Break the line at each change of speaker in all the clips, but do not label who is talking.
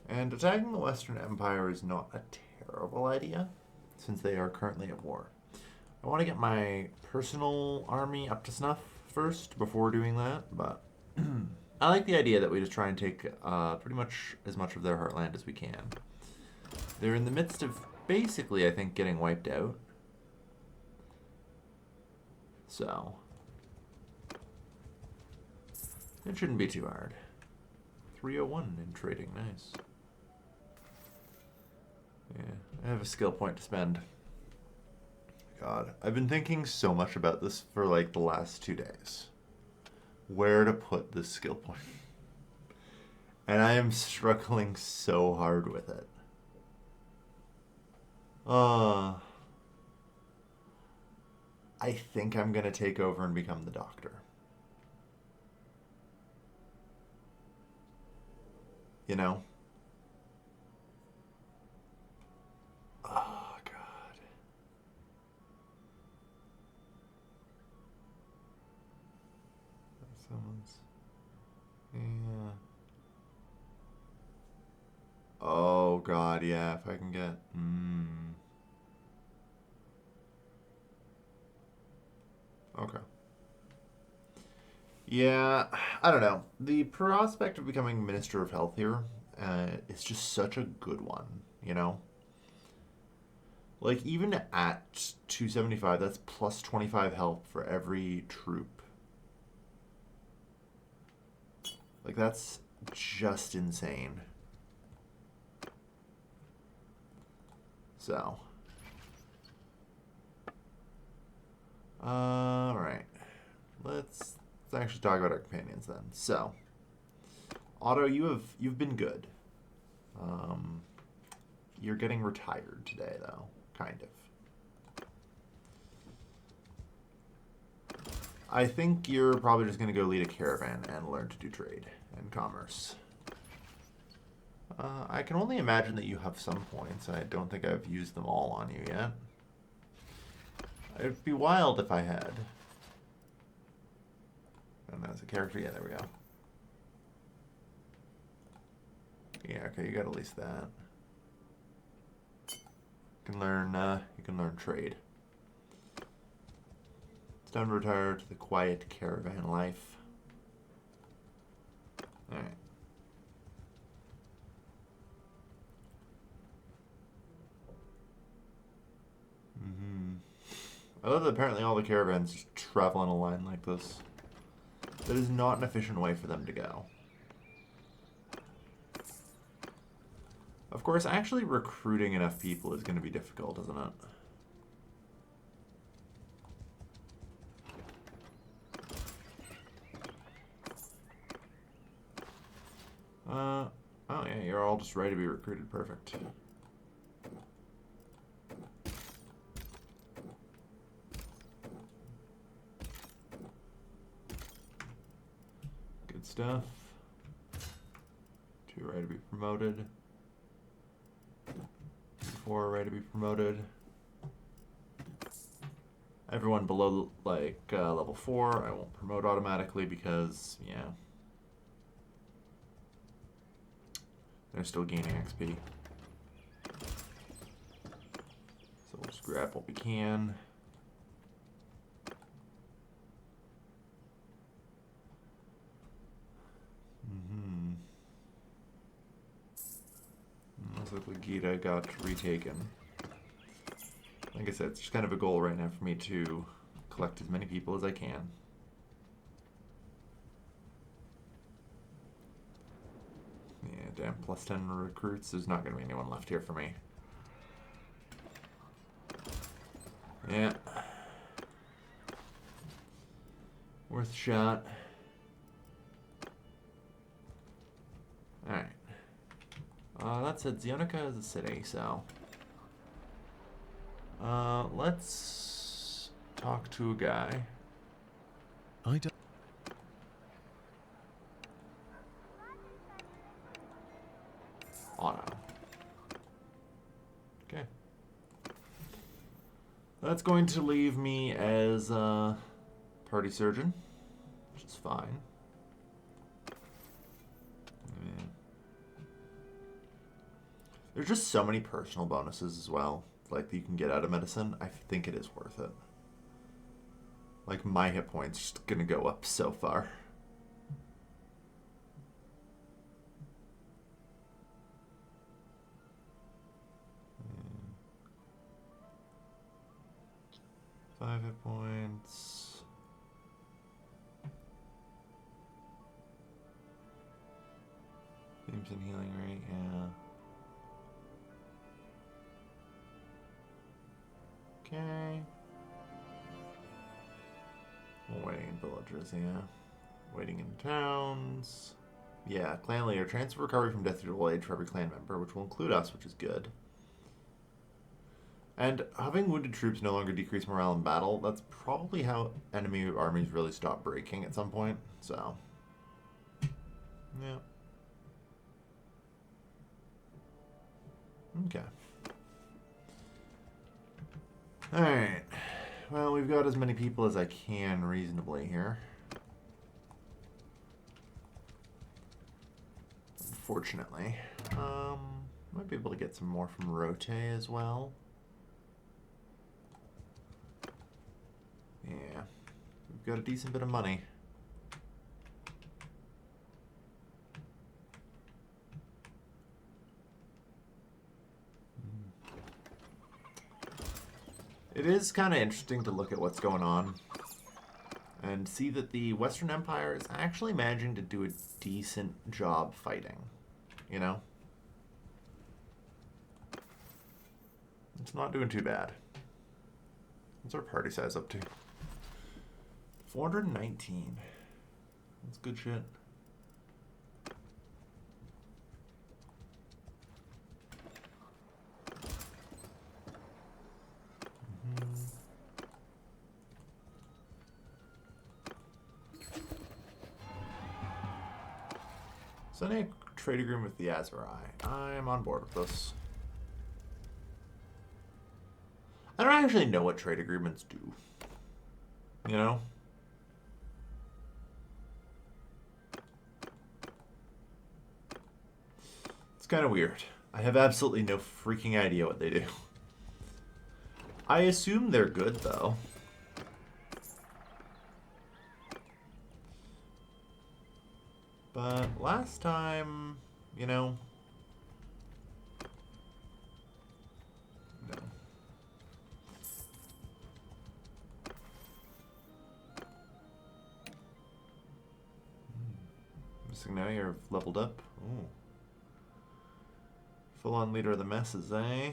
And attacking the Western Empire is not a terrible idea, since they are currently at war. I want to get my personal army up to snuff first before doing that, but I like the idea that we just try and take pretty much as much of their heartland as we can. They're in the midst of basically, I think, getting wiped out. So, it shouldn't be too hard. 301 in trading, nice. Yeah, I have a skill point to spend. God, I've been thinking so much about this for like the last 2 days. Where to put this skill point. And I am struggling so hard with it. I think I'm going to take over and become the doctor. You know? Oh, God. Someone's... Yeah. Oh, God, yeah, if I can get... Okay. Yeah, I don't know. The prospect of becoming Minister of Health here is just such a good one, you know? Like, even at 275, that's plus 25 health for every troop. Like, that's just insane. So. Alright. Let's actually talk about our companions then. So, Otto, you've been good. You're getting retired today, though. Kind of. I think you're probably just going to go lead a caravan and learn to do trade and commerce. I can only imagine that you have some points. I don't think I've used them all on you yet. It'd be wild if I had. And that's a character. Yeah, there we go. Yeah, okay, you got at least that. You can learn trade. It's time to retire to the quiet caravan life. Alright. I love that apparently all the caravans just travel in a line like this. That is not an efficient way for them to go. Of course, actually recruiting enough people is going to be difficult, isn't it? Oh yeah, you're all just ready to be recruited. Perfect. Good stuff. 2 ready to be promoted. 4 ready to be promoted. Everyone below like level 4, I won't promote automatically because yeah, they're still gaining XP. So we'll just grab what we can. Looks like Gita got retaken. Like I said, it's just kind of a goal right now for me to collect as many people as I can. Yeah, damn, plus 10 recruits. There's not going to be anyone left here for me. Yeah. Worth a shot. Alright. That said, Zionica is a city, so... let's talk to a guy.
I don't...
Otto. Okay. That's going to leave me as party surgeon, which is fine. There's just so many personal bonuses as well, like that you can get out of medicine. I think it is worth it. Like my hit points just gonna go up so far. Five hit points. Themes and healing rate, yeah. Okay. Waiting in villages, yeah. Waiting in towns. Yeah, clan leader. Chance of recovery from death through old age for every clan member, which will include us, which is good. And having wounded troops no longer decrease morale in battle, that's probably how enemy armies really stop breaking at some point. So, yeah. Okay. Alright. Well, we've got as many people as I can reasonably here. Unfortunately. Might be able to get some more from Rote as well. Yeah. We've got a decent bit of money. It is kind of interesting to look at what's going on and see that the Western Empire is actually managing to do a decent job fighting, you know? It's not doing too bad. What's our party size up to? 419. That's good shit. Signing a trade agreement with the Azerai. I am on board with this. I don't actually know what trade agreements do. You know? It's kind of weird. I have absolutely no freaking idea what they do. I assume they're good, though. But last time, you know... No. Missing now, you're leveled up. Ooh. Full-on leader of the messes, eh?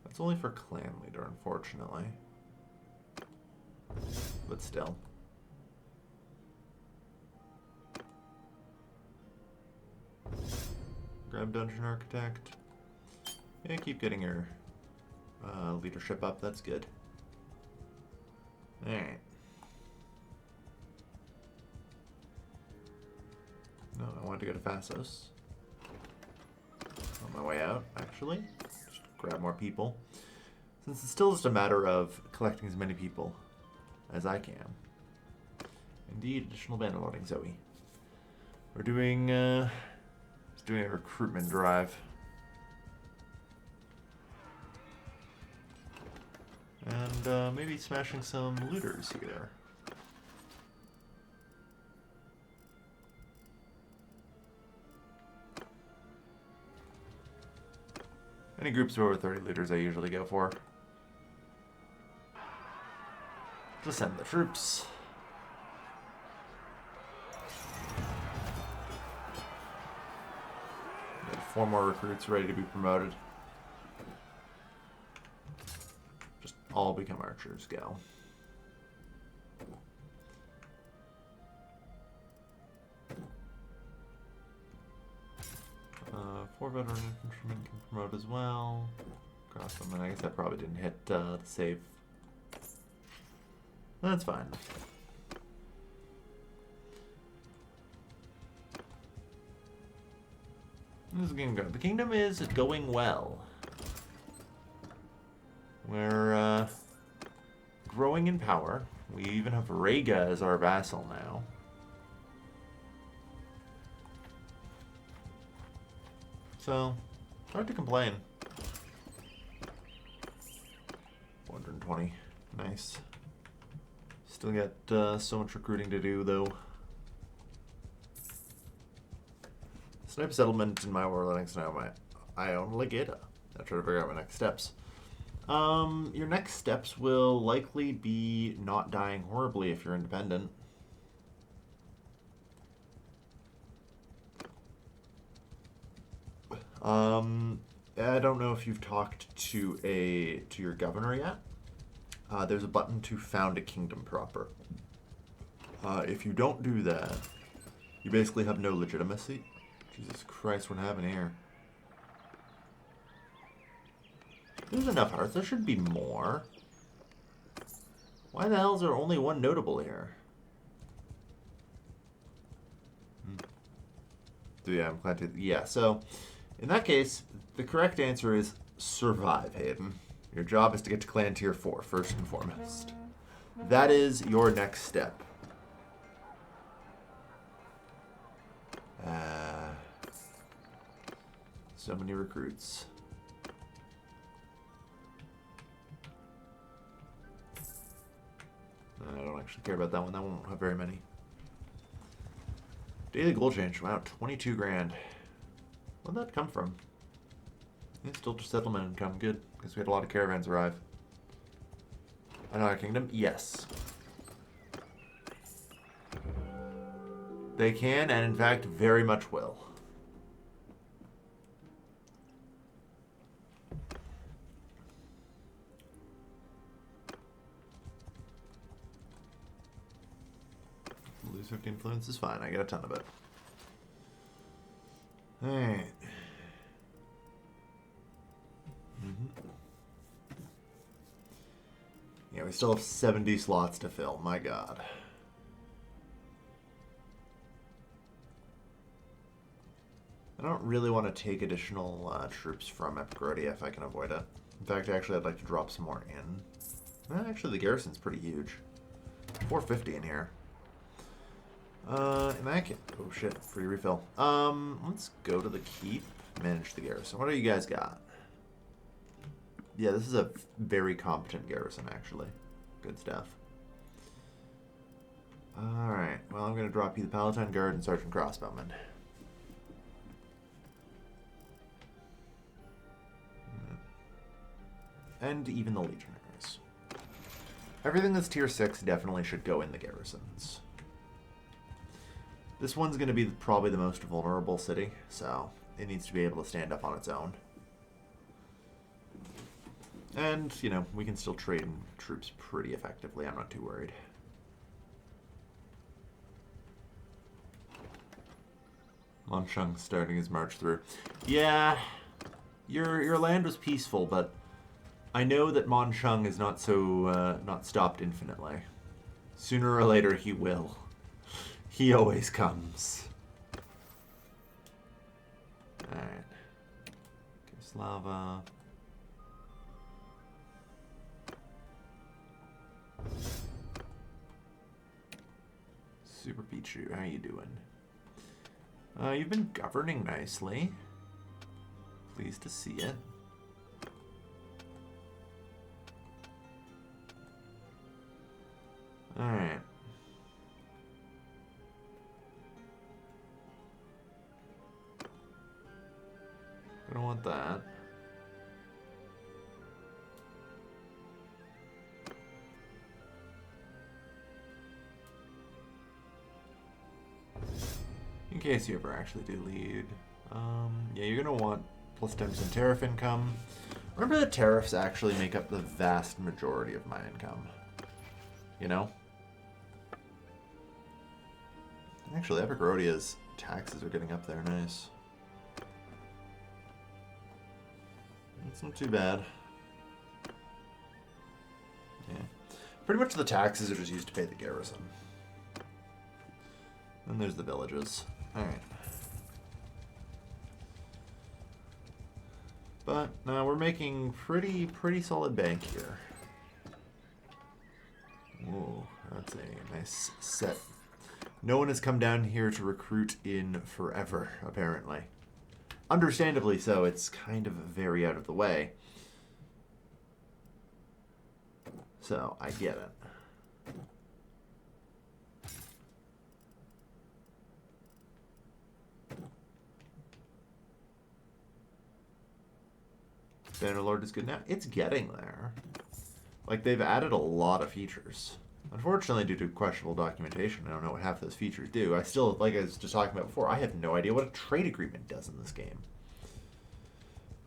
That's only for clan leader, unfortunately. But still. Grab Dungeon Architect. Yeah, keep getting your leadership up. That's good. Alright. No, I wanted to go to Phasos. On my way out, actually. Just grab more people. Since it's still just a matter of collecting as many people as I can. Indeed, additional Bannerlording, Zoe. We're doing, just doing a recruitment drive. And maybe smashing some looters here. Any groups of over 30 looters I usually go for. To send the troops. Got 4 more recruits ready to be promoted. Just all become archers, go. 4 veteran infantrymen can promote as well. Crossbowmen, I guess I probably didn't hit the save. That's fine. This is the kingdom. The kingdom is going well. We're growing in power. We even have Rhaega as our vassal now. So, hard to complain. 420. Nice. Still got so much recruiting to do, though. Snipe settlement in my warlords now. I own Legata. I'll try to figure out my next steps. Your next steps will likely be not dying horribly if you're independent. I don't know if you've talked to your governor yet. There's a button to found a kingdom proper. If you don't do that, you basically have no legitimacy. Jesus Christ, what happened here? There's enough hearts. There should be more. Why the hell is there only one notable here? So yeah, I'm glad to... Yeah, so... In that case, the correct answer is survive, Hayden. Your job is to get to clan tier 4, first and foremost. That is your next step. So many recruits. I don't actually care about that one. That one won't have very many. Daily gold change. Wow, 22 grand. Where'd that come from? It's still just settlement income. Good, because we had a lot of caravans arrive. Another kingdom? Yes. They can, and in fact, very much will. Lose 50 influence is fine. I got a ton of it. Alright. Yeah, we still have 70 slots to fill. My god. I don't really want to take additional troops from Epicrodia if I can avoid it. In fact, actually, I'd like to drop some more in. Actually, the garrison's pretty huge. 450 in here. In that case, oh shit, free refill. Let's go to the keep, manage the garrison. What do you guys got? Yeah, this is a very competent garrison, actually. Good stuff. Alright, well, I'm going to drop you the Palatine Guard and Sergeant Crossbowman. And even the Legionaries. Everything that's tier 6 definitely should go in the garrisons. This one's going to be probably the most vulnerable city, so it needs to be able to stand up on its own. And, you know, we can still trade in troops pretty effectively. I'm not too worried. Monshung starting his march through. Yeah, your land was peaceful, but I know that Monshung is not so not stopped infinitely. Sooner or later, he will. He always comes. Alright. Slava. Super Pichu, how you doing? You've been governing nicely. Pleased to see it. Alright. I don't want that. In case you ever actually do lead. Yeah, you're going to want plus 10% tariff income. Remember that tariffs actually make up the vast majority of my income. You know? Actually, Epicrodia's taxes are getting up there. Nice. It's not too bad. Yeah. Pretty much the taxes are just used to pay the garrison. Then there's the villages. Alright. But now we're making pretty solid bank here. Whoa, that's a nice set. No one has come down here to recruit in forever, apparently. understandably so, it's kind of very out of the way. So, I get it. Bannerlord is good now. It's getting there. Like, they've added a lot of features. Unfortunately, due to questionable documentation, I don't know what half those features do. I still, like I was just talking about before, I have no idea what a trade agreement does in this game.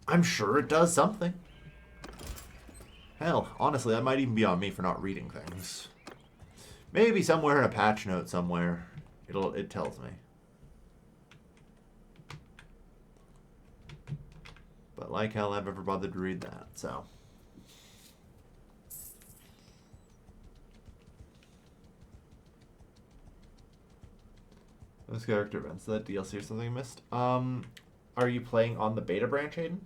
I'm sure it does something. Hell, honestly, that might even be on me for not reading things. Maybe somewhere in a patch note somewhere, it tells me. But like hell, I've ever bothered to read that, so. Those character events, that DLC or something I missed. Are you playing on the beta branch, Hayden?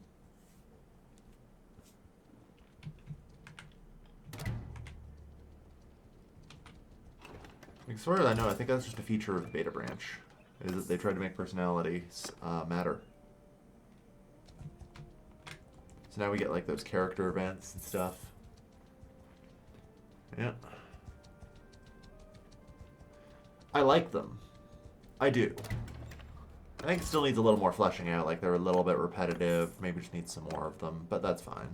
As far as I know, I think that's just a feature of the beta branch. Is that they tried to make personalities matter. So now we get like those character events and stuff. Yeah. I like them. I do. I think it still needs a little more fleshing out. Like they're a little bit repetitive. Maybe just need some more of them, but that's fine.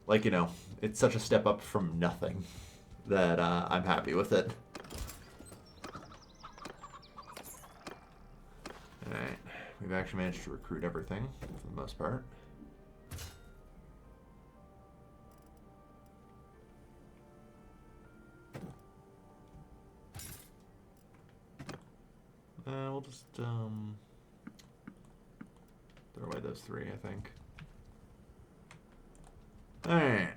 Like, you know, it's such a step up from nothing that I'm happy with it. Alright. We've actually managed to recruit everything for the most part. We'll just throw away those three, I think. Alright.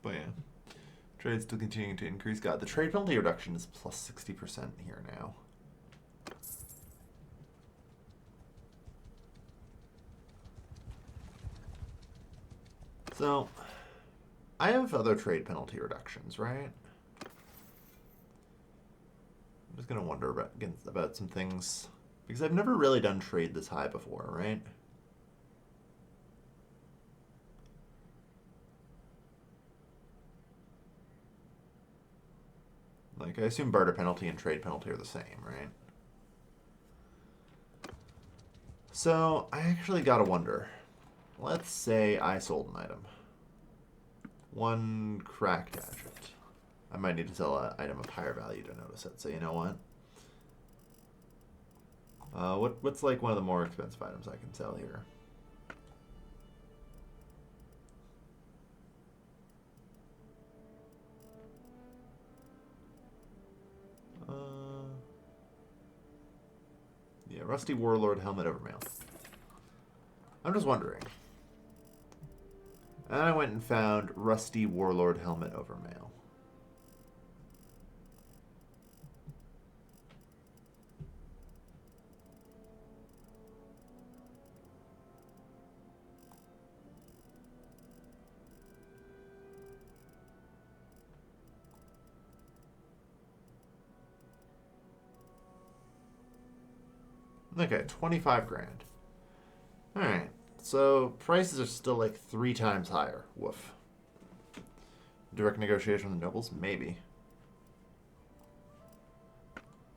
But yeah. Trade's still continuing to increase. God, the trade penalty reduction is plus 60% here now. So, I have other trade penalty reductions, right? I'm just going to wonder about some things. Because I've never really done trade this high before, right? Like, I assume barter penalty and trade penalty are the same, right? So, I actually gotta wonder. Let's say I sold an item. One crack gadget. I might need to sell an item of higher value to notice it, so you know what? What's like one of the more expensive items I can sell here? Yeah, Rusty Warlord Helmet Overmail. I'm just wondering. And I went and found Rusty Warlord Helmet Overmail. Okay, 25 grand. Alright, so prices are still like 3 times higher. Woof. Direct negotiation with the nobles? Maybe.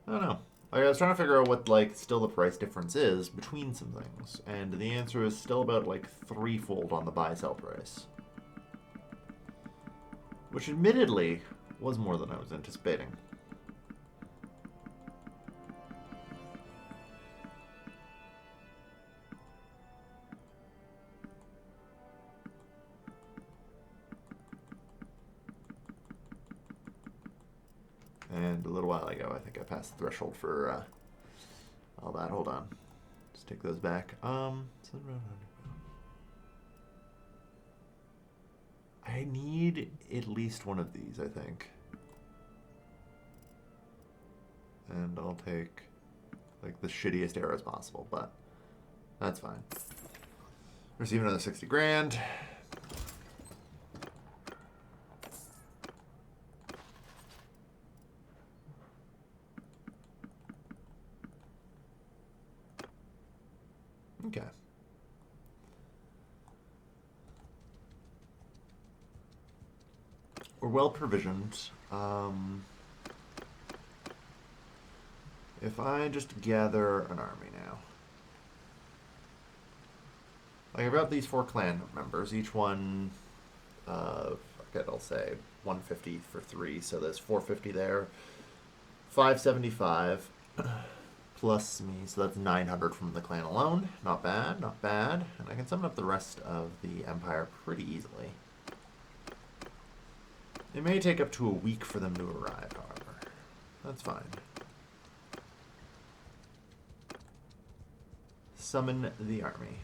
I don't know. Like, I was trying to figure out what, like, still the price difference is between some things. And the answer is still about, like, threefold on the buy-sell price. Which, admittedly, was more than I was anticipating. And a little while ago, I think I passed the threshold for all that. Hold on. Just take those back. I need at least one of these, I think. And I'll take, like, the shittiest arrows possible, but that's fine. Receive another 60 grand. we're well provisioned. If I just gather an army now. Like, I've got these 4 clan members, each one, forget, I'll say 150 for 3, so there's 450 there. 575 plus me, so that's 900 from the clan alone. Not bad, not bad. And I can summon up the rest of the empire pretty easily. It may take up to a week for them to arrive, however. That's fine. Summon the army.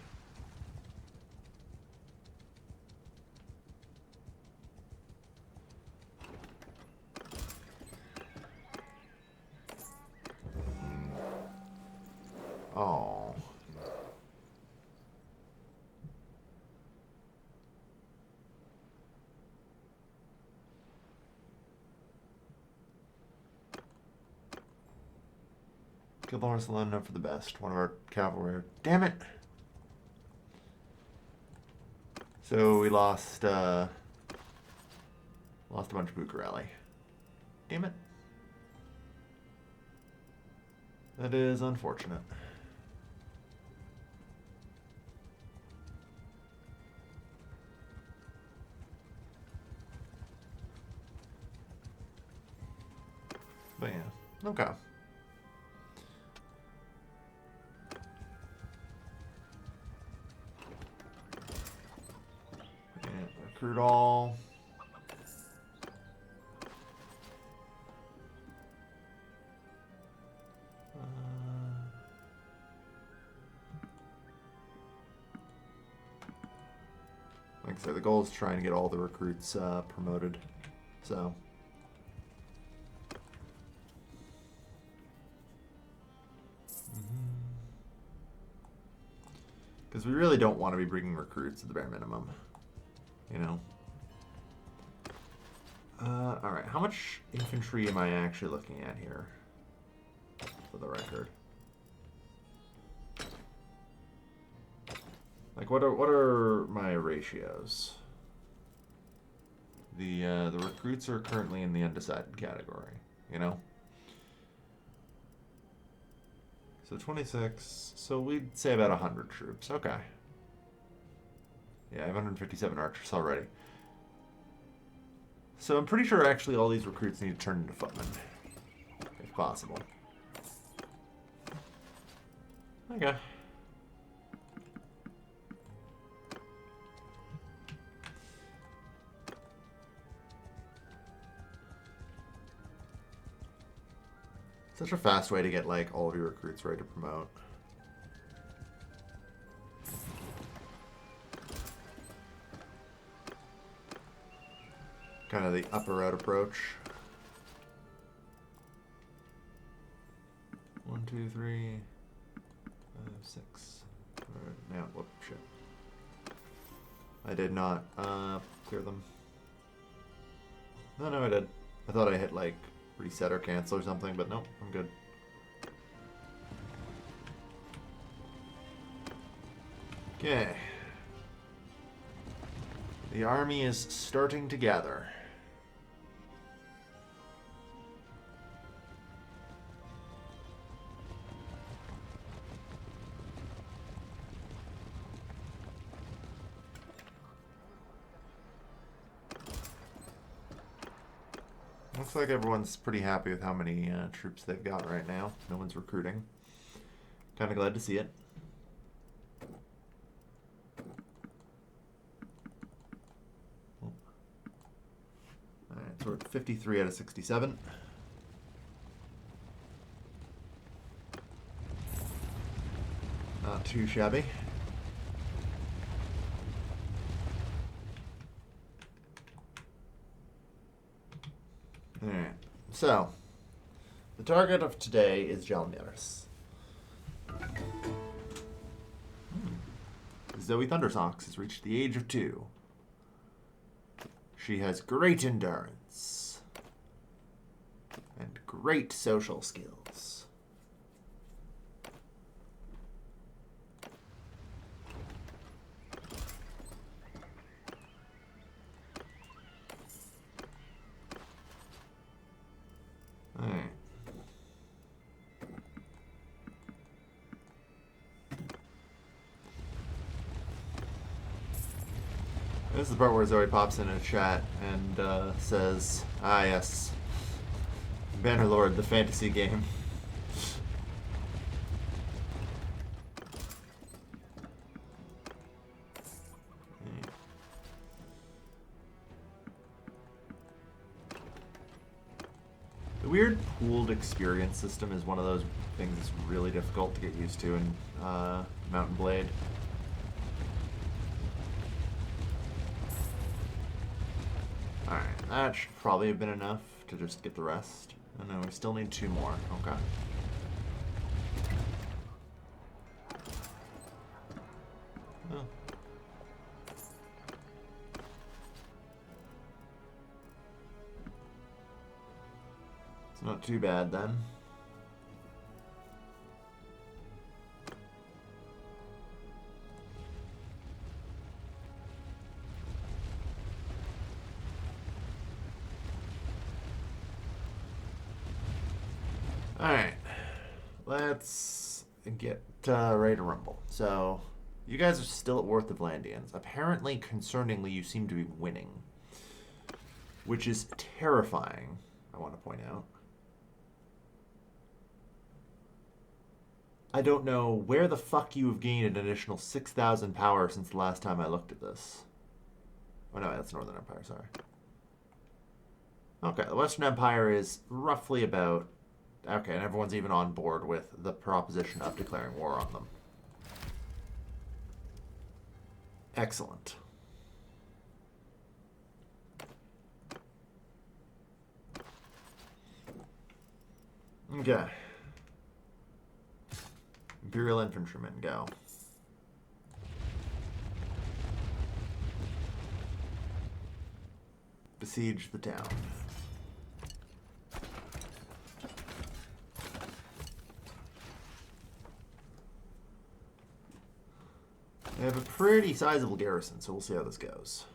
Oh. Gilboa's lining up for the best. One of our cavalry. Damn it! So we lost a bunch of Bucarelli. Damn it. That is unfortunate. But yeah, okay. Yeah, recruit all. Like I said, the goal is trying to get all the recruits promoted. So. Because we really don't want to be bringing recruits at the bare minimum. You know? Alright, how much infantry am I actually looking at here? For the record. Like, what are my ratios? The recruits are currently in the undecided category, you know? So 26, so we'd say about 100 troops. Okay. Yeah, I have 157 archers already. So I'm pretty sure actually all these recruits need to turn into footmen, if possible. Okay. Such a fast way to get, like, all of your recruits ready to promote. Kind of the upper road approach. 1, 2, 3, 5, 6. Alright, now, whoop, shit. I did not clear them. No, I did. I thought I hit, like, reset or cancel or something, but no, I'm good. Okay. The army is starting to gather. Looks like everyone's pretty happy with how many troops they've got right now. No one's recruiting. Kind of glad to see it. Alright, so we're at 53 out of 67. Not too shabby. Alright, so the target of today is Jalmiris. Zoe Thundersocks has reached the age of 2. She has great endurance and great social skills. This is the part where Zoe pops in a chat and says, "Ah, yes, Bannerlord, the fantasy game." The weird pooled experience system is one of those things that's really difficult to get used to in Mountain Blade. Alright, that should probably have been enough to just get the rest. Oh no, we still need 2 more. Okay. Oh. It's not too bad then. Alright, let's get ready to rumble. So, you guys are still at Worth of Landians. Apparently, concerningly, you seem to be winning. Which is terrifying, I want to point out. I don't know where the fuck you have gained an additional 6,000 power since the last time I looked at this. Oh no, that's Northern Empire, sorry. Okay, the Western Empire is roughly about... Okay, and everyone's even on board with the proposition of declaring war on them. Excellent. Okay. Imperial infantrymen, go. Besiege the town. They have a pretty sizable garrison, so we'll see how this goes.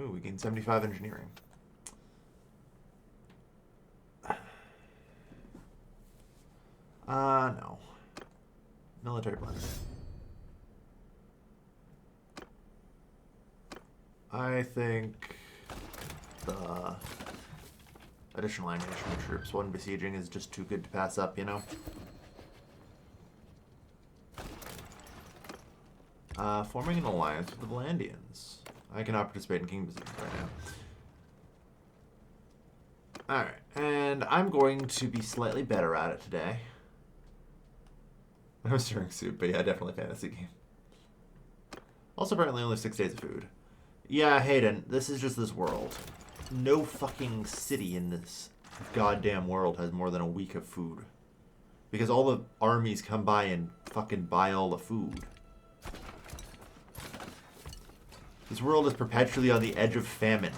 Ooh, we gained 75 engineering. No. Military planning. I think the additional ammunition troops, one besieging, is just too good to pass up, you know? Forming an alliance with the Valandians. I cannot participate in king besieging right now. Alright, and I'm going to be slightly better at it today. I was stirring soup, but yeah, definitely fantasy game. Also, apparently only 6 days of food. Yeah, Hayden, this is just this world. No fucking city in this goddamn world has more than a week of food. Because all the armies come by and fucking buy all the food. This world is perpetually on the edge of famine.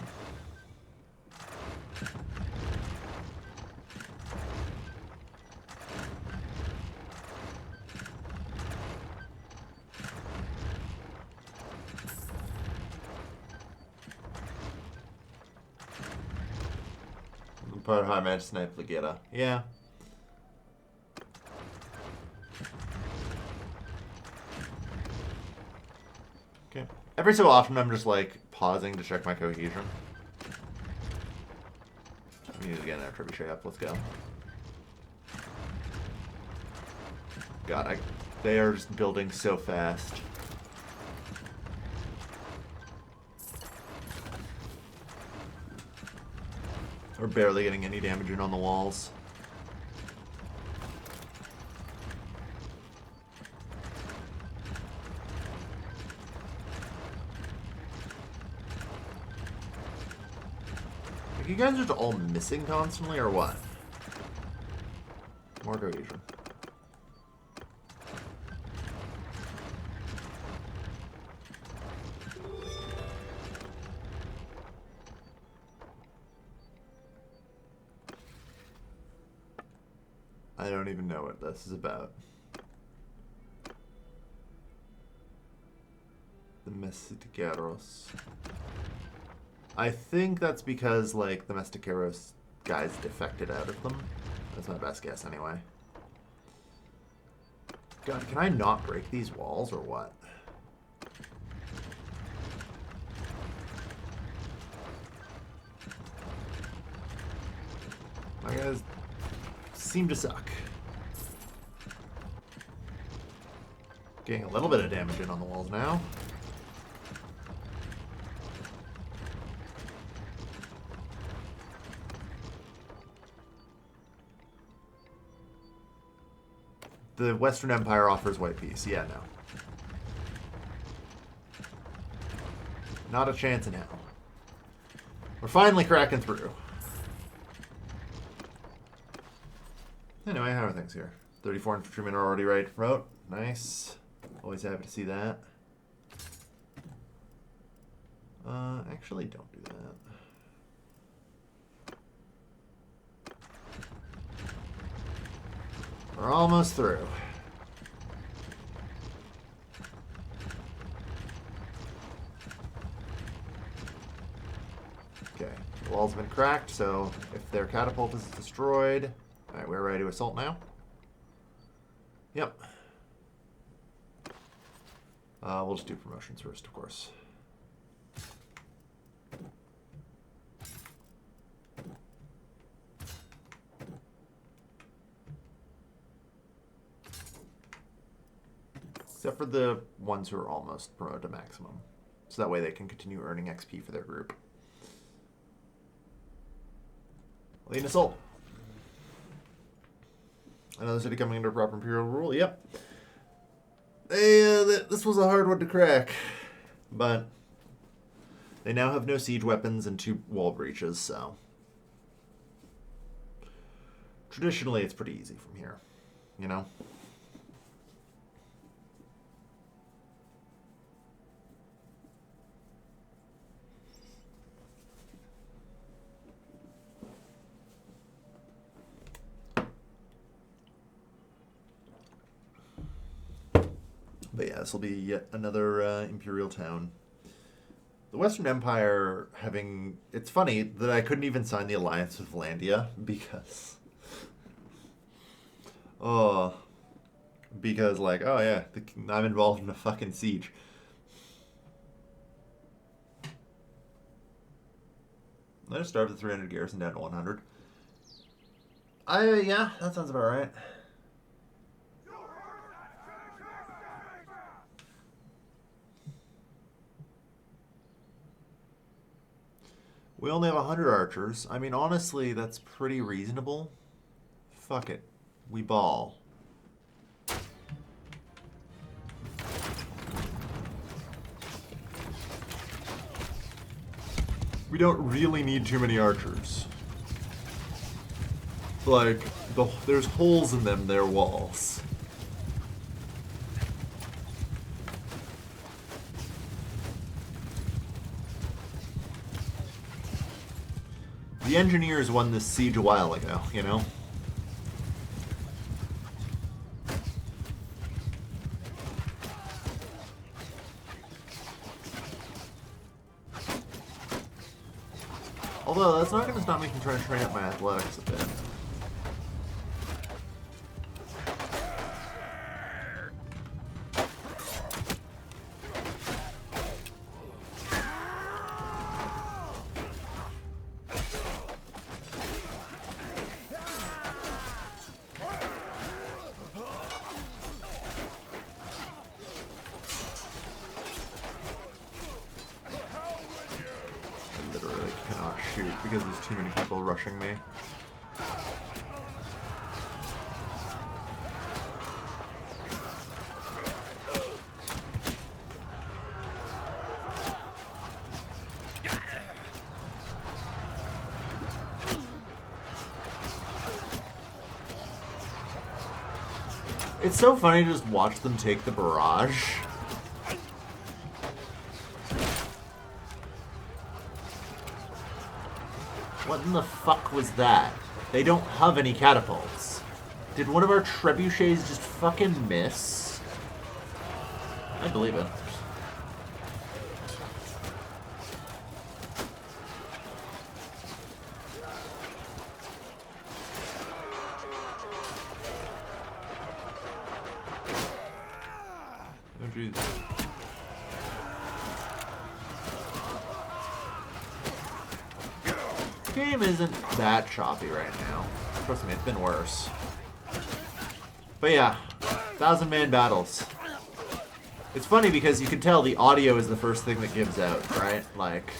Part of high match snipe Legata. Yeah. Okay. Every so often I'm just like pausing to check my cohesion. We need to get our trebuchet up. Let's go. God, they are just building so fast. We're barely getting any damage in on the walls. Like, you guys are just all missing constantly, or what? More cohesion. I don't even know what this is about. The Mesticeros. I think that's because, like, the Mesticeros guys defected out of them. That's my best guess, anyway. God, can I not break these walls or what? My guys seem to suck. Getting a little bit of damage in on the walls now. The Western Empire offers white peace. Yeah, no. Not a chance in hell. We're finally cracking through. Anyway, how are things here? 34 infantrymen are already ready to promote. Nice. Always happy to see that. Actually, don't do that. We're almost through. Okay, the wall's been cracked, so if their catapult is destroyed... Alright, we're ready to assault now. Yep. We'll just do promotions first, of course. Except for the ones who are almost promoted to maximum. So that way they can continue earning XP for their group. Lead assault. Another city coming under proper Imperial rule. Yep. This was a hard one to crack. But they now have no siege weapons and 2 wall breaches, so... Traditionally, it's pretty easy from here. You know? But yeah, this will be yet another Imperial town. The Western Empire having... It's funny that I couldn't even sign the alliance with Landia because... Oh. Because, like, oh yeah, I'm involved in a fucking siege. I just starved the 300 garrison down to 100. Yeah, that sounds about right. We only have 100 archers. I mean, honestly, that's pretty reasonable. Fuck it. We ball. We don't really need too many archers. Like, there's holes in them, their walls. The engineers won this siege a while ago, you know? Although, that's not going to stop me from trying to train up my athletics a bit. Because there's too many people rushing me. It's so funny to just watch them take the barrage. What in the fuck was that? They don't have any catapults. Did one of our trebuchets just fucking miss? I believe it. jeez. Game isn't that choppy right now. Trust me, it's been worse. But yeah, 1,000-man battles. It's funny because you can tell the audio is the first thing that gives out, right? Like...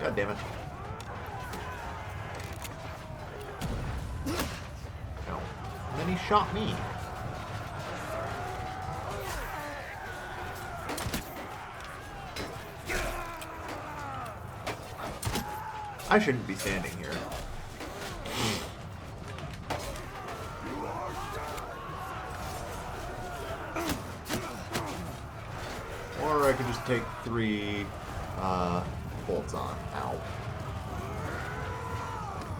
God damn it. No. And then he shot me. I shouldn't be standing here. Or I could just take 3 bolts on. Ow.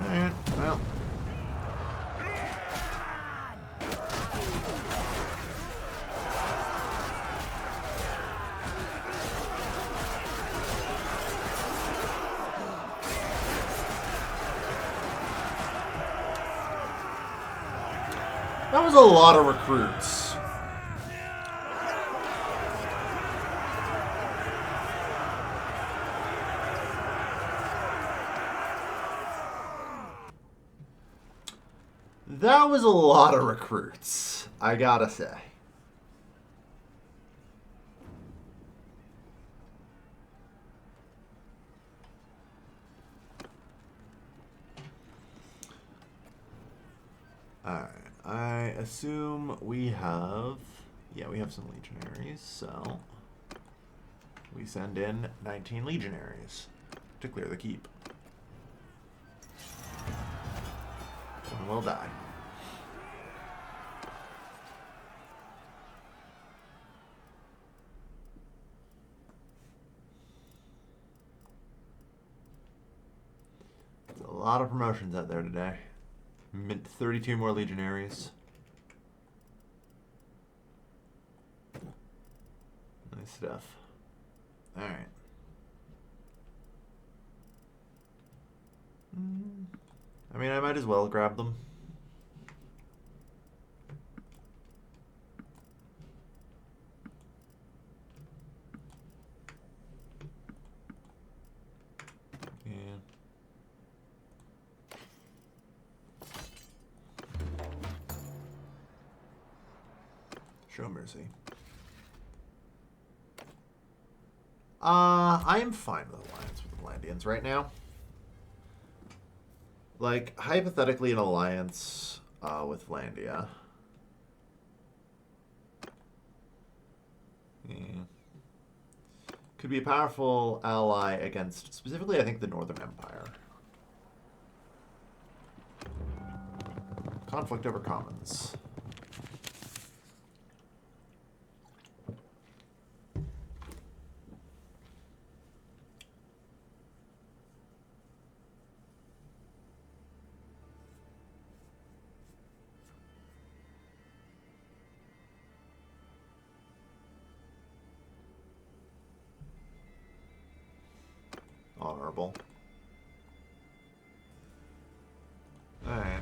Alright, well. That was a lot of recruits. That was a lot of recruits, I gotta say. Alright, I assume we have... Yeah, we have some legionaries, so... We send in 19 legionaries to clear the keep. One will die. There's a lot of promotions out there today. Mint 32 more legionaries. Nice stuff. Alright. I mean, I might as well grab them. Yeah. Show mercy. I am fine with alliance with the Atlanteans right now. Like, hypothetically, an alliance with Landia. Yeah. Could be a powerful ally against, specifically, I think, the Northern Empire. Conflict over commons. Honorable. Alright.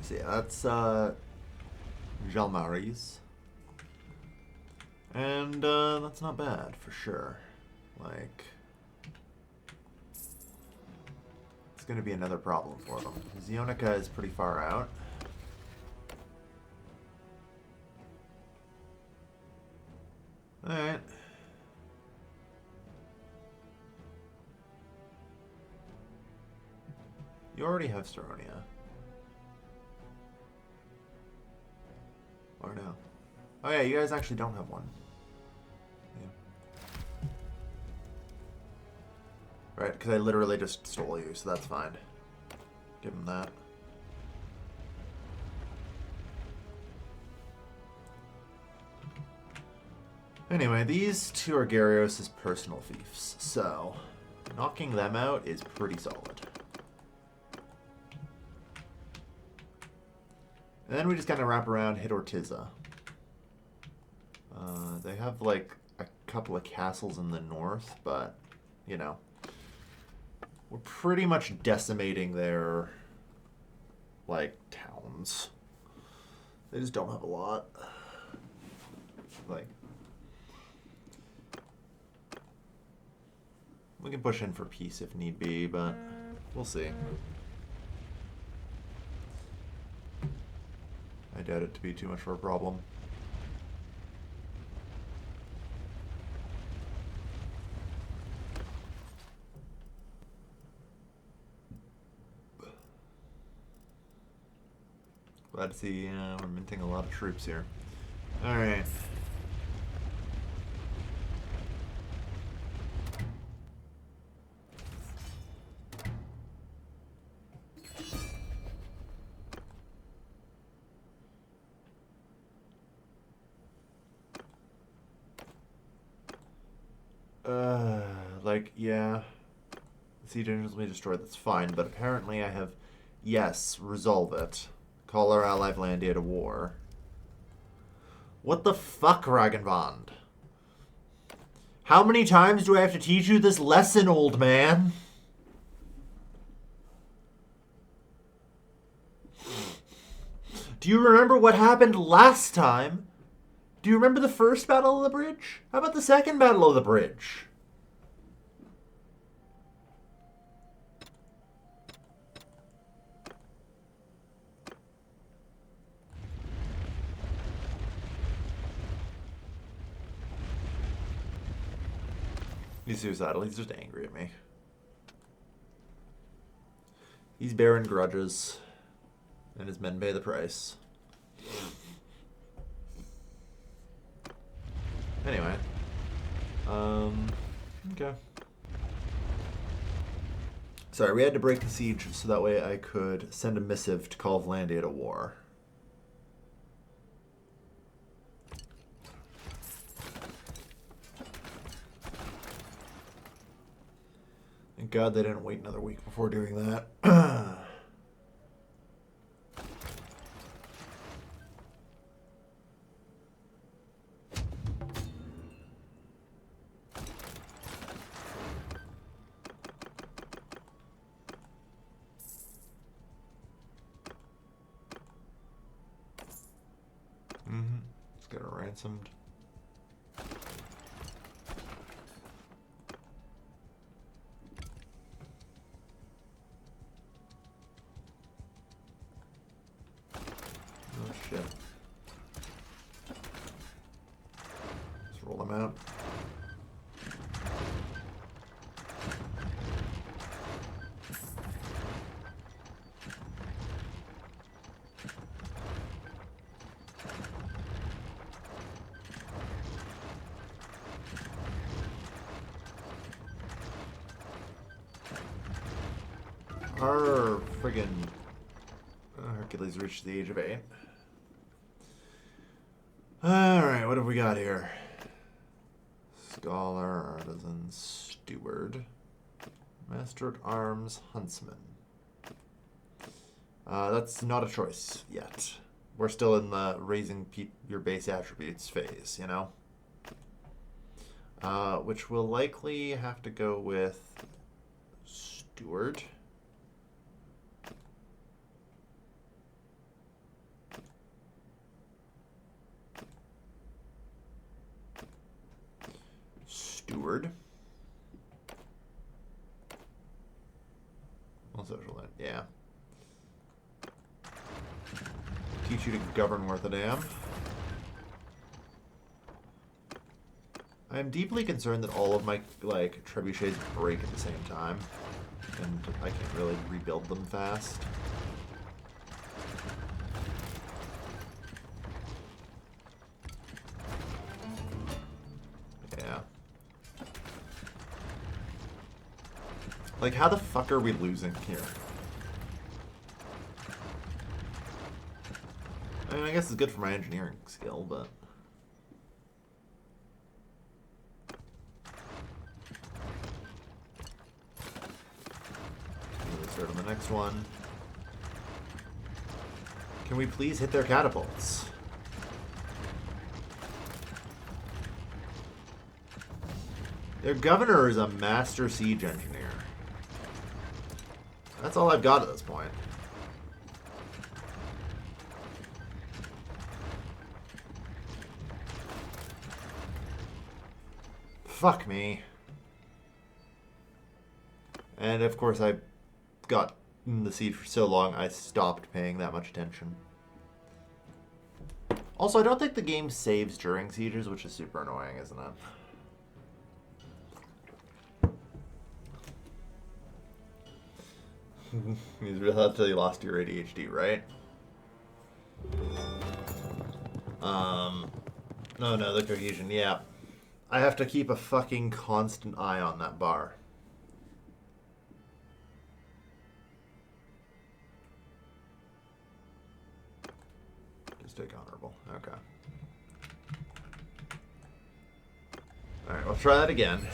So yeah, that's Jalmaris. And that's not bad for sure. Like, it's gonna be another problem for them. Zionica is pretty far out. Alright. You already have Staronia. Or no? Oh yeah, you guys actually don't have one. Yeah. Right, because I literally just stole you, so that's fine. Give him that. Anyway, these two are Gyarios' personal fiefs, so knocking them out is pretty solid. And then we just kind of wrap around, hit Ortiza. They have like a couple of castles in the north, but you know, we're pretty much decimating their like towns. They just don't have a lot. Like, we can push in for peace if need be, but we'll see. I doubt it to be too much of a problem. Glad to see we're minting a lot of troops here. Alright. Like, yeah. The siege engines will be destroyed, that's fine, but apparently I have, yes, resolve it. Call our ally Vlandia to war. What the fuck, Ragenbond? How many times do I have to teach you this lesson, old man? Do you remember what happened last time? Do you remember the first Battle of the Bridge? How about the second Battle of the Bridge? He's suicidal. He's just angry at me. He's bearing grudges. And his men pay the price. Anyway. Okay. Sorry, we had to break the siege so that way I could send a missive to call Vlandia to war. Thank God they didn't wait another week before doing that. Let's get her ransomed. Oh shit. Let's roll them out. Our friggin' Hercules reached the age of 8. Alright, what have we got here? Scholar, Artisan, Steward, Master at Arms, Huntsman. That's not a choice yet. We're still in the raising your base attributes phase, you know? Which will likely have to go with Steward. Steward. Well, social land, yeah. Teach you to govern worth a damn. I am deeply concerned that all of my, like, trebuchets break at the same time. And I can't really rebuild them fast. Yeah. Like, how the fuck are we losing here? I mean, I guess it's good for my engineering skill, but... next one. Can we please hit their catapults? Their governor is a master siege engineer. That's all I've got at this point. Fuck me. And of course I got in the siege for so long I stopped paying that much attention. Also, I don't think the game saves during sieges, which is super annoying, isn't it? You really have to you lost your ADHD, right? No, the cohesion, yeah. I have to keep a fucking constant eye on that bar. Just take honorable. Okay. Alright, we'll try that again.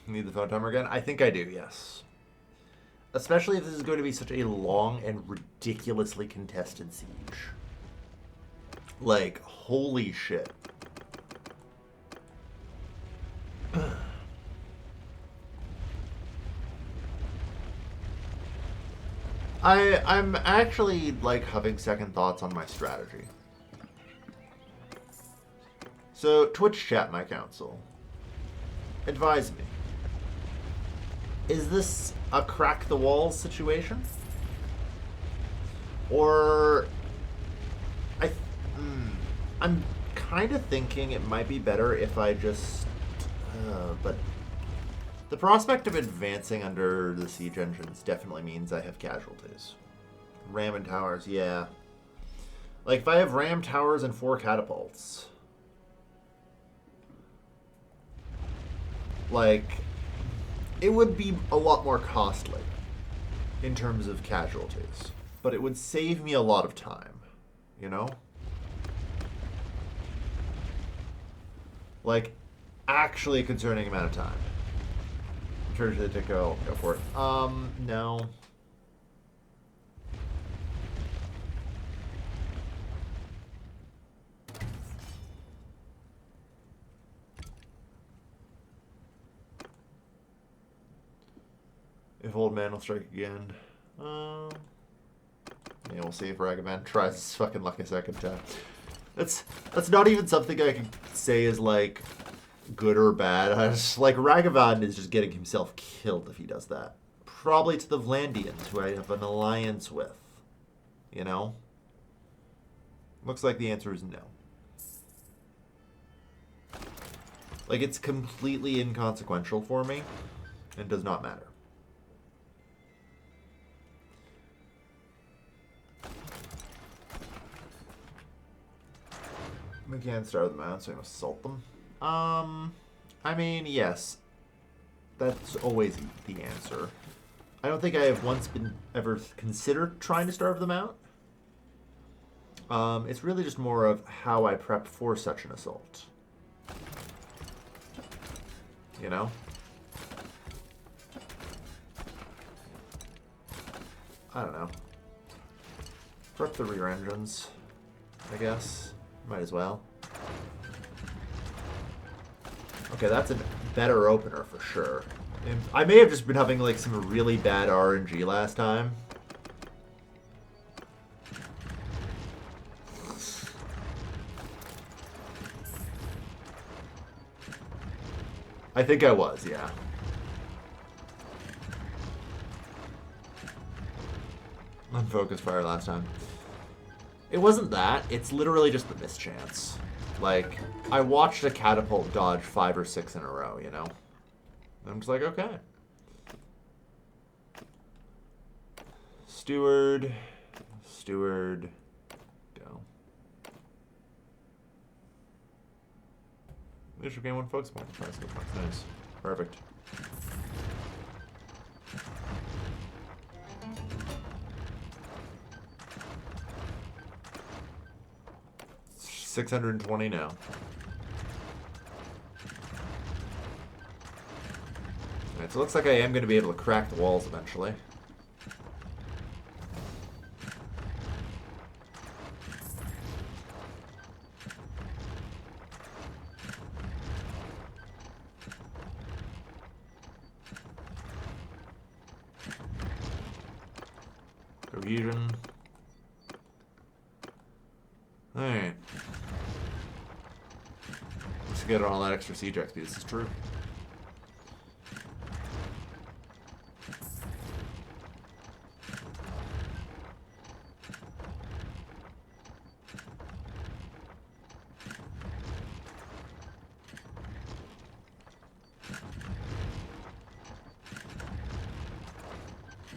Need the phone timer again? I think I do, yes. Especially if this is going to be such a long and ridiculously contested siege. Like, holy shit. I'm actually, like, having second thoughts on my strategy. So, Twitch chat, my counsel. Advise me. Is this a crack the walls situation? Or I'm kind of thinking it might be better if I just but the prospect of advancing under the siege engines definitely means I have casualties. Ram and towers, yeah. Like if I have ram towers and 4 catapults, like it would be a lot more costly in terms of casualties, but it would save me a lot of time, you know? Like, actually a concerning amount of time. Church of the go for it. No. If old man will strike again. Yeah, we'll see if Ragavan tries his fucking luck a second time. That's not even something I can say is like good or bad. I just, like Ragavan is just getting himself killed if he does that. Probably to the Vlandians, who I have an alliance with. You know? Looks like the answer is no. Like, it's completely inconsequential for me and does not matter. We can't start them out, so we must assault them. I mean, yes. That's always the answer. I don't think I have once been ever considered trying to starve them out. It's really just more of how I prep for such an assault. You know? I don't know. Prep the rear engines, I guess. Might as well. Okay, that's a better opener for sure. I may have just been having like some really bad RNG last time. I think I was, yeah. Unfocused fire last time. It wasn't that. It's literally just the mischance. Like, I watched a catapult dodge 5 or 6 in a row, you know? I'm just like, okay. Steward. Go. Leadership gain 1 focus point. Nice. Perfect. $620 now. Alright, so it looks like I am going to be able to crack the walls eventually. Cohesion. Alright. Let's get all that extra siege XP. This is true.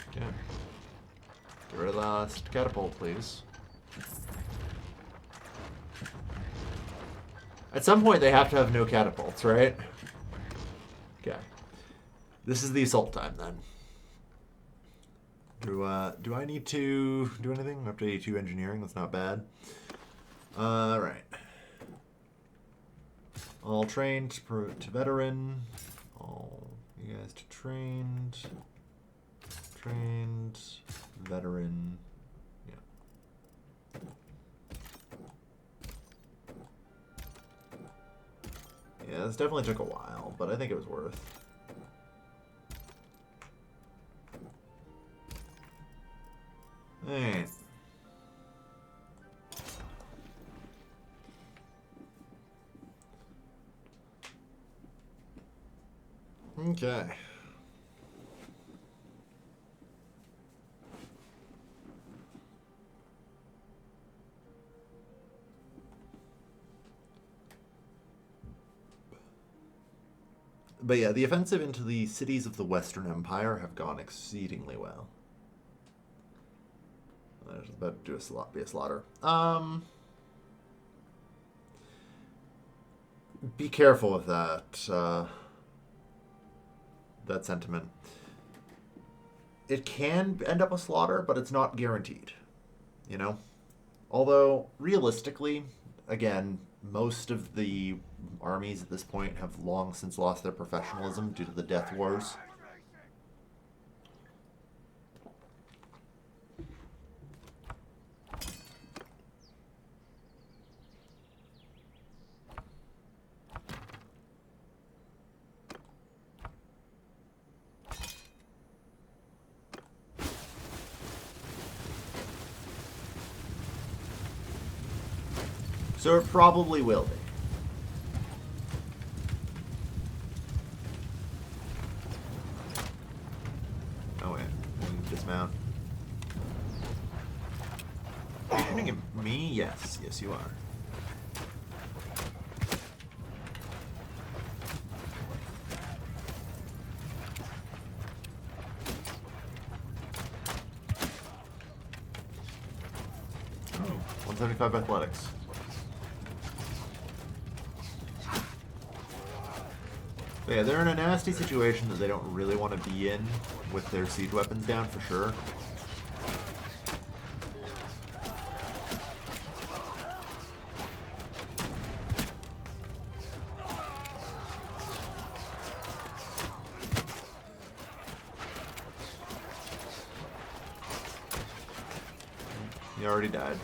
Okay. Get rid of the last catapult, please. At some point, they have to have no catapults, right? Okay. This is the assault time, then. Do I need to do anything? I'm up to 82 engineering. That's not bad. Right. All trained to veteran. All you guys to trained. Trained. Veteran. Yeah. Yeah, this definitely took a while, but I think it was worth. Alright. Okay. But yeah, the offensive into the cities of the Western Empire have gone exceedingly well. I was about to do be a slaughter. Be careful with that. That sentiment. It can end up a slaughter, but it's not guaranteed. You know? Although, realistically, again, most of the armies at this point have long since lost their professionalism due to the death wars. So it probably will be. Oh wait, dismount. Are you shooting at me? Yes, yes you are. Oh, 175 athletics. But yeah, they're in a nasty situation that they don't really want to be in with their siege weapons down for sure. He already died.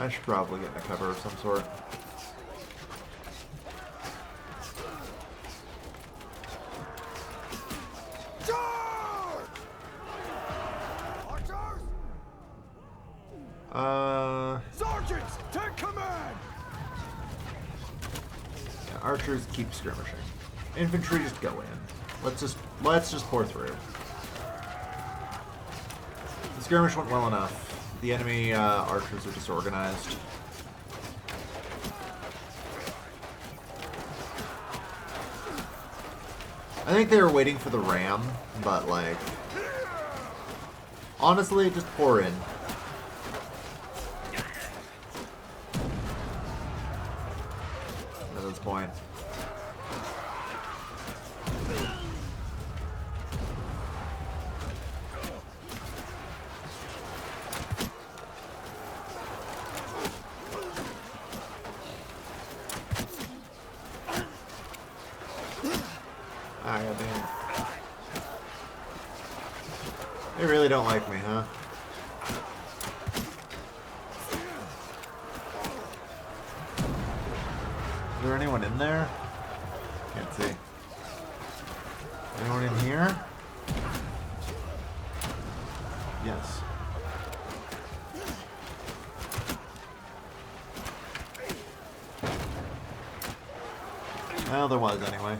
I should probably get in a cover of some sort.
Sergeants, take command!
Yeah, archers keep skirmishing. Infantry just go in. Let's just pour through. The skirmish went well enough. The enemy archers are disorganized. I think they were waiting for the ram, but like, honestly, just pour in. At this point. really don't like me, huh? Is there anyone in there? Can't see. Anyone in here? Yes. Well, there was anyway.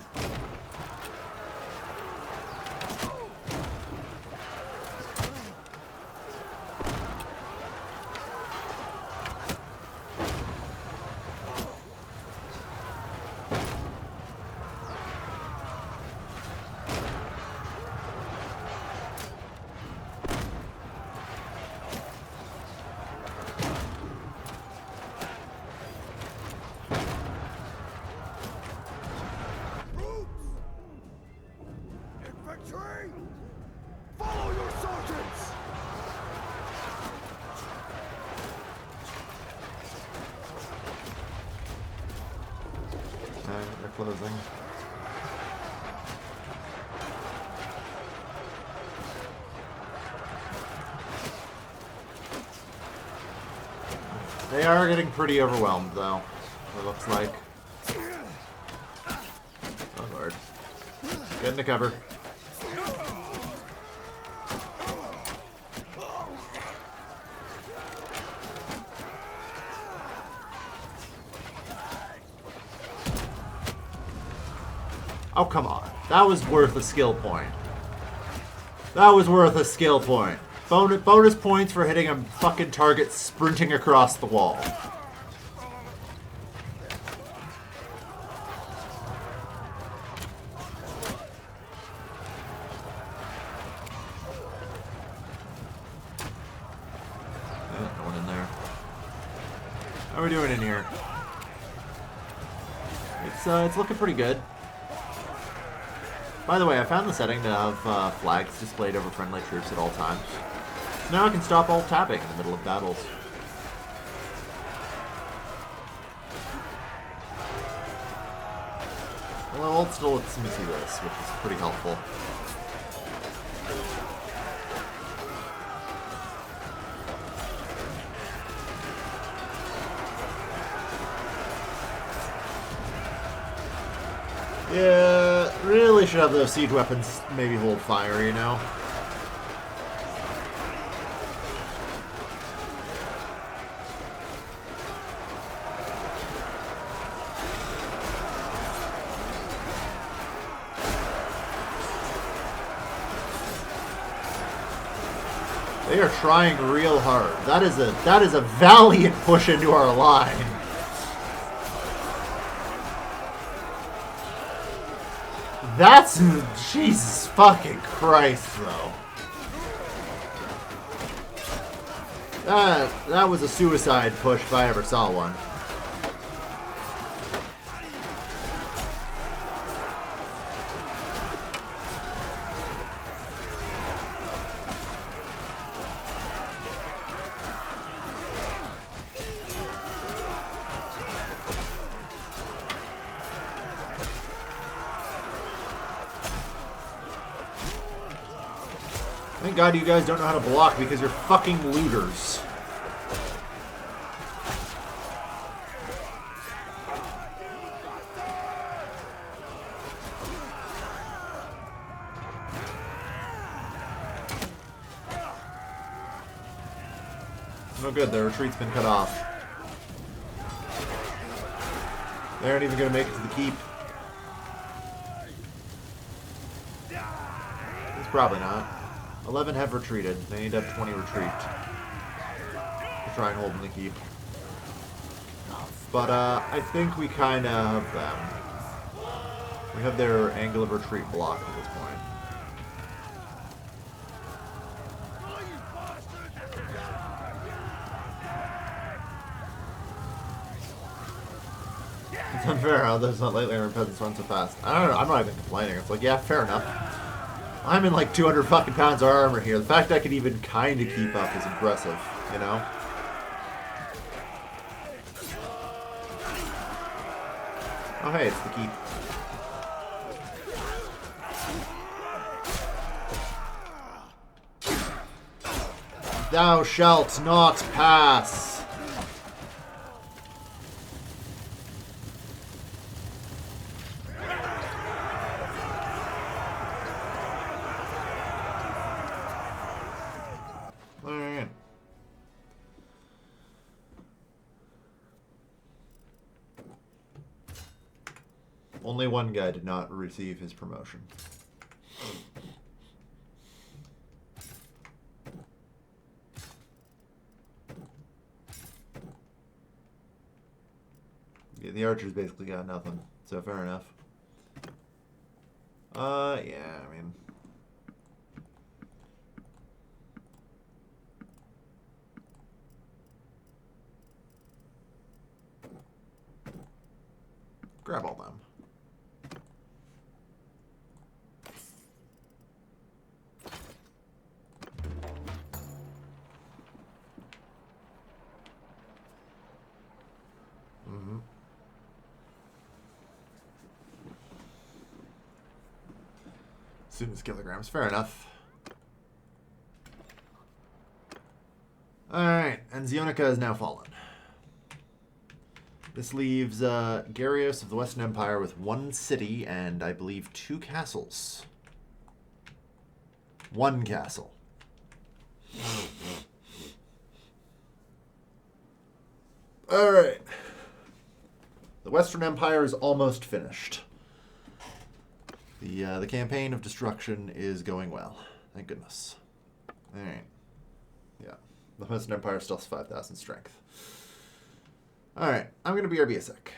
Follow your sergeants!
They're closing. They are getting pretty overwhelmed, though. It looks like. Oh lord. Get into cover. Oh, come on. That was worth a skill point. That was worth a skill point. Bonus points for hitting a fucking target sprinting across the wall. No one in there. How are we doing in here? It's looking pretty good. By the way, I found the setting to have flags displayed over friendly troops at all times. So now I can stop all tapping in the middle of battles. Well, it still lets me see this, which is pretty helpful. Yeah, really should have those siege weapons maybe hold fire, you know? They are trying real hard. That is a valiant push into our line. That's... Jesus fucking Christ, though. That was a suicide push if I ever saw one. Thank God you guys don't know how to block because you're fucking looters. No good, their retreat's been cut off. They aren't even gonna make it to the keep. It's probably not. 11 have retreated. They need to have 20 retreat to try and hold them to keep. But I think we kind of have them. We have their angle of retreat blocked at this point. It's unfair how those lately our peasants run so fast. I don't know. I'm not even complaining. It's like, yeah, fair enough. I'm in like 200 fucking pounds of armor here. The fact I can even kind of keep up is impressive, you know? Oh, hey, it's the keep. Thou shalt not pass. Alright. Only one guy did not receive his promotion. Yeah, the archers basically got nothing, so fair enough. Yeah, I mean... grab all them. Mm-hmm. Students kilograms, fair enough. Alright, and Zionica is now fallen. This leaves Garios of the Western Empire with 1 city and, I believe, 2 castles. 1 castle. Alright. The Western Empire is almost finished. The campaign of destruction is going well. Thank goodness. Alright. Yeah. The Western Empire still has 5,000 strength. Alright. I'm going to BRB a sec.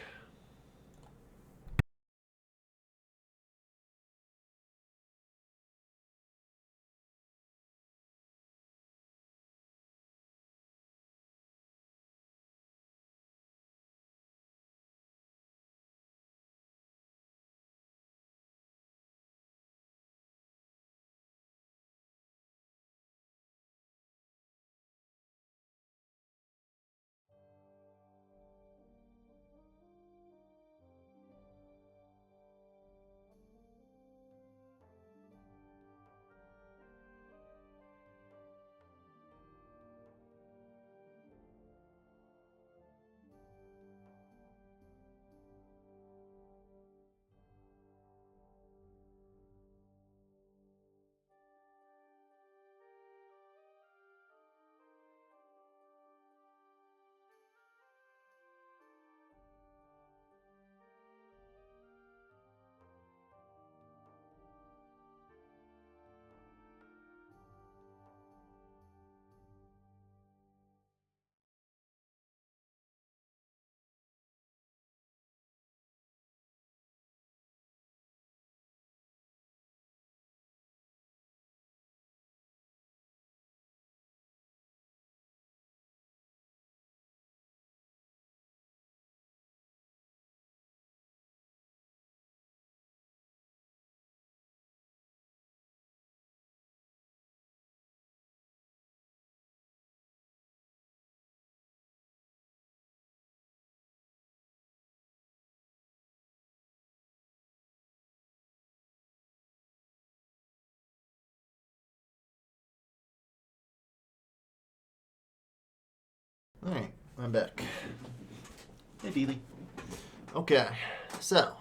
Alright, I'm back. Hey, Dealey. Okay, so,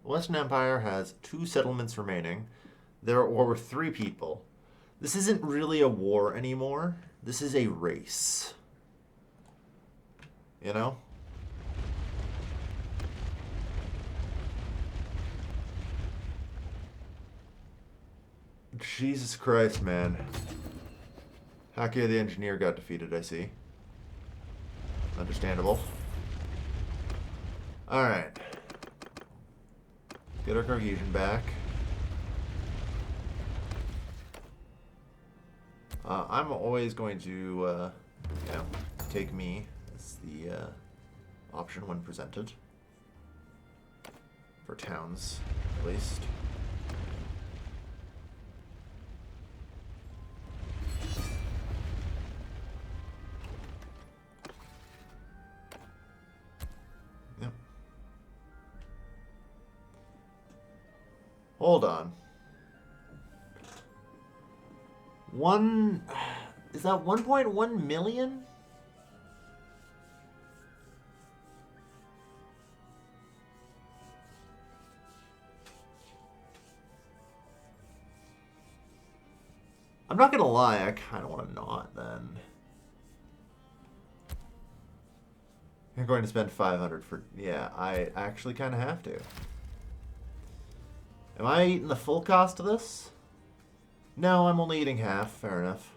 the Western Empire has 2 settlements remaining. There are over 3 people. This isn't really a war anymore. This is a race. You know? Jesus Christ, man. Hakia the engineer got defeated, I see. Understandable. Alright. Get our cohesion back. I'm always going to, you know, take me as the option when presented. For towns, at least. Yep. Hold on. Is that 1.1 million? I'm not gonna lie, I kind of want to not then. You're going to spend 500 for... Yeah, I actually kind of have to. Am I eating the full cost of this? No, I'm only eating half. Fair enough.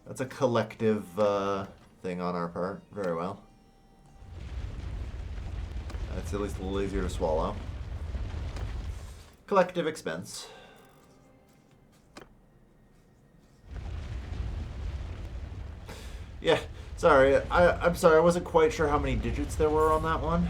That's a collective thing on our part. Very well. That's at least a little easier to swallow. Collective expense. Yeah, sorry. I'm sorry. I wasn't quite sure how many digits there were on that one.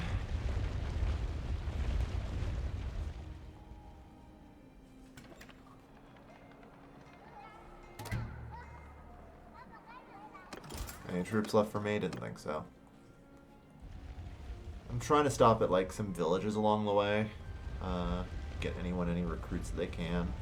Any troops left for me? Didn't think so. I'm trying to stop at like some villages along the way. Get anyone any recruits that they can.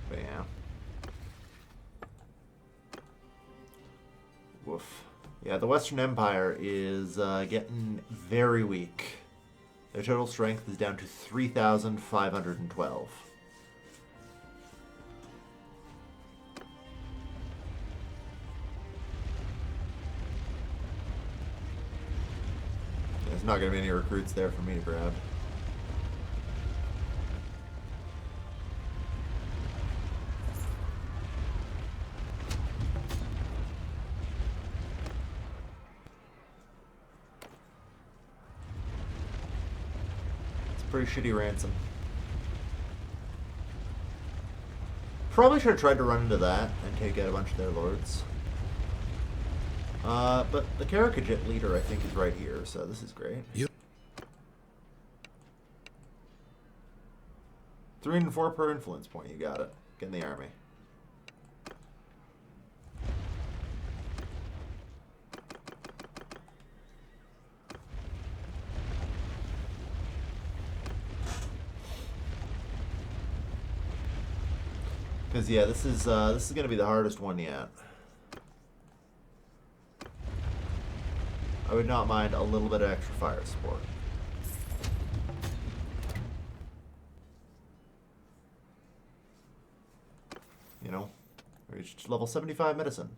But yeah. Woof. Yeah, the Western Empire is getting very weak. Their total strength is down to 3,512. There's not going to be any recruits there for me to grab. Pretty shitty ransom. Probably should have tried to run into that and take out a bunch of their lords. But the Karakajit leader, I think, is right here, so this is great.
Yep.
304 per influence point, you got it. Get in the army. Because yeah, this is going to be the hardest one yet. I would not mind a little bit of extra fire support. You know, reached level 75 medicine.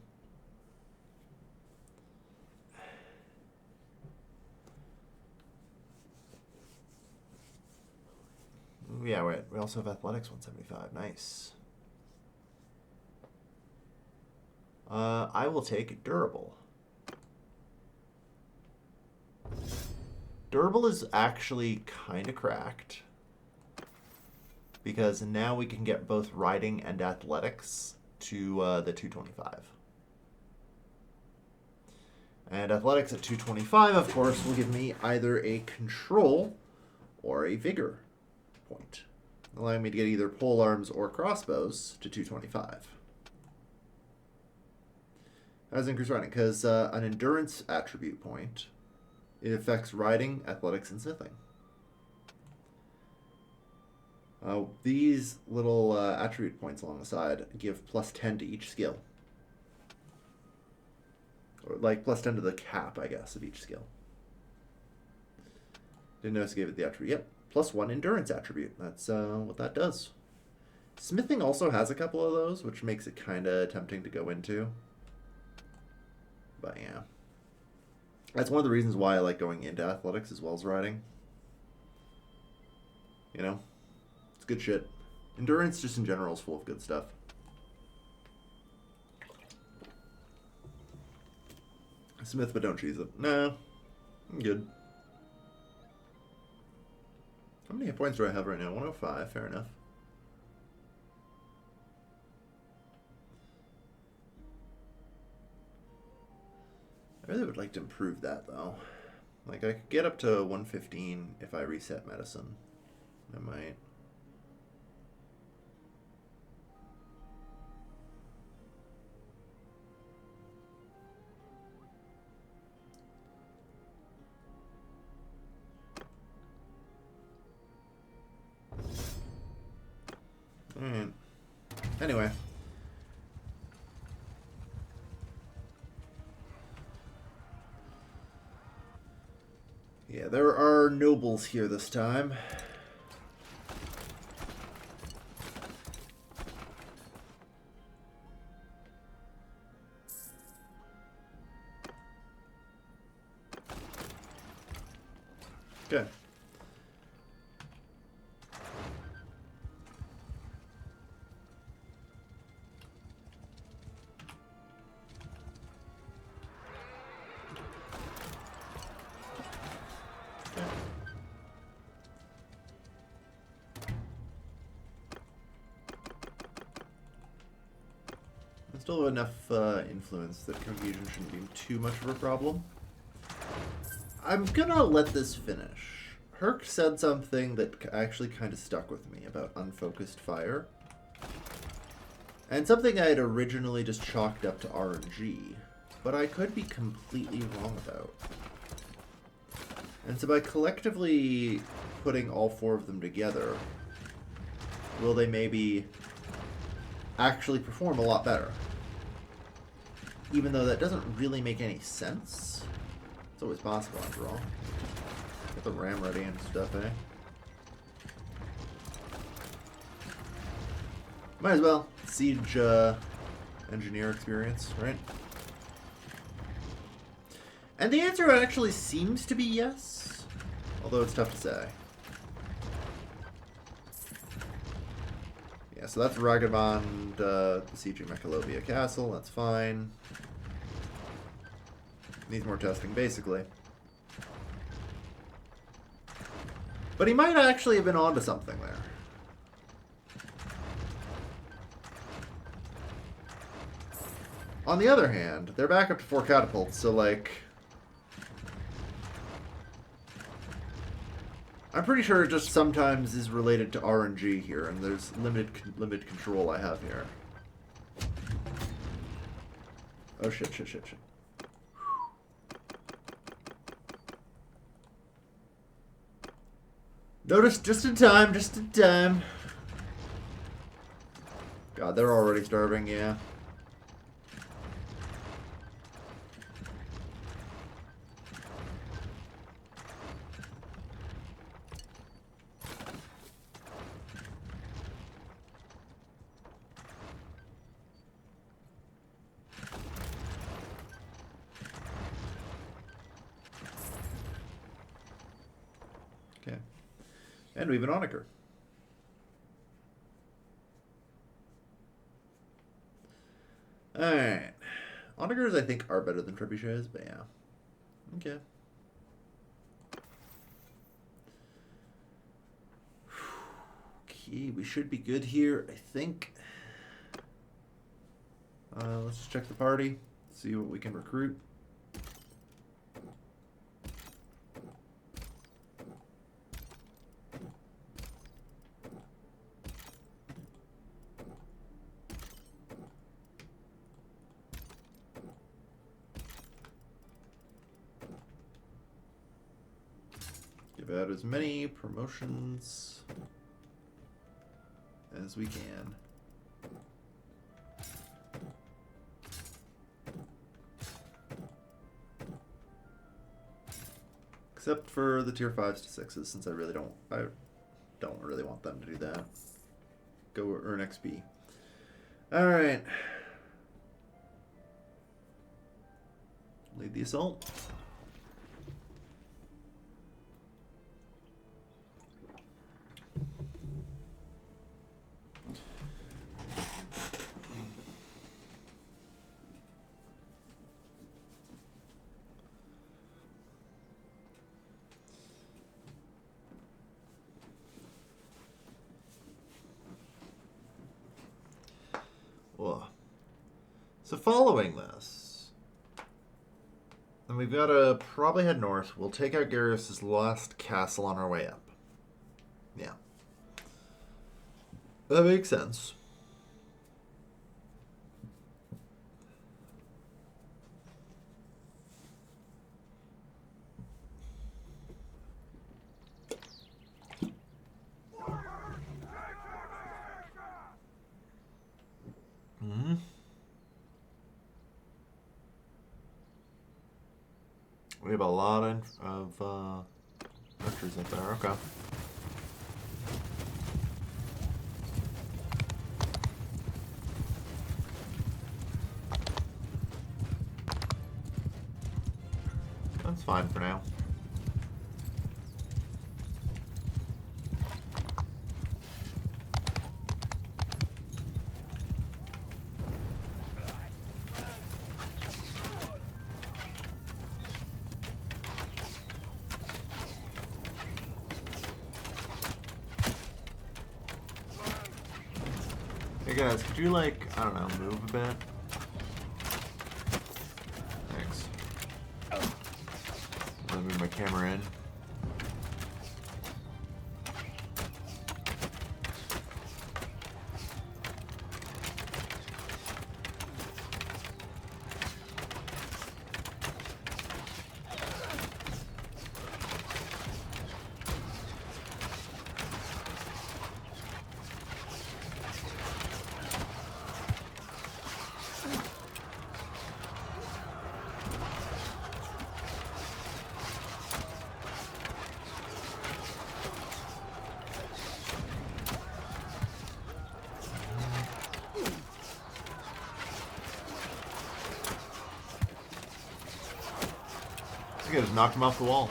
Ooh, yeah, wait. We also have athletics 175. Nice. I will take durable. Durable is actually kind of cracked. Because now we can get both riding and athletics to the 225. And athletics at 225, of course, will give me either a control or a vigor point, allowing me to get either pole arms or crossbows to 225. How does it increase riding? Because an endurance attribute point, it affects riding, athletics, and smithing. These little attribute points along the side give plus 10 to each skill. Or like plus 10 to the cap, I guess, of each skill. Didn't notice I gave it the attribute. Yep, plus 1 endurance attribute. That's what that does. Smithing also has a couple of those, which makes it kind of tempting to go into. But yeah. That's one of the reasons why I like going into athletics as well as riding. You know? It's good shit. Endurance, just in general, is full of good stuff. Smith, but don't cheese it. No. I'm good. How many hit points do I have right now? 105. Fair enough. I really would like to improve that, though. Like, I could get up to 115 if I reset medicine. I might. Anyway. Yeah, there are nobles here this time. Good. I still have enough influence that confusion shouldn't be too much of a problem. I'm gonna let this finish. Herc said something that actually kind of stuck with me about unfocused fire. And something I had originally just chalked up to RNG, but I could be completely wrong about. And so by collectively putting all four of them together, will they maybe actually perform a lot better? Even though that doesn't really make any sense. It's always possible after all. Get the ram ready and stuff, eh? Might as well. Siege engineer experience, right? And the answer actually seems to be yes. Although it's tough to say. Yeah, so that's Ragabond besieging Mekalovia Castle. That's fine. Needs more testing, basically. But he might actually have been onto something there. On the other hand, they're back up to 4 catapults, so like... I'm pretty sure it just sometimes is related to RNG here, and there's limited control I have here. Oh shit. Notice just in time. God, they're already starving, yeah. Okay. And we have an Onager. Alright. Onagers, I think, are better than trebuchets, but yeah. Okay. Okay, we should be good here, I think. Let's just check the party, see what we can recruit. Give out as many promotions as we can. Except for the tier 5s to 6s, since I don't really want them to do that. Go earn XP. Alright. Lead the assault. So following this, then we've got to probably head north. We'll take out Garrus's last castle on our way up. Yeah. That makes sense. We have a lot of archers up there. Okay. That's fine for now. Hey guys, could you like, I don't know, move a bit? Thanks. Let me move my camera in. I think I just knocked him off the wall.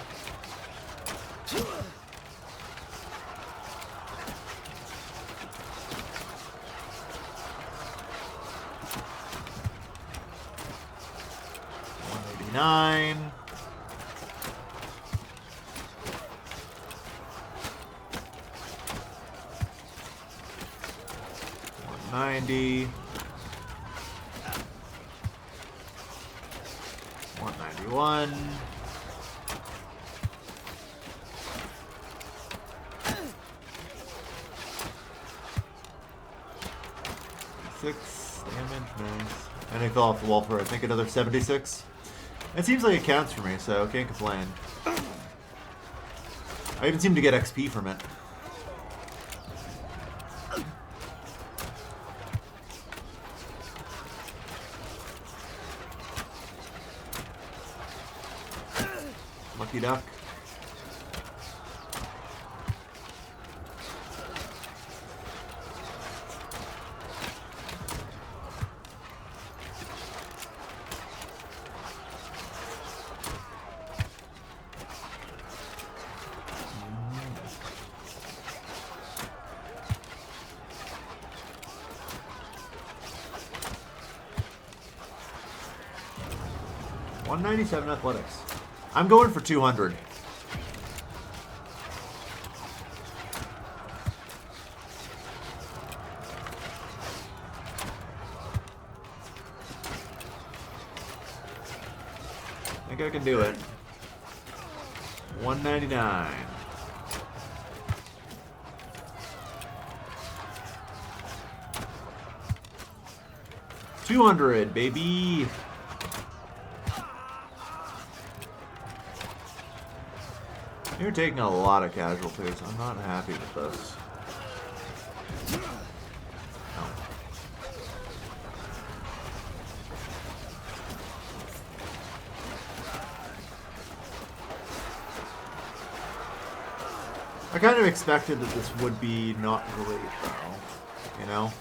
$189. $190. $191. Six damage, nice. And he fell off the wall for I think another 76. It seems like it counts for me, so can't complain. I even seem to get XP from it. Lucky duck. $197 athletics. I'm going for 200. I think I can do it. 199. $200, baby. You're taking a lot of casualties. I'm not happy with this. No. I kind of expected that this would be not great, though. You know?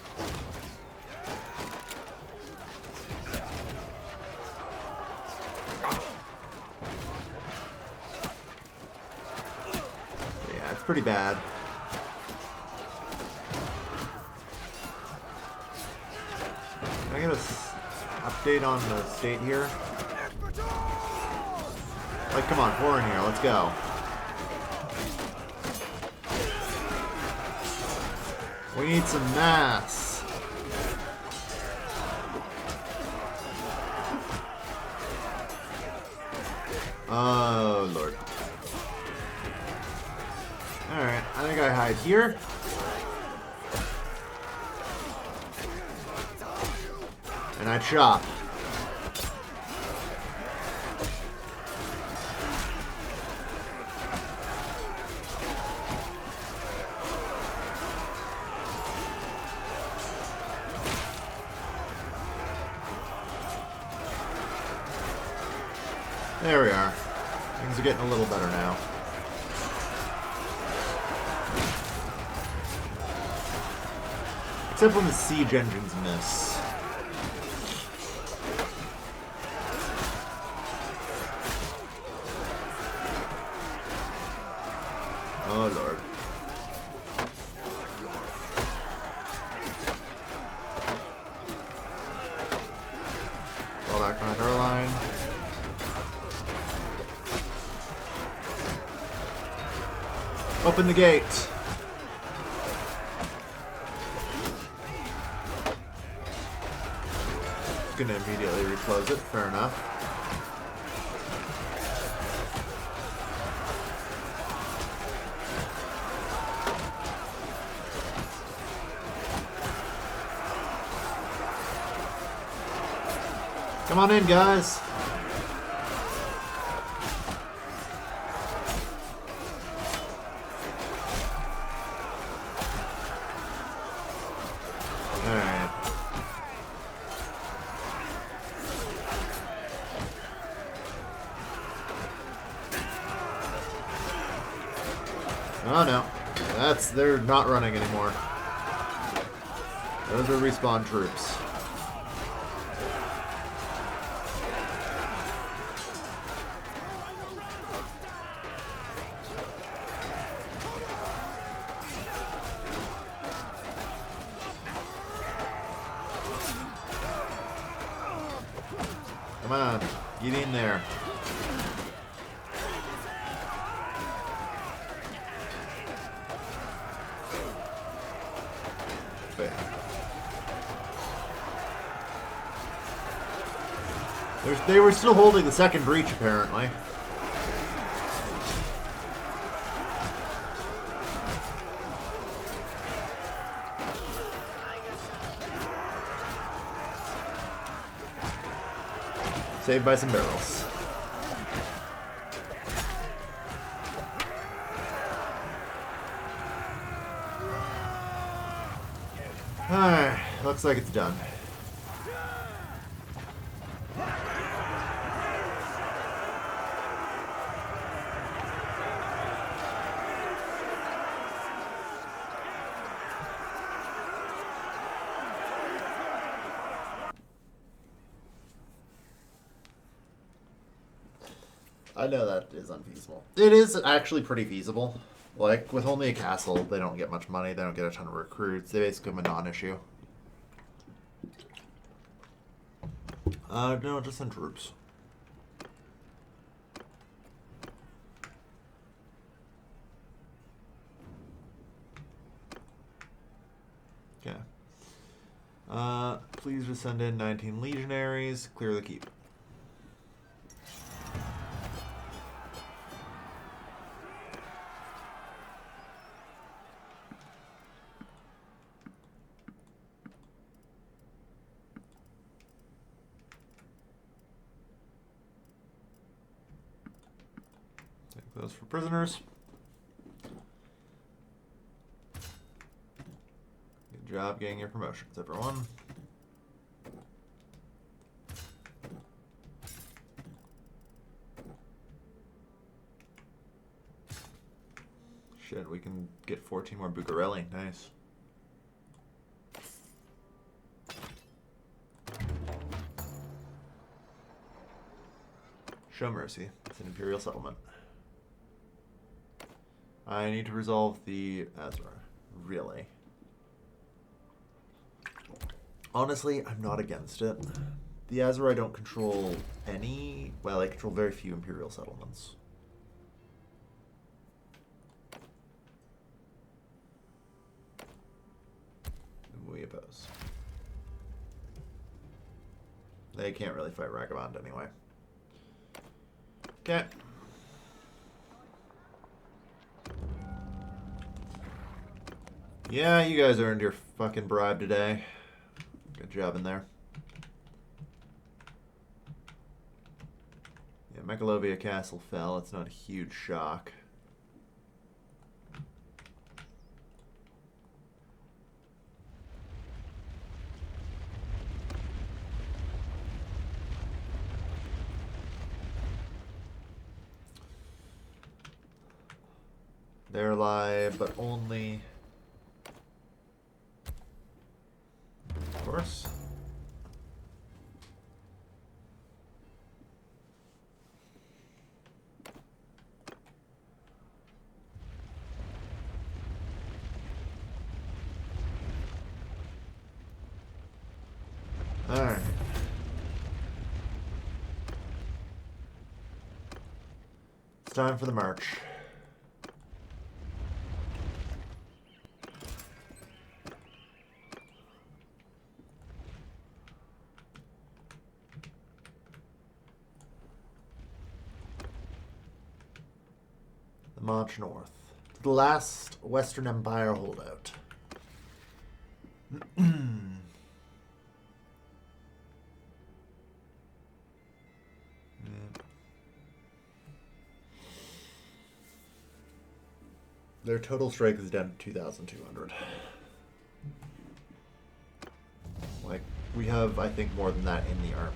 Pretty bad. Can I get an update on the state here? Like, come on, pour in here. Let's go. We need some mass. Oh, Lord. Alright, I think I hide here. And I chop. There we are. Things are getting a little better now. Except when the siege engines miss. Oh lord. Fall back behind our line. Open the gate. Gonna immediately reclose it, fair enough. Come on in, guys. Alright. Oh no. They're not running anymore. Those are respawn troops. Come on, get in there. They were still holding the second breach, apparently. Saved by some barrels. Alright, looks like it's done. I know that is unfeasible. It is actually pretty feasible. Like, with only a castle, they don't get much money, they don't get a ton of recruits, they basically have a non-issue. No, just send troops. Okay. Please just send in 19 legionaries, clear the keep. Those for prisoners. Good job getting your promotions, everyone. Shit, we can get 14 more Bucarelli. Nice. Show mercy. It's an Imperial settlement. I need to resolve the Azra. Really? Honestly, I'm not against it. The Azra don't control any... Well, I control very few Imperial settlements. We oppose. They can't really fight Ragabond anyway. Okay. Yeah, you guys earned your fucking bribe today. Good job in there. Yeah, Mekalovia Castle fell. It's not a huge shock. They're live, but only... Of course. Alright. It's time for the march. The march north. The last Western Empire holdout. Their total strike is down to 2,200. Like, we have, I think, more than that in the army.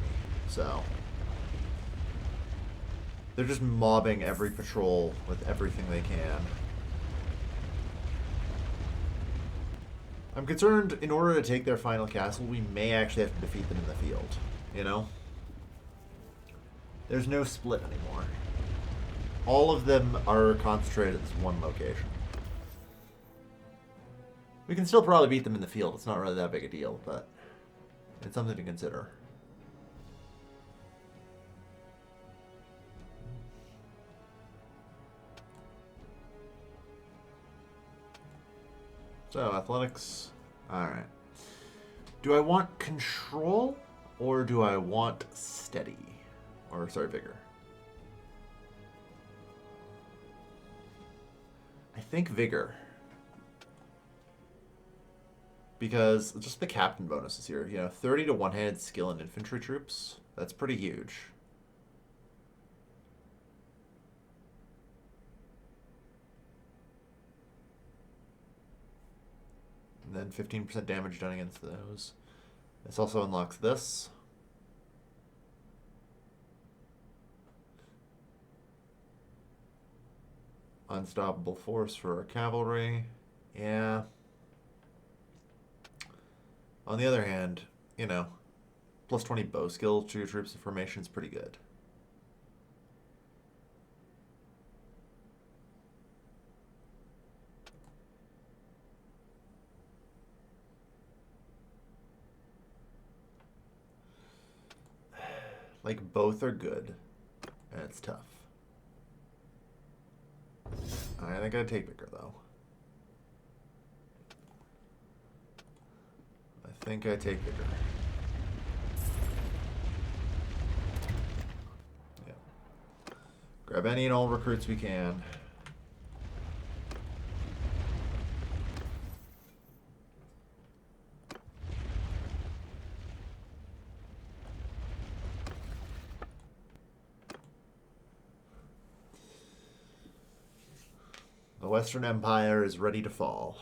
So, they're just mobbing every patrol with everything they can. I'm concerned, in order to take their final castle, we may actually have to defeat them in the field. You know? There's no split anymore. All of them are concentrated at this one location. We can still probably beat them in the field. It's not really that big a deal, but it's something to consider. So, athletics. Alright. Do I want control, or do I want steady? Or, sorry, vigor. I think vigor. Because just the captain bonuses here. You know, 30 to one-handed skill in infantry troops. That's pretty huge. And then 15% damage done against those. This also unlocks this. Unstoppable force for our cavalry. Yeah. On the other hand, you know, plus 20 bow skill to your troops in formation is pretty good. Like, both are good, and it's tough. I think I'd take vigor, though. I think I take vigor. Yeah. Grab any and all recruits we can. The Western Empire is ready to fall.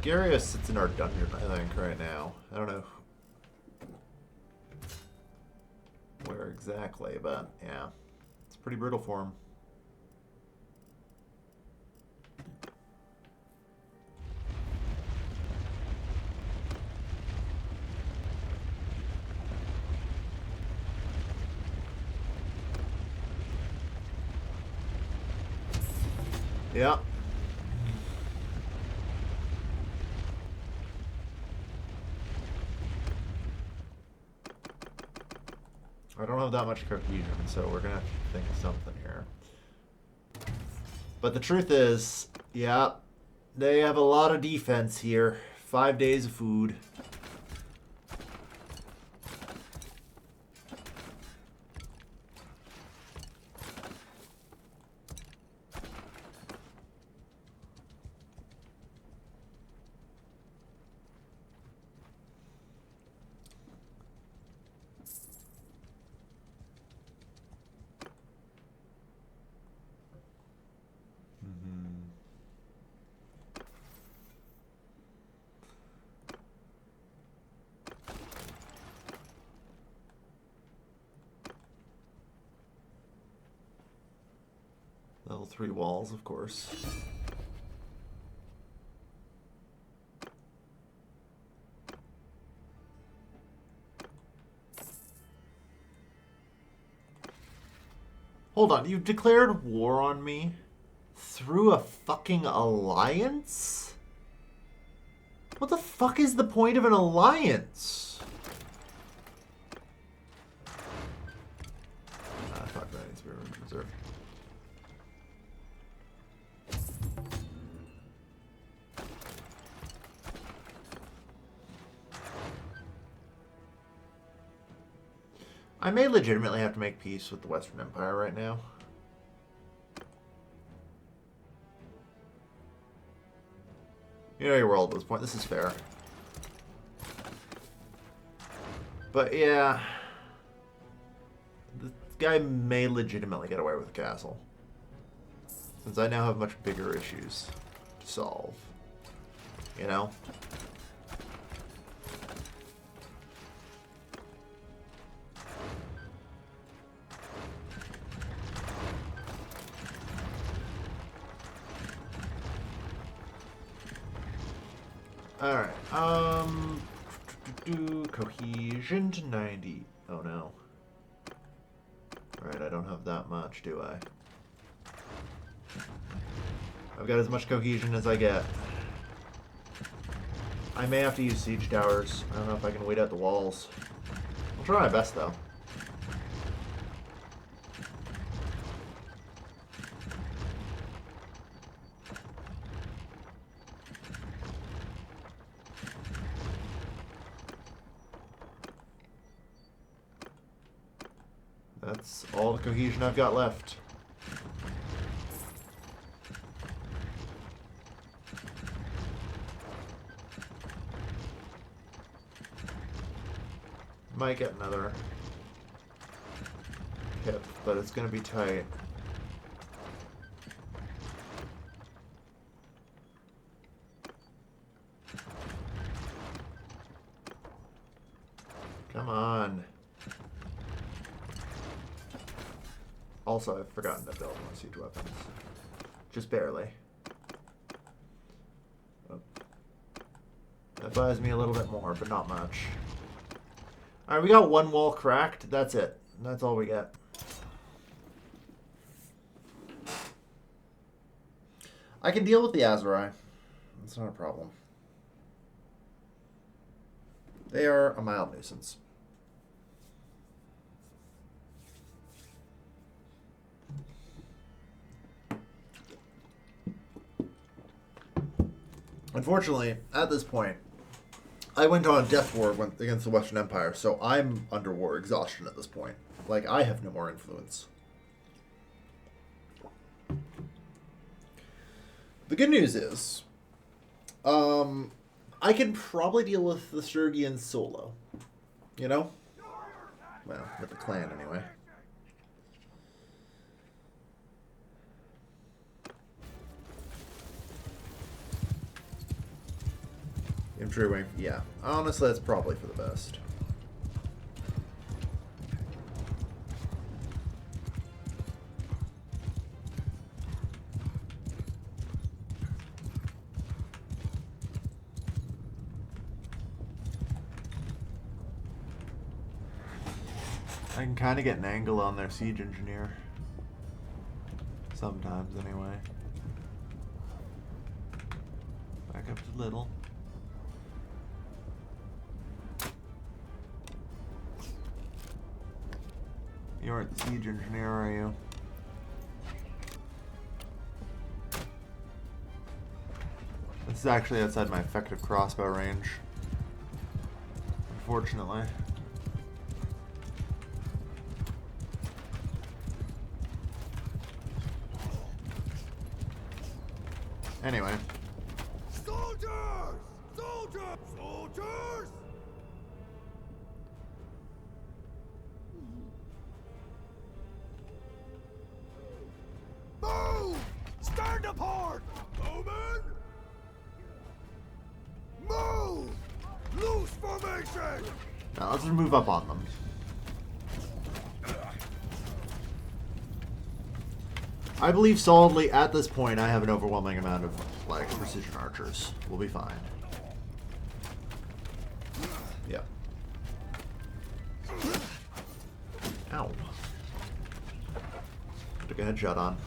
Garius sits in our dungeon, I think, right now. I don't know where exactly, but yeah. It's pretty brutal for him. Yeah. I don't have that much cohesion, so we're gonna have to think of something here. But the truth is, yeah, they have a lot of defense here. 5 days of food. 3 walls, of course. Hold on, you've declared war on me through a fucking alliance? What the fuck is the point of an alliance? Ah, fuck, that needs to be reserved. I may legitimately have to make peace with the Western Empire right now. You know your world at this point. This is fair. But yeah, this guy may legitimately get away with the castle. Since I now have much bigger issues to solve. You know? Alright, cohesion to 90. Oh no. Alright, I don't have that much, do I? I've got as much cohesion as I get. I may have to use siege towers. I don't know if I can wait out the walls. I'll try my best, though. That's all the cohesion I've got left. Might get another hit, but it's gonna be tight. Come on. Also, I've forgotten to build more siege weapons. Just barely. Oh. That buys me a little bit more, but not much. Alright, we got one wall cracked. That's it. That's all we get. I can deal with the Azurai. That's not a problem. They are a mild nuisance. Unfortunately, at this point, I went on a death war against the Western Empire, so I'm under war exhaustion at this point. Like, I have no more influence. The good news is, I can probably deal with the Sturgians solo. You know? Well, with the clan, anyway. Infantry wing, yeah. Honestly, that's probably for the best. I can kind of get an angle on their siege engineer. Sometimes, anyway. Back up to little. You aren't the siege engineer, are you? This is actually outside my effective crossbow range. Unfortunately. Anyway.
Soldiers! Soldiers! Soldiers! Move! Stand apart! Bowman! Move! Loose formation!
Now let's just move up on them. I believe solidly at this point I have an overwhelming amount of like precision archers. We'll be fine. Yep. Ow. Took a headshot on.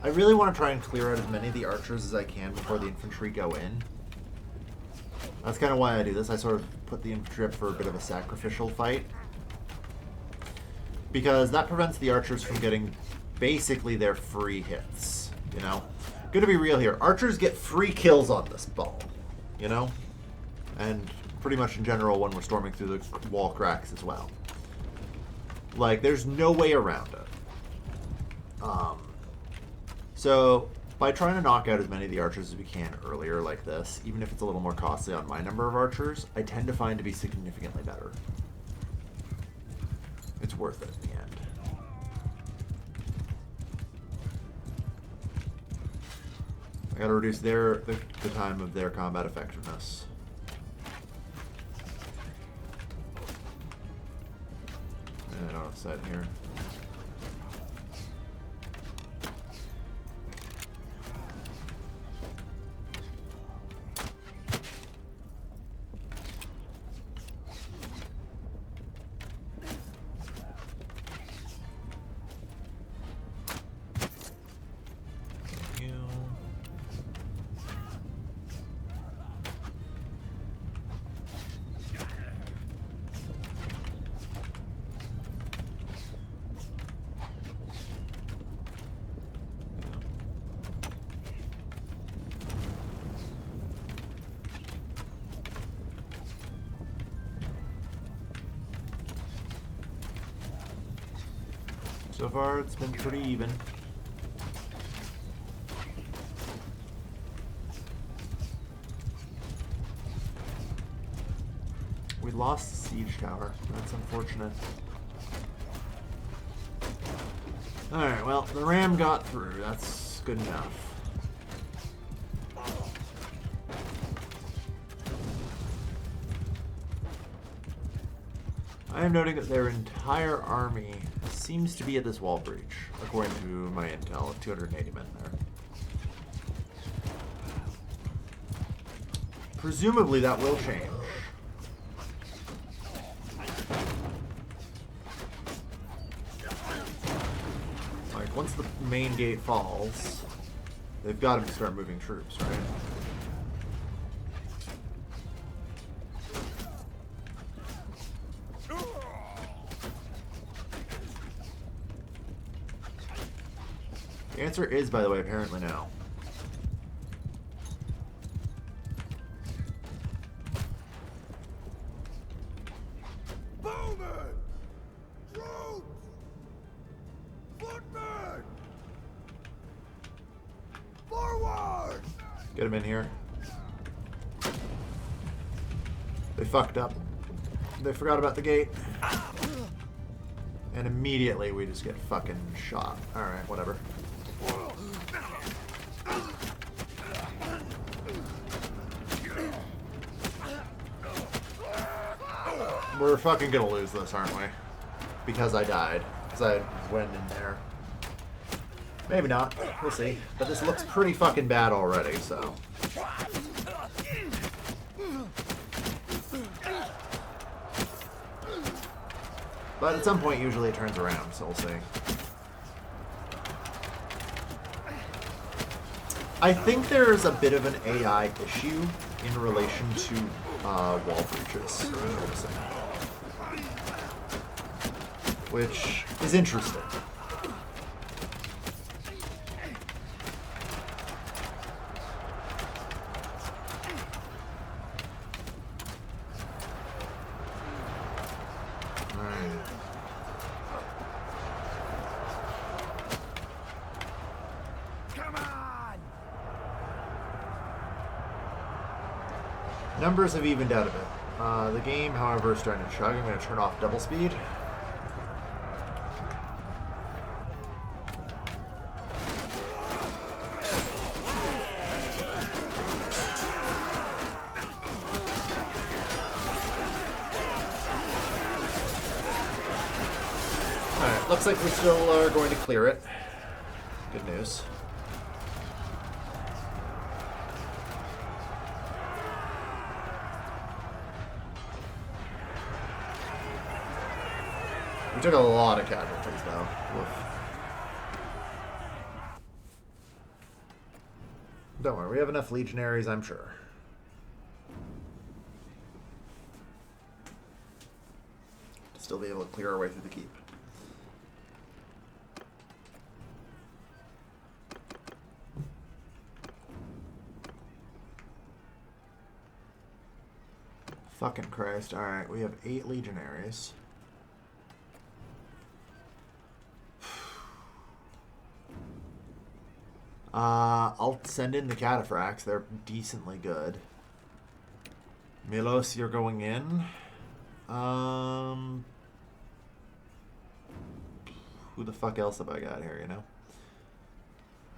I really want to try and clear out as many of the archers as I can before the infantry go in. That's kind of why I do this. I sort of put the infantry up for a bit of a sacrificial fight. Because that prevents the archers from getting basically their free hits, you know? Gonna be real here. Archers get free kills on this ball, you know? And pretty much in general when we're storming through the wall cracks as well. Like, there's no way around it. So, by trying to knock out as many of the archers as we can earlier like this, even if it's a little more costly on my number of archers, I tend to find to be significantly better. It's worth it in the end. I gotta reduce the time of their combat effectiveness. And I don't have sight here. So far, it's been pretty even. We lost the siege tower. That's unfortunate. Alright, well, the ram got through. That's good enough. I am noting that their entire army seems to be at this wall breach, according to my intel of 280 men there. Presumably that will change. Like, once the main gate falls, they've got to start moving troops, right? The answer is, by the way, apparently no.
Bowmen! Troops! Footmen! Forward!
Get him in here. They fucked up. They forgot about the gate. And immediately we just get fucking shot. Alright, whatever. We're fucking gonna lose this, aren't we? Because I died. Because I went in there. Maybe not. We'll see. But this looks pretty fucking bad already, so. But at some point, usually it turns around, so we'll see. I think there's a bit of an AI issue in relation to wall breaches. I'm noticing. which is interesting.
Come on!
Numbers have evened out a bit. The game, however, is starting to chug. I'm going to turn off double speed. Alright, looks like we still are going to clear it. Good news. We took a lot of casualties, though. Oof. Don't worry, we have enough legionaries, I'm sure. To still be able to clear our way through the keep. Fucking Christ. Alright, we have 8 legionaries. I'll send in the cataphracts. They're decently good. Milos, you're going in. Who the fuck else have I got here, you know?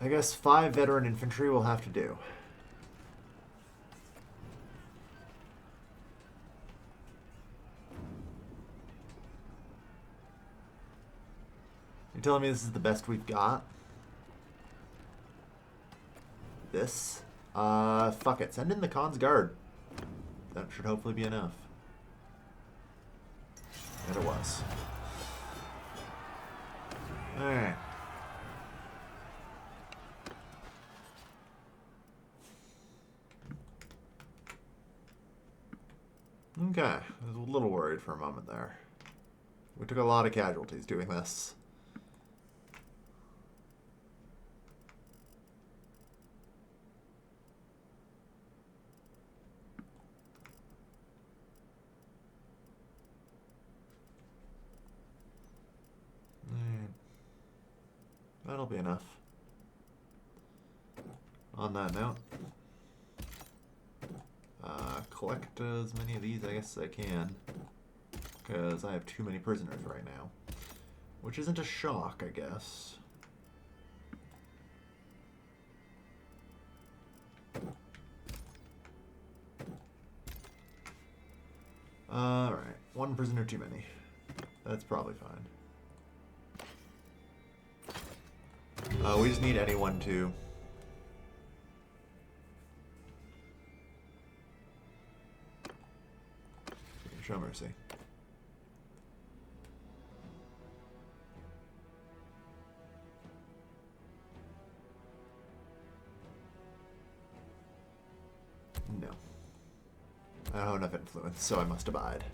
I guess 5 veteran infantry will have to do. You're telling me this is the best we've got? This? Fuck it. Send in the Khan's Guard. That should hopefully be enough. And it was. Alright. Okay. I was a little worried for a moment there. We took a lot of casualties doing this. That'll be enough. On that note, collect as many of these I guess as I can, because I have too many prisoners right now, which isn't a shock, I guess. Alright, 1 prisoner too many. That's probably fine. We just need anyone to. Show mercy. No. I don't have enough influence, so I must abide.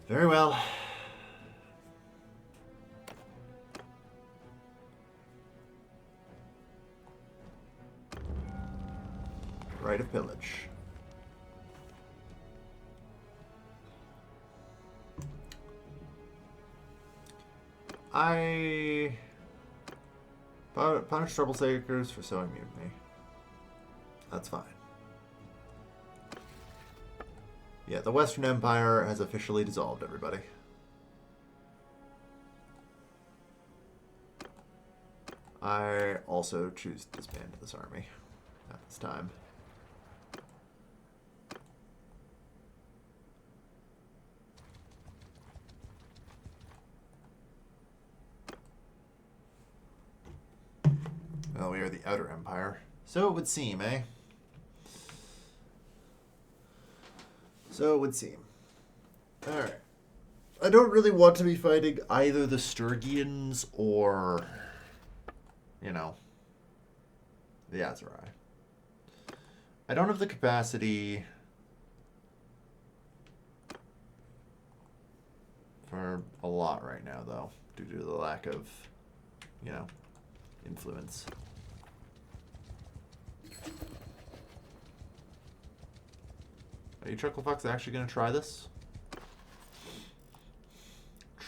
Very well. Right of pillage. I punish troublemakers for sowing mutiny. That's fine. Yeah, the Western Empire has officially dissolved, everybody. I also choose to disband this army at this time. Well, we are the Outer Empire. So it would seem, eh? So it would seem. Alright. I don't really want to be fighting either the Sturgians or, you know, the Azerai. I don't have the capacity for a lot right now, though, due to the lack of, you know, influence. Are you Chucklefucks actually going to try this?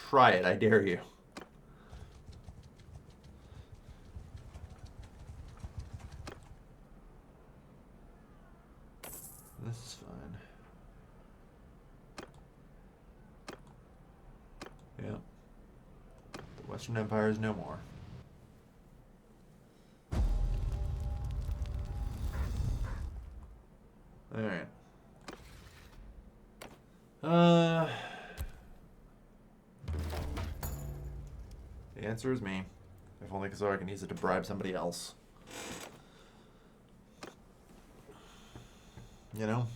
Try it, I dare you. This is fine. Yeah. The Western Empire is no more. Alright. The answer is me. If only so I can use it to bribe somebody else. You know?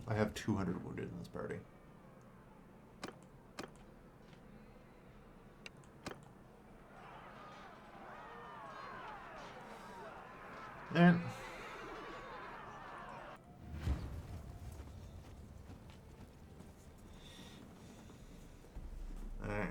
I have 200 wounded in this party. Alright. Alright.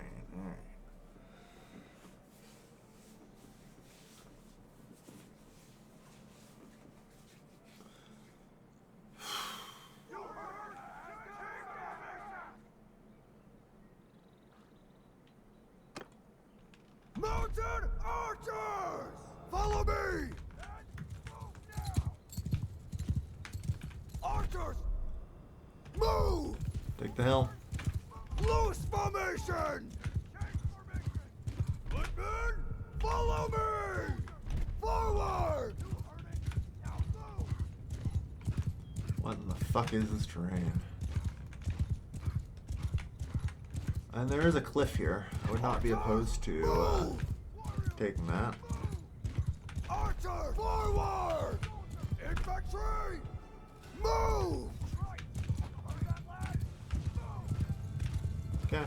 Mounted archers! Follow me! Archers! Move!
Take the hill.
Loose formation! Footmen, follow me! Forward!
What in the fuck is this terrain? And there is a cliff here. I would not be opposed to taking that.
Archers, forward! Infantry, move!
Okay.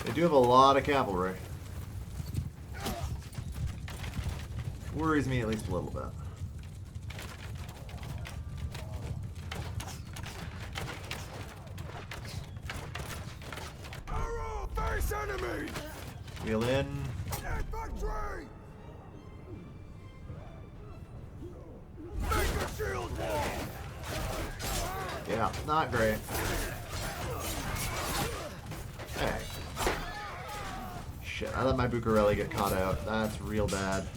They do have a lot of cavalry. Worries me at least a little bit.
Arrow, face enemy!
Wheel in.
Infantry! Make a shield wall!
Yeah, not great. Hey. Shit, I let my Bucarelli get caught out. That's real bad.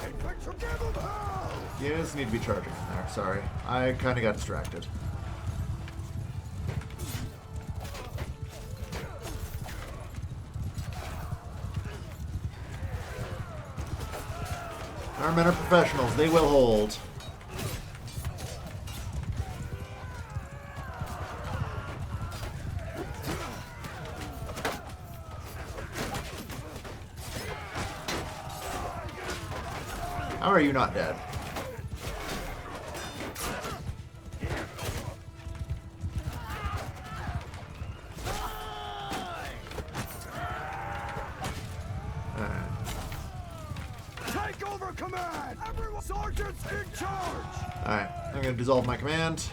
Infantry, give 'em hell!
You just need to be charging in there. Sorry. I kind of got distracted. Our men are professionals. They will hold. How are you not dead?
Take over command! Everyone, sergeants in charge!
Alright, I'm gonna dissolve my command.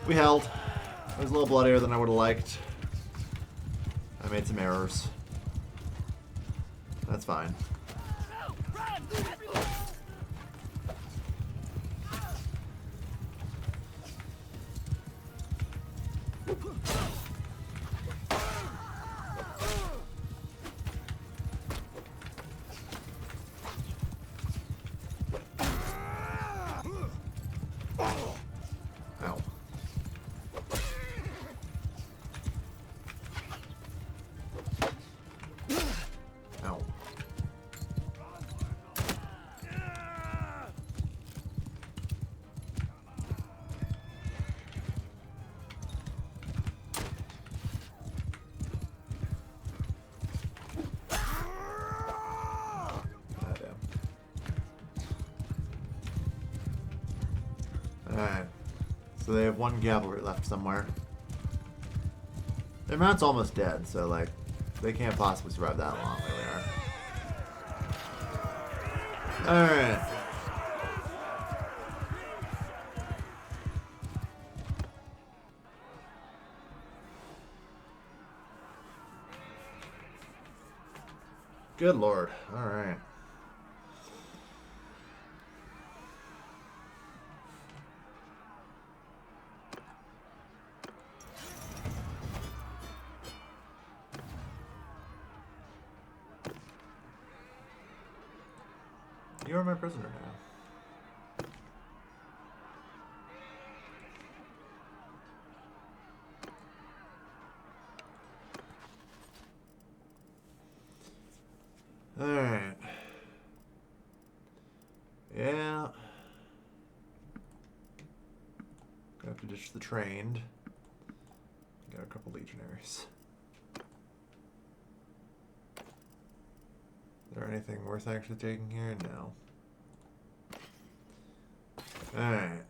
We held. It was a little bloodier than I would have liked. I made some errors. That's fine. Ow. Alright. So they have one cavalry left somewhere. Their mount's almost dead, so like they can't possibly survive that long, really are. Alright. Good lord. Alright. You are my prisoner now. Alright. Yeah. Gonna have to ditch the trained. Got a couple legionaries. Is there anything worth actually taking here? No. Alright.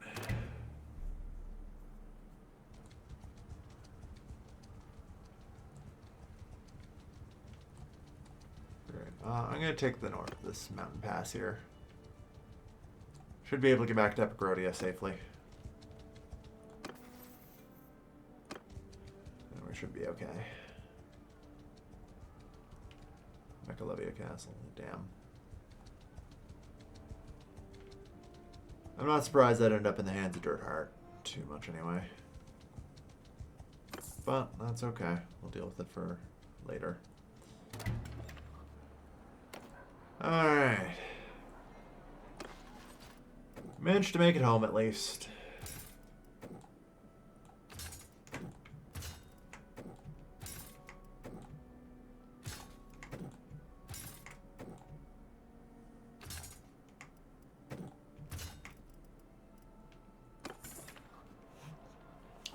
Great. I'm going to take the north, this mountain pass here. Should be able to get back to Epigrodia safely. And we should be okay. Mechalevia Castle. Damn. I'm not surprised that ended up in the hands of Dirtheart. Too much anyway. But that's okay. We'll deal with it for later. Alright. Managed to make it home at least.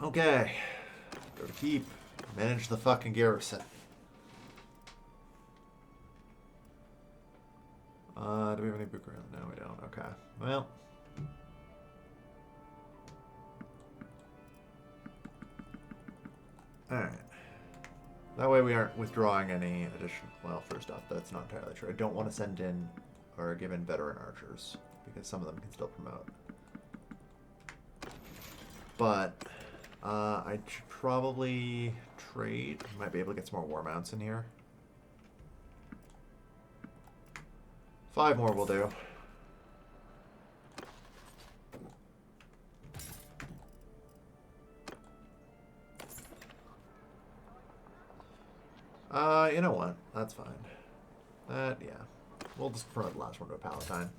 Okay. Go to keep. Manage the fucking garrison. Do we have any book around? No, we don't. Okay. Well. Alright. That way we aren't withdrawing any additional... Well, first off, that's not entirely true. I don't want to send in or give in veteran archers, because some of them can still promote. But I should probably trade. Might be able to get some more war mounts in here. 5 more will do. You know what? That's fine. Yeah. We'll just promote the last one to a Palatine.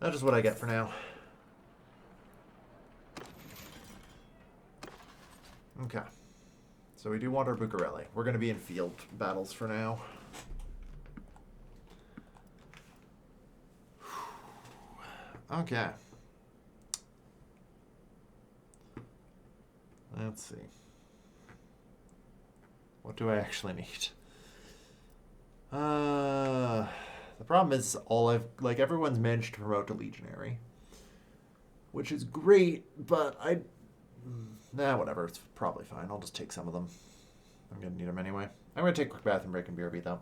That's just what I get for now. Okay. So we do want our Bucarelli. We're going to be in field battles for now. Okay. Let's see. What do I actually need? The problem is everyone's managed to promote to legionary, which is great, but whatever. It's probably fine. I'll just take some of them. I'm gonna need them anyway. I'm gonna take a quick bath and break and BRB though.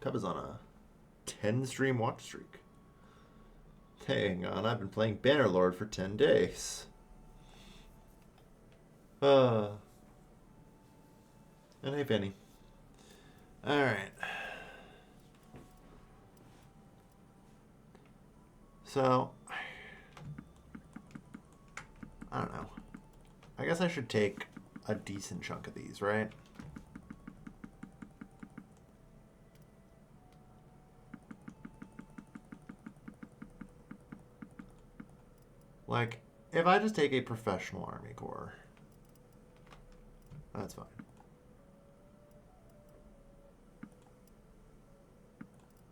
Cub is on a 10 stream watch streak. Hang on, I've been playing Bannerlord for 10 days. And hey, Penny. Alright. So, I don't know. I guess I should take a decent chunk of these, right? Like, if I just take a professional Army Corps, that's fine.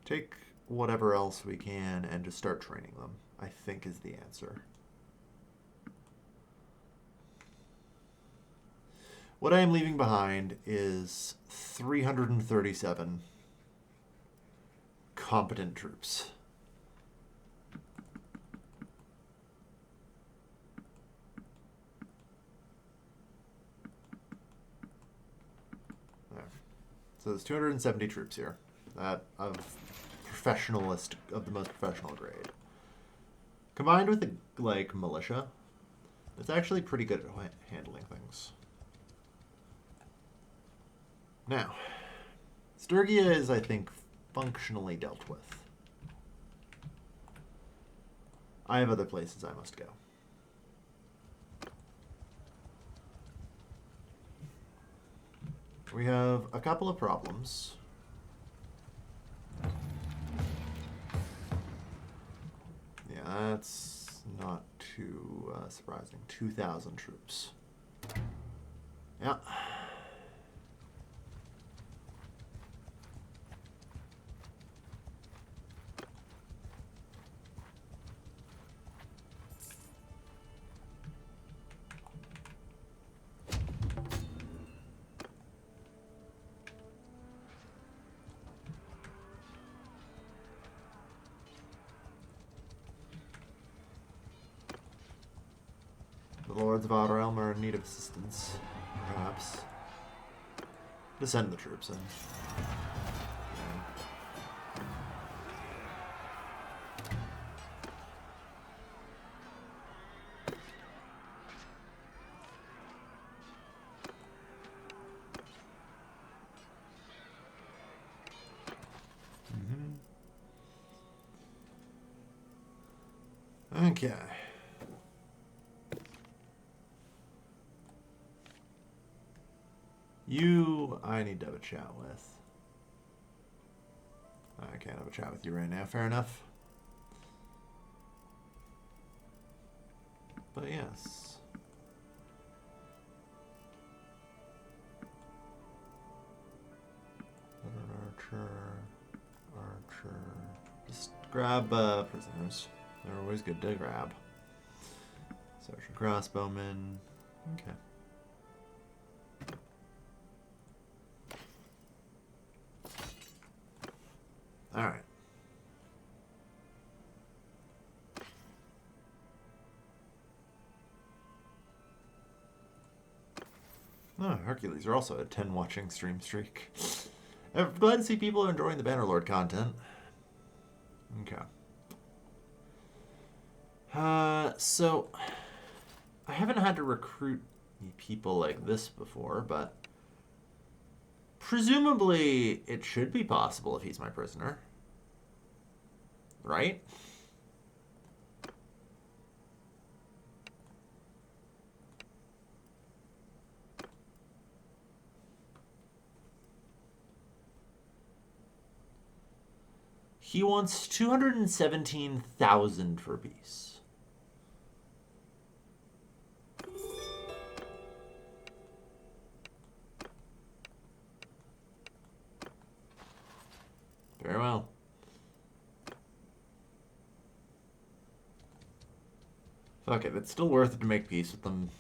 Take whatever else we can and just start training them, I think is the answer. What I am leaving behind is 337 competent troops. There. So there's 270 troops here. That of professionalist of the most professional grade. Combined with the like militia, it's actually pretty good at handling things. Now, Sturgia is, I think, functionally dealt with. I have other places I must go. We have a couple of problems. Yeah, that's not too surprising. 2,000 troops. Yeah. The Lords of Outer Realm are in need of assistance, perhaps. Just send the troops in. Okay. You, I need to have a chat with. I can't have a chat with you right now, fair enough. But yes. Archer. Just grab prisoners. They're always good to grab. Sergeant crossbowmen. Okay. Alright. Oh, Hercules are also a 10 watching stream streak. I'm glad to see people are enjoying the Bannerlord content. Okay. So I haven't had to recruit people like this before, but presumably it should be possible if he's my prisoner. Right? He wants 217,000 for peace. Very well. Fuck it, it's still worth it to make peace with them.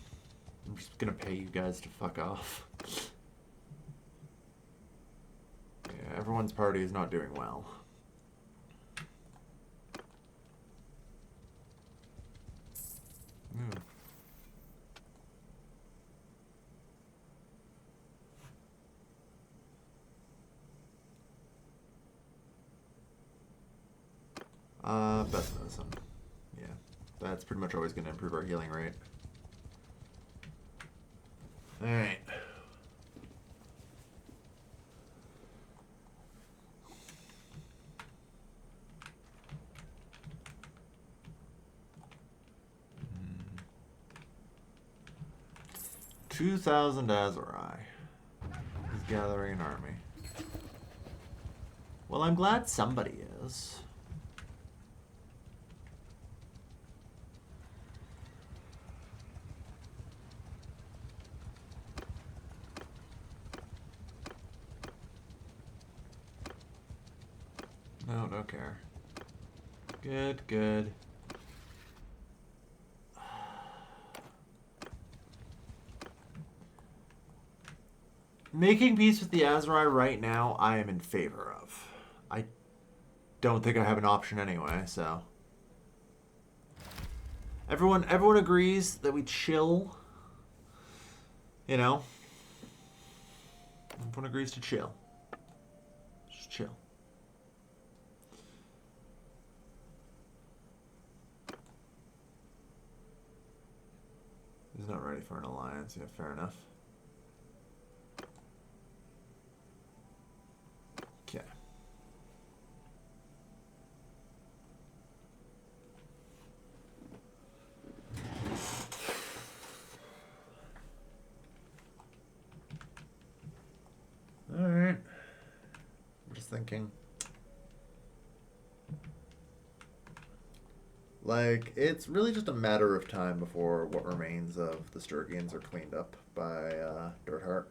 I'm just gonna pay you guys to fuck off. Yeah, everyone's party is not doing well. Best medicine. Yeah, that's pretty much always going to improve our healing rate. Alright. Hmm. 2,000 Azurai. He's gathering an army. Well, I'm glad somebody is. No, don't care. Good, good. Making peace with the Azurai right now, I am in favor of. I don't think I have an option anyway, so. Everyone agrees that we chill. You know? Everyone agrees to chill. Just chill. He's not ready for an alliance. Yeah, fair enough. Okay. Alright. I'm just thinking. Like, it's really just a matter of time before what remains of the Sturgians are cleaned up by Dirtheart.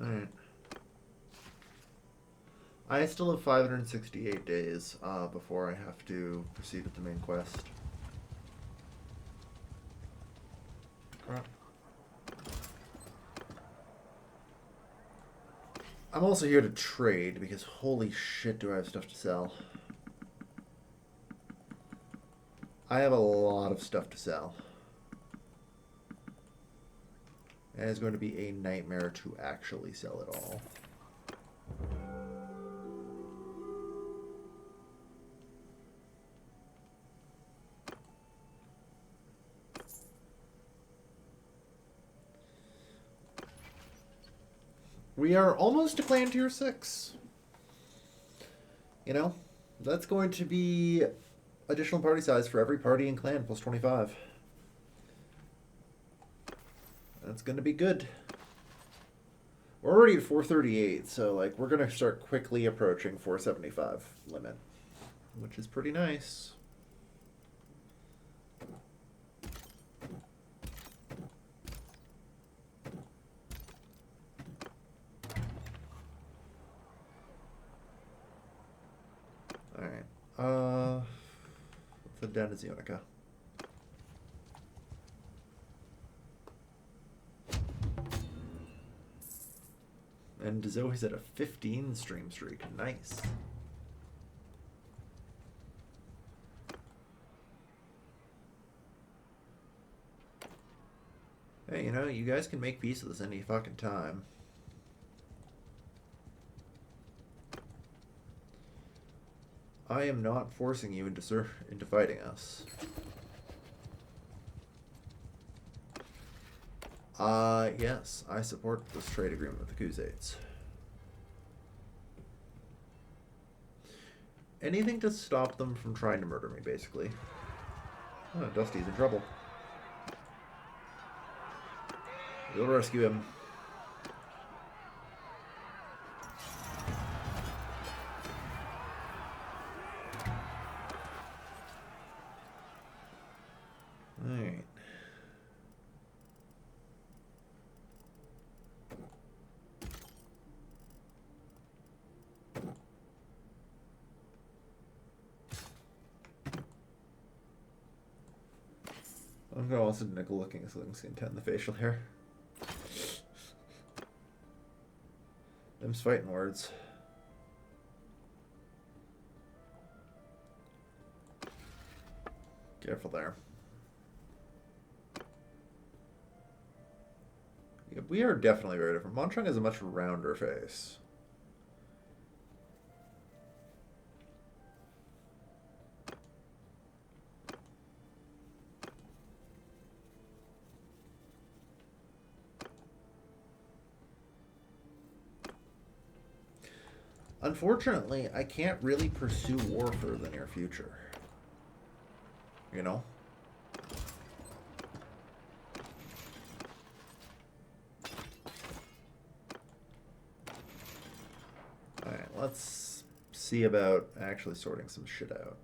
Alright. I still have 568 days before I have to proceed with the main quest. Crap. I'm also here to trade because holy shit do I have stuff to sell. I have a lot of stuff to sell. And it's going to be a nightmare to actually sell it all. We are almost to clan tier 6. You know, that's going to be additional party size for every party in clan plus 25. That's going to be good. We're already at 438, so like we're going to start quickly approaching 475 limit, which is pretty nice. Alright. Let's head down to Zionica. And Zoe's at a 15 stream streak. Nice. Hey, you know, you guys can make peace with us any fucking time. I am not forcing you into fighting us. Yes, I support this trade agreement with the Khuzaits. Anything to stop them from trying to murder me, basically. Oh, Dusty's in trouble. We'll rescue him. Alright. I'm gonna also nickel looking so I can see intent the facial hair. Them's fighting words. Careful there. We are definitely very different. Montrung has a much rounder face. Unfortunately, I can't really pursue war for the near future. You know? Alright, let's see about actually sorting some shit out.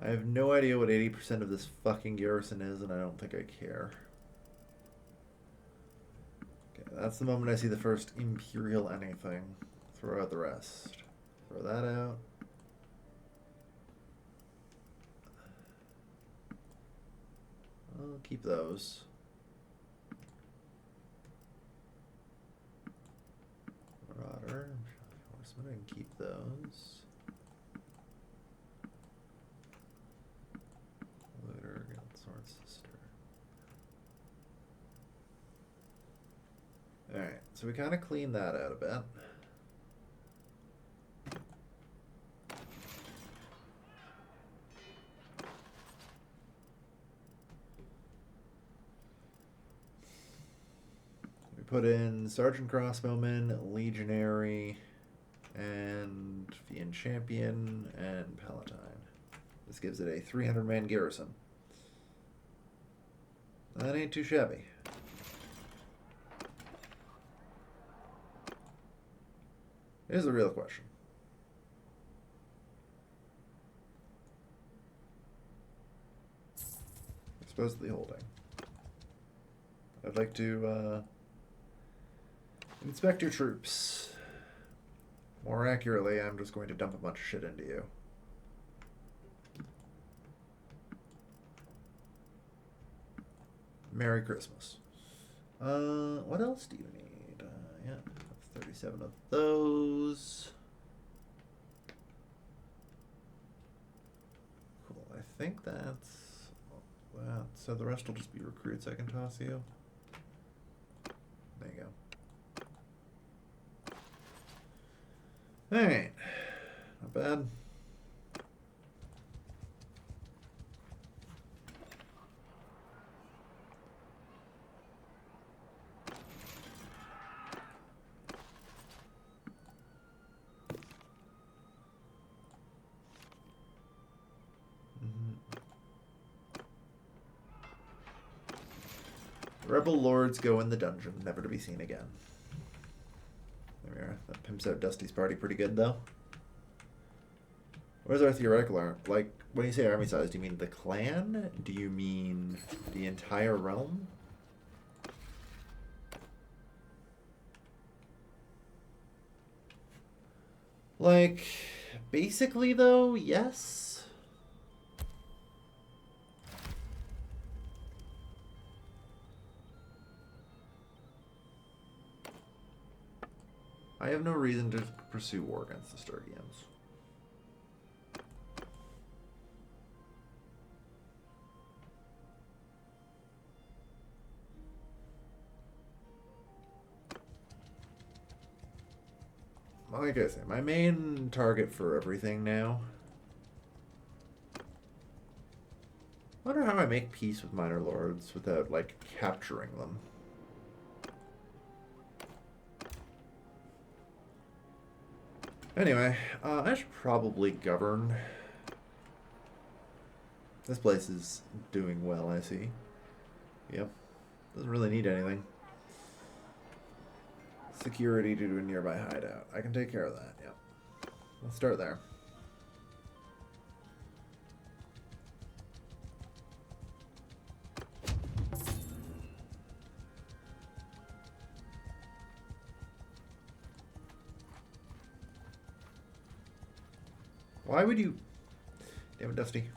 I have no idea what 80% of this fucking garrison is, and I don't think I care. Okay, that's the moment I see the first Imperial anything. Throw out the rest. Throw that out. I'll keep those. Marauder, Horseman, I can keep those. Looter, Sword Sister. Alright, so we kind of cleaned that out a bit. Put in Sergeant Crossbowman, Legionary, and Fiend Champion, and Palatine. This gives it a 300-man garrison. That ain't too shabby. Here's the real question. Supposedly holding. I'd like to, inspect your troops. More accurately, I'm just going to dump a bunch of shit into you. Merry Christmas. What else do you need? Yeah, 37 of those. Cool, I think that's that. So the rest will just be recruits I can toss you. There you go. Alright. Not bad. Rebel lords go in the dungeon, never to be seen again. There we are. That pimps out Dusty's party pretty good, though. Where's our theoretical arm? Like, when you say army size, do you mean the clan? Do you mean the entire realm? Like, basically, though, yes. I have no reason to pursue war against the Sturgians. Like I say, my main target for everything now. I wonder how I make peace with minor lords without, like, capturing them. Anyway, I should probably govern. This place is doing well, I see. Yep. Doesn't really need anything. Security due to a nearby hideout. I can take care of that, yep. Let's start there. Why would you... Damn it, Dusty.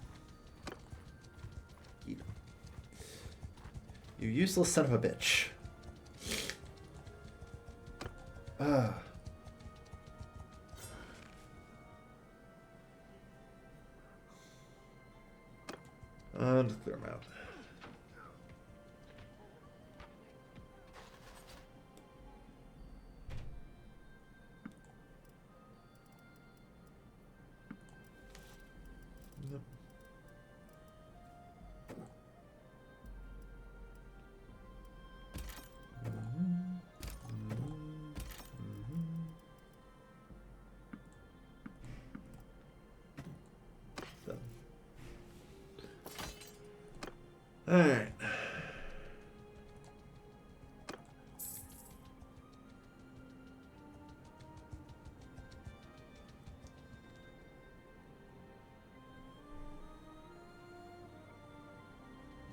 Eat. You useless son of a bitch. Just clear them out. Yep. All right.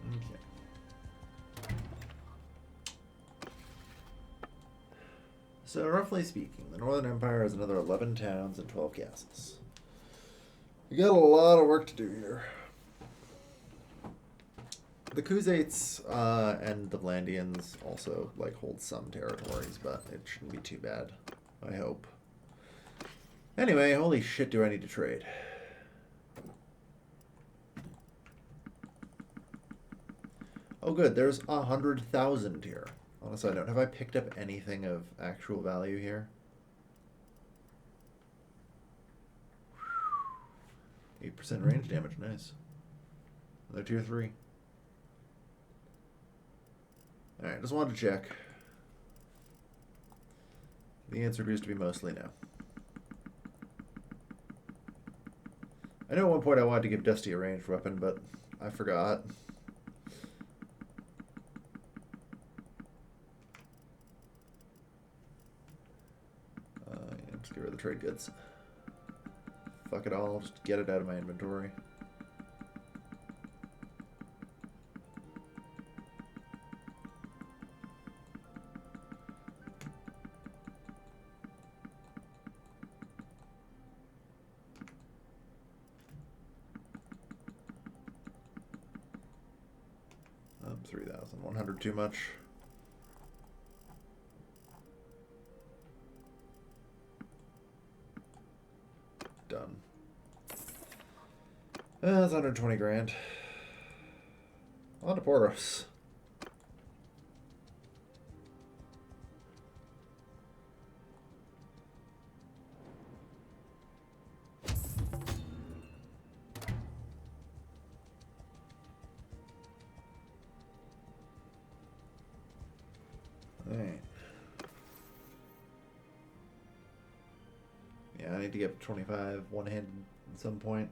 Okay. So, roughly speaking, the Northern Empire has another 11 towns and 12 castles. We got a lot of work to do here. The Khuzaits and the Vlandians also like hold some territories, but it shouldn't be too bad, I hope. Anyway, holy shit, do I need to trade? Oh good, there's 100,000 here. On a side note, have I picked up anything of actual value here? 8% range damage, nice. Another tier 3. Alright, just wanted to check. The answer appears to be mostly no. I know at one point I wanted to give Dusty a ranged weapon, but I forgot. Yeah, just get rid of the trade goods. Fuck it all, just get it out of my inventory. I'm 3,100 too much. Done. That's 120 grand. On to Poros. Alright. Yeah, I need to get 25 one-handed at some point.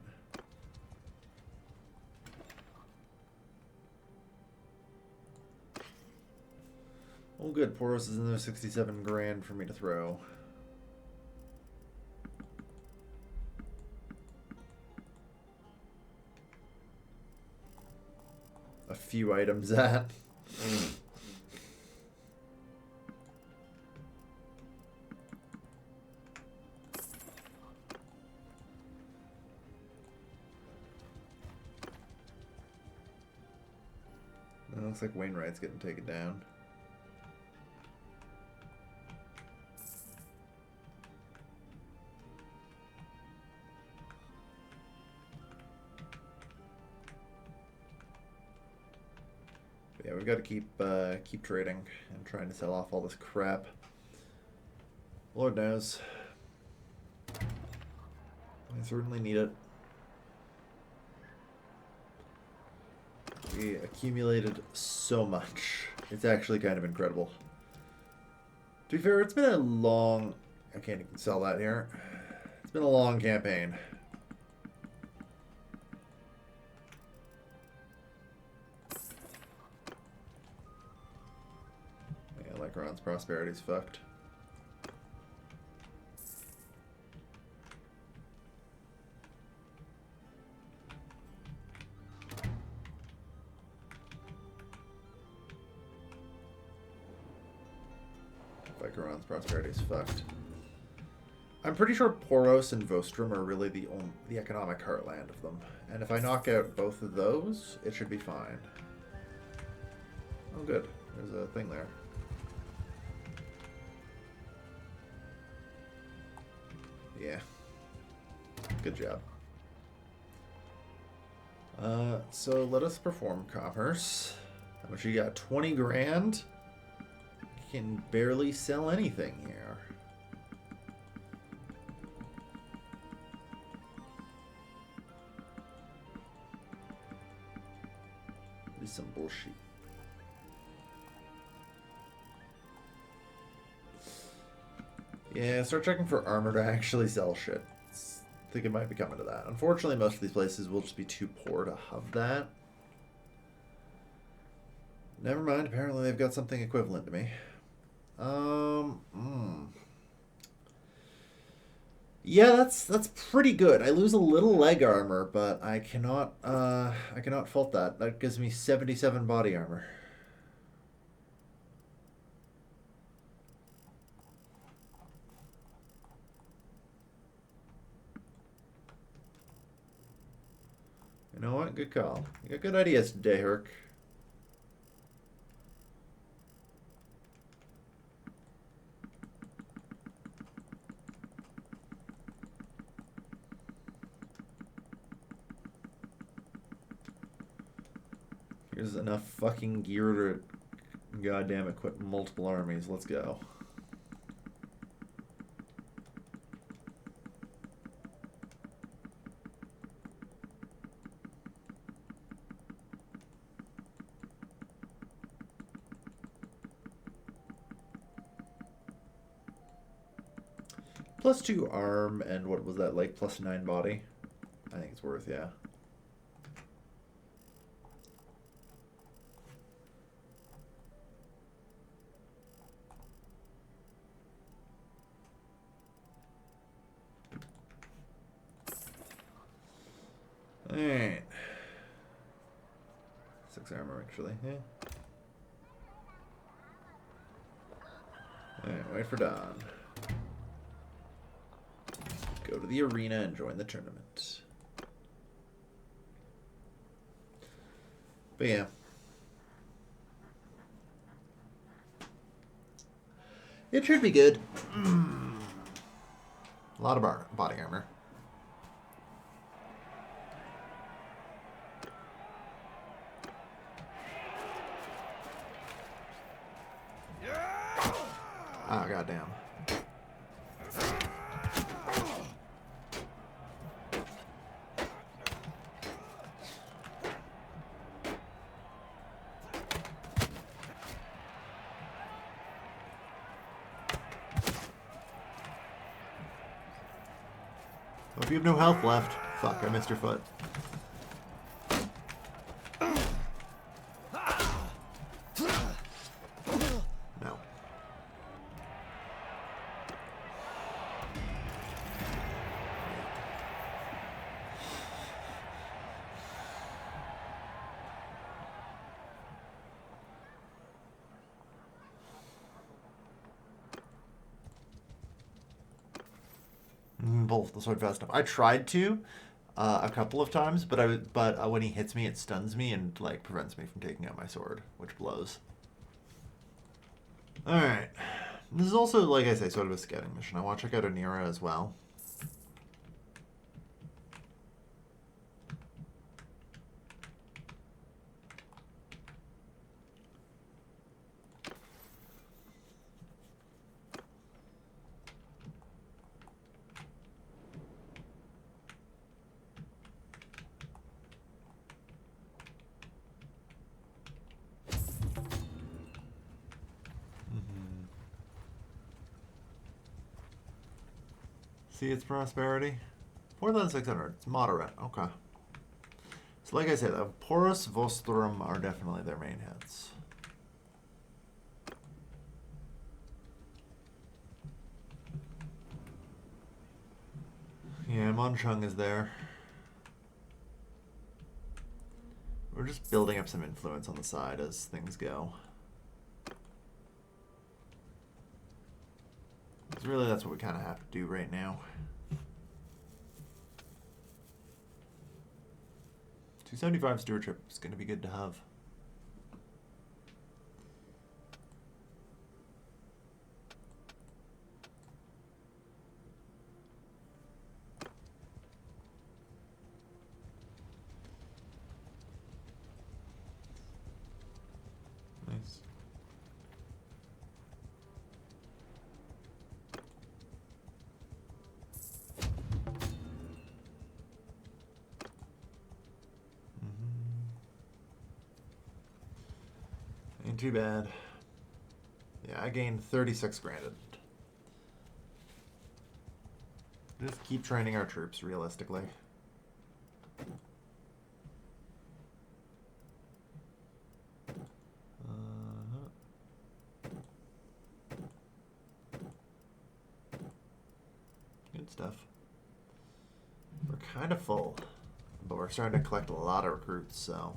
Oh good, Poros is another 67 grand for me to throw. A few items at. It looks like Wainwright's getting taken down. But yeah, we've got to keep trading and trying to sell off all this crap. Lord knows. I certainly need it. We accumulated so much. It's actually kind of incredible. To be fair, it's been a long... I can't even sell that here. It's been a long campaign. Yeah, Lycron's prosperity's fucked. Lycron's prosperity's fucked. I'm pretty sure Poros and Vostrum are really the economic heartland of them. And if I knock out both of those, it should be fine. Oh good, there's a thing there. Yeah. Good job. So let us perform commerce. How much you got? 20 grand? Can barely sell anything here. This is some bullshit. Yeah, start checking for armor to actually sell shit. I think it might be coming to that. Unfortunately, most of these places will just be too poor to have that. Never mind, apparently they've got something equivalent to me. Yeah, that's pretty good. I lose a little leg armor, but I cannot fault that. That gives me 77 body armor. You know what? Good call. You got good ideas today, Herc. Here's enough fucking gear to goddamn equip multiple armies. Let's go. +2 arm and what was that, like +9 body? I think it's worth, yeah. Alright. 6 armor, actually, yeah. Alright, wait for dawn. Go to the arena and join the tournament. But yeah. It should be good. A lot of body armor. Ah, goddamn. Hope you have no health left. Fuck, I missed your foot. No. Both the sword fast enough. I tried to a couple of times, but when he hits me, it stuns me and like prevents me from taking out my sword, which blows. All right, this is also, like I say, sort of a scouting mission. I want to check out Onira as well. See its prosperity? 4,600. It's moderate. Okay. So like I said, the Porus Vostrum are definitely their main hits. Yeah, Monchung is there. We're just building up some influence on the side as things go. Because really that's what we kind of have to do right now. 275 stewardship is going to be good to have. too bad. Yeah, I gained 36 granted. Just keep training our troops, realistically. Good stuff. We're kind of full, but we're starting to collect a lot of recruits, so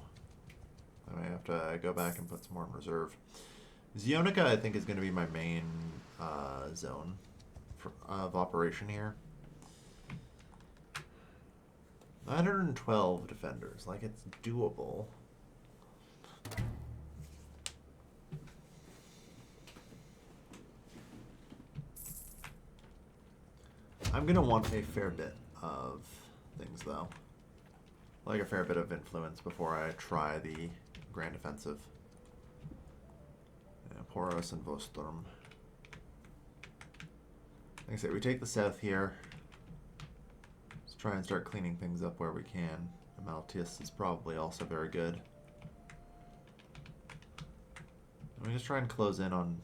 I might have to go back and put some more in reserve. Zionica, I think, is going to be my main zone of operation here. 912 defenders, like it's doable. I'm going to want a fair bit of things, though. Like a fair bit of influence before I try the Grand Offensive. Yeah, Poros and Vostrum. Like I said, we take the south here. Let's try and start cleaning things up where we can. Amaltius is probably also very good. And we just try and close in on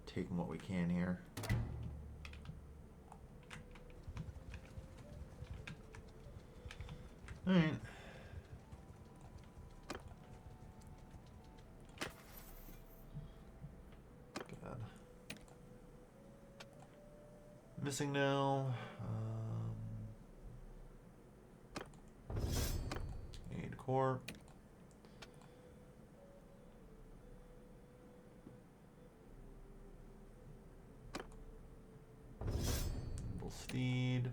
taking what we can here. Alright. God. Missing now. Aid Corps. Nimble Steed.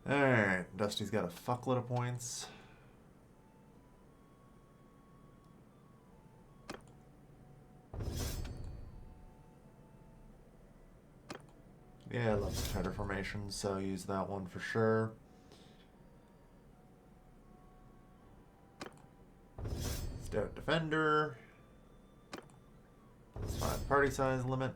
Alright, Dusty's got a fuckload of points. Yeah, I love Spider Formation, so use that one for sure. Stout Defender. +5 party size limit.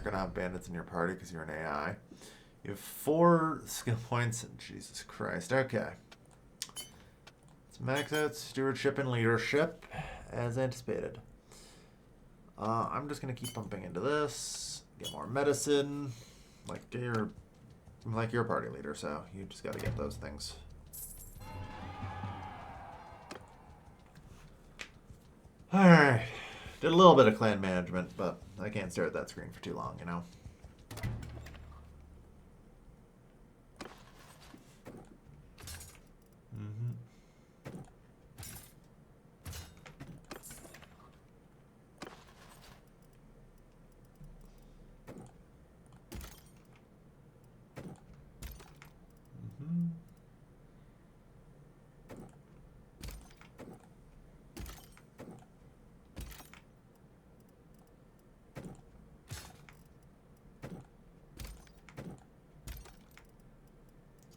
Gonna have bandits in your party because you're an AI. You have 4 skill points. Jesus Christ. Okay. Let's max out stewardship and leadership as anticipated. I'm just gonna keep pumping into this. Get more medicine. Like your party leader, so you just gotta get those things. Alright. Did a little bit of clan management, but I can't stare at that screen for too long, you know?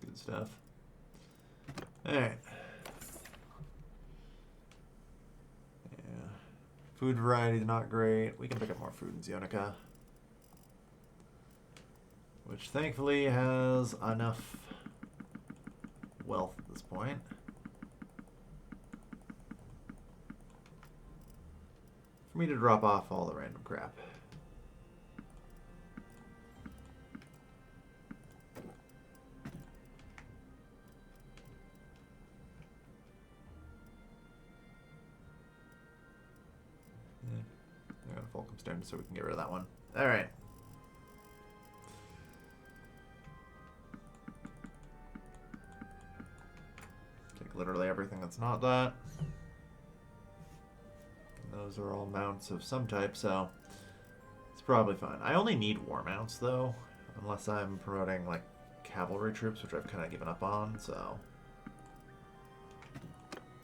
Good stuff. Alright. Yeah. Food variety is not great. We can pick up more food in Zionica. Which thankfully has enough wealth at this point. For me to drop off all the random crap. They're gonna Fulcrum Stone so we can get rid of that one. Alright. Take literally everything that's not that. Those are all mounts of some type, so It's probably fine. I only need war mounts though, unless I'm promoting like cavalry troops, which I've kind of given up on. So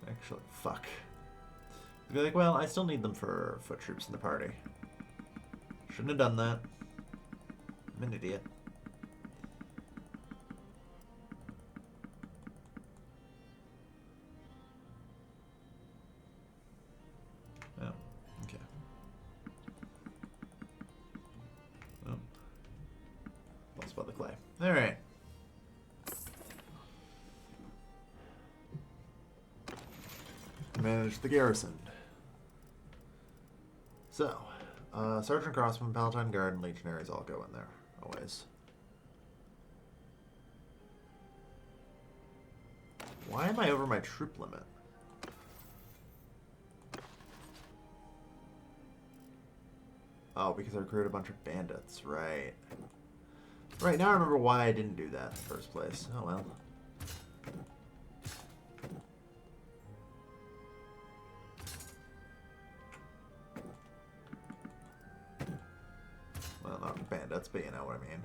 actually, fuck. I'd be like, well, I still need them for foot troops in the party. Shouldn't have done that. I'm an idiot. Oh, okay. Oh. Lost by the clay. Alright. Manage the garrison. So, Sergeant Crossman, Palatine Guard, and Legionaries all go in there. Always. Why am I over my troop limit? Oh, because I recruited a bunch of bandits. Right. Right, now I remember why I didn't do that in the first place. Oh well. Well, not bandits, but you know what I mean.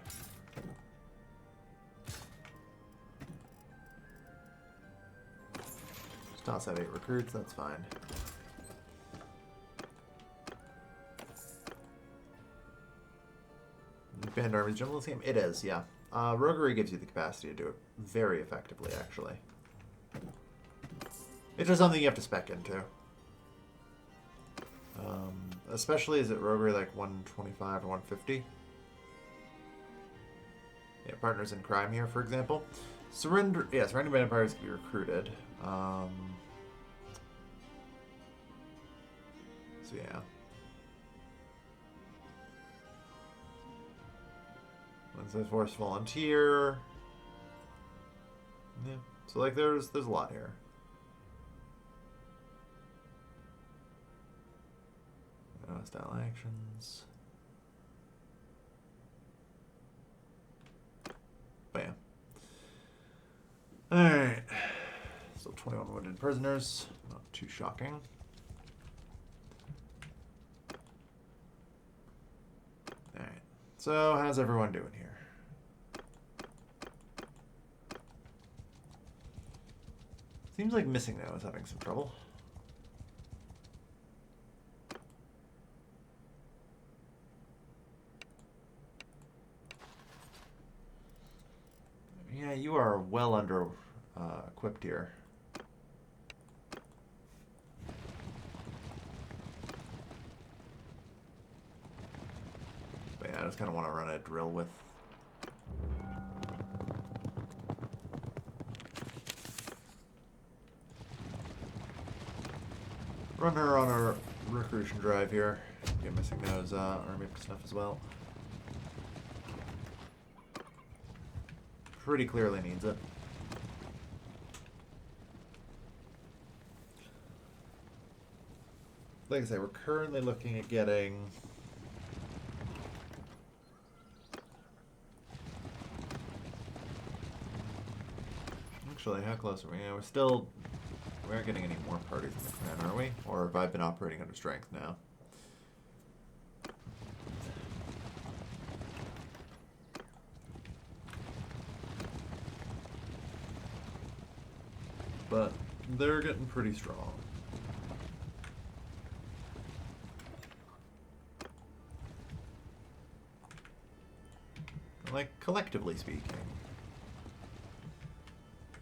Just toss out 8 recruits, that's fine. Band armies general this game? It is, yeah. Roguery gives you the capacity to do it very effectively, actually. It's just something you have to spec into. Especially is it roguery like 125 or 150? Yeah, partners in crime here, for example. Surrendering vampires can be recruited. So yeah. Wednesday Force Volunteer. Yeah. So like there's a lot here. Style actions. But yeah. Alright. So 21 wounded prisoners. Not too shocking. Alright. So how's everyone doing here? Seems like Missing Now is having some trouble. Yeah, you are well under equipped here. But yeah, I just kind of want to run a drill with. Run her on our recruition drive here. Get Missing Now's army up to snuff as well. Pretty clearly needs it. Like I say, we're currently looking at getting actually, how close are we? Yeah, we aren't getting any more parties in the clan, are we? Or have I been operating under strength now? But they're getting pretty strong. Like, collectively speaking,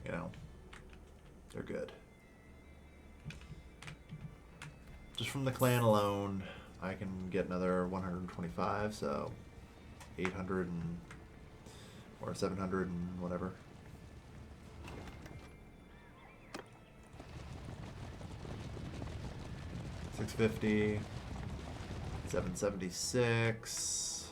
you know, they're good. Just from the clan alone, I can get another 125, so 800 and, or 700 and whatever. $650, 776,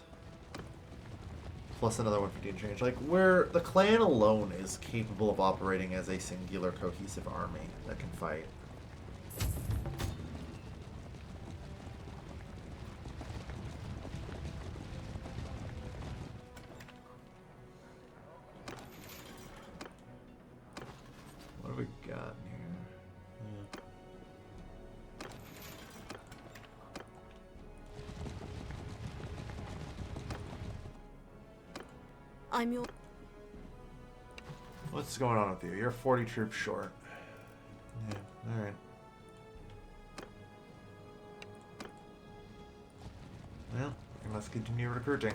plus another 150 and change. Like, where the clan alone is capable of operating as a singular cohesive army that can fight. What have we got here?
I'm your...
What's going on with you? You're 40 troops short. Yeah, alright. Well, we must continue recruiting.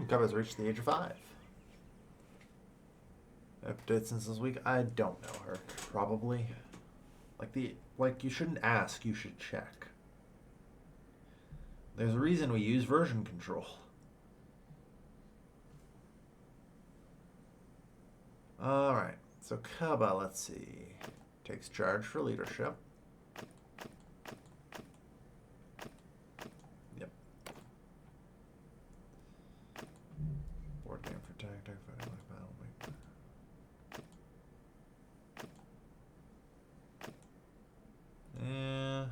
Cub has reached the age of 5. Updates since this week? I don't know her. Probably. Like you shouldn't ask, you should check. There's a reason we use version control. Alright, so Kaba, let's see. Takes charge for leadership. Yep. Board game for tactic, fighting like battle. Yeah.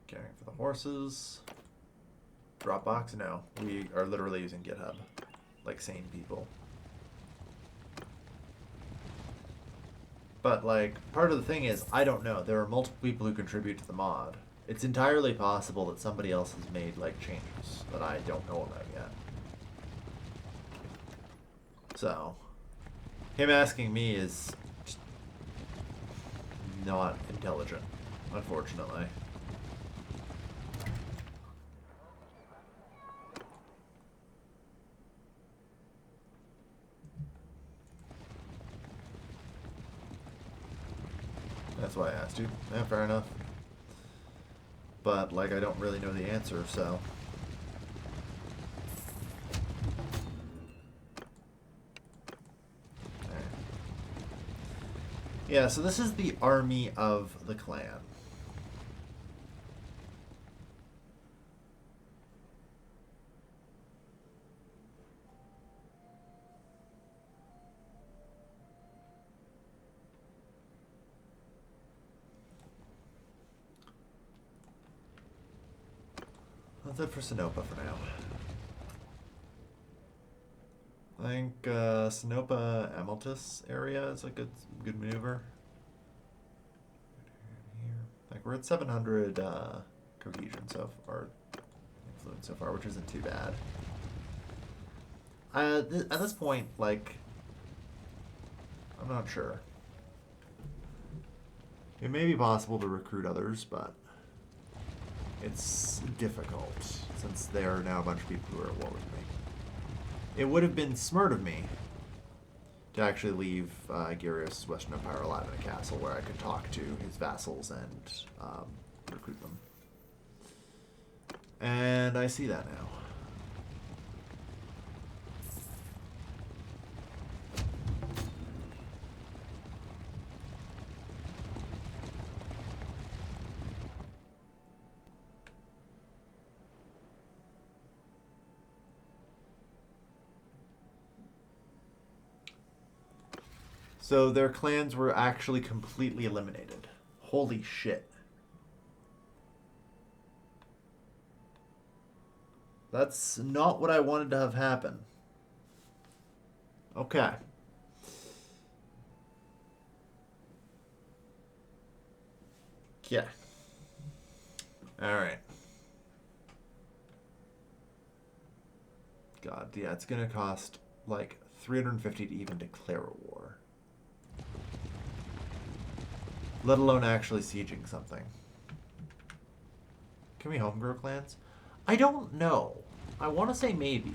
Caring for the horses. Dropbox? No. We are literally using GitHub. Like sane people. But, like, part of the thing is, I don't know. There are multiple people who contribute to the mod. It's entirely possible that somebody else has made, like, changes that I don't know about yet. So, him asking me is just not intelligent, unfortunately. That's why I asked you. Yeah, fair enough. But, like, I don't really know the answer, so... Alright. Yeah, so this is the army of the clan. That's it for Sinopa for now. I think Sinopa Amaltus area is a good maneuver. Here. Like we're at 700 cohesion so far, influence so far, which isn't too bad. At this point, like, I'm not sure. It may be possible to recruit others, but it's difficult since there are now a bunch of people who are at war with me. It would have been smart of me to actually leave Gyrius' Western Empire alive in a castle where I could talk to his vassals and recruit them. And I see that now. So their clans were actually completely eliminated. Holy shit. That's not what I wanted to have happen. Okay. Yeah. Alright. God, yeah, it's gonna cost like 350 to even declare a war. Let alone actually sieging something. Can we homegrow clans? I don't know. I want to say maybe.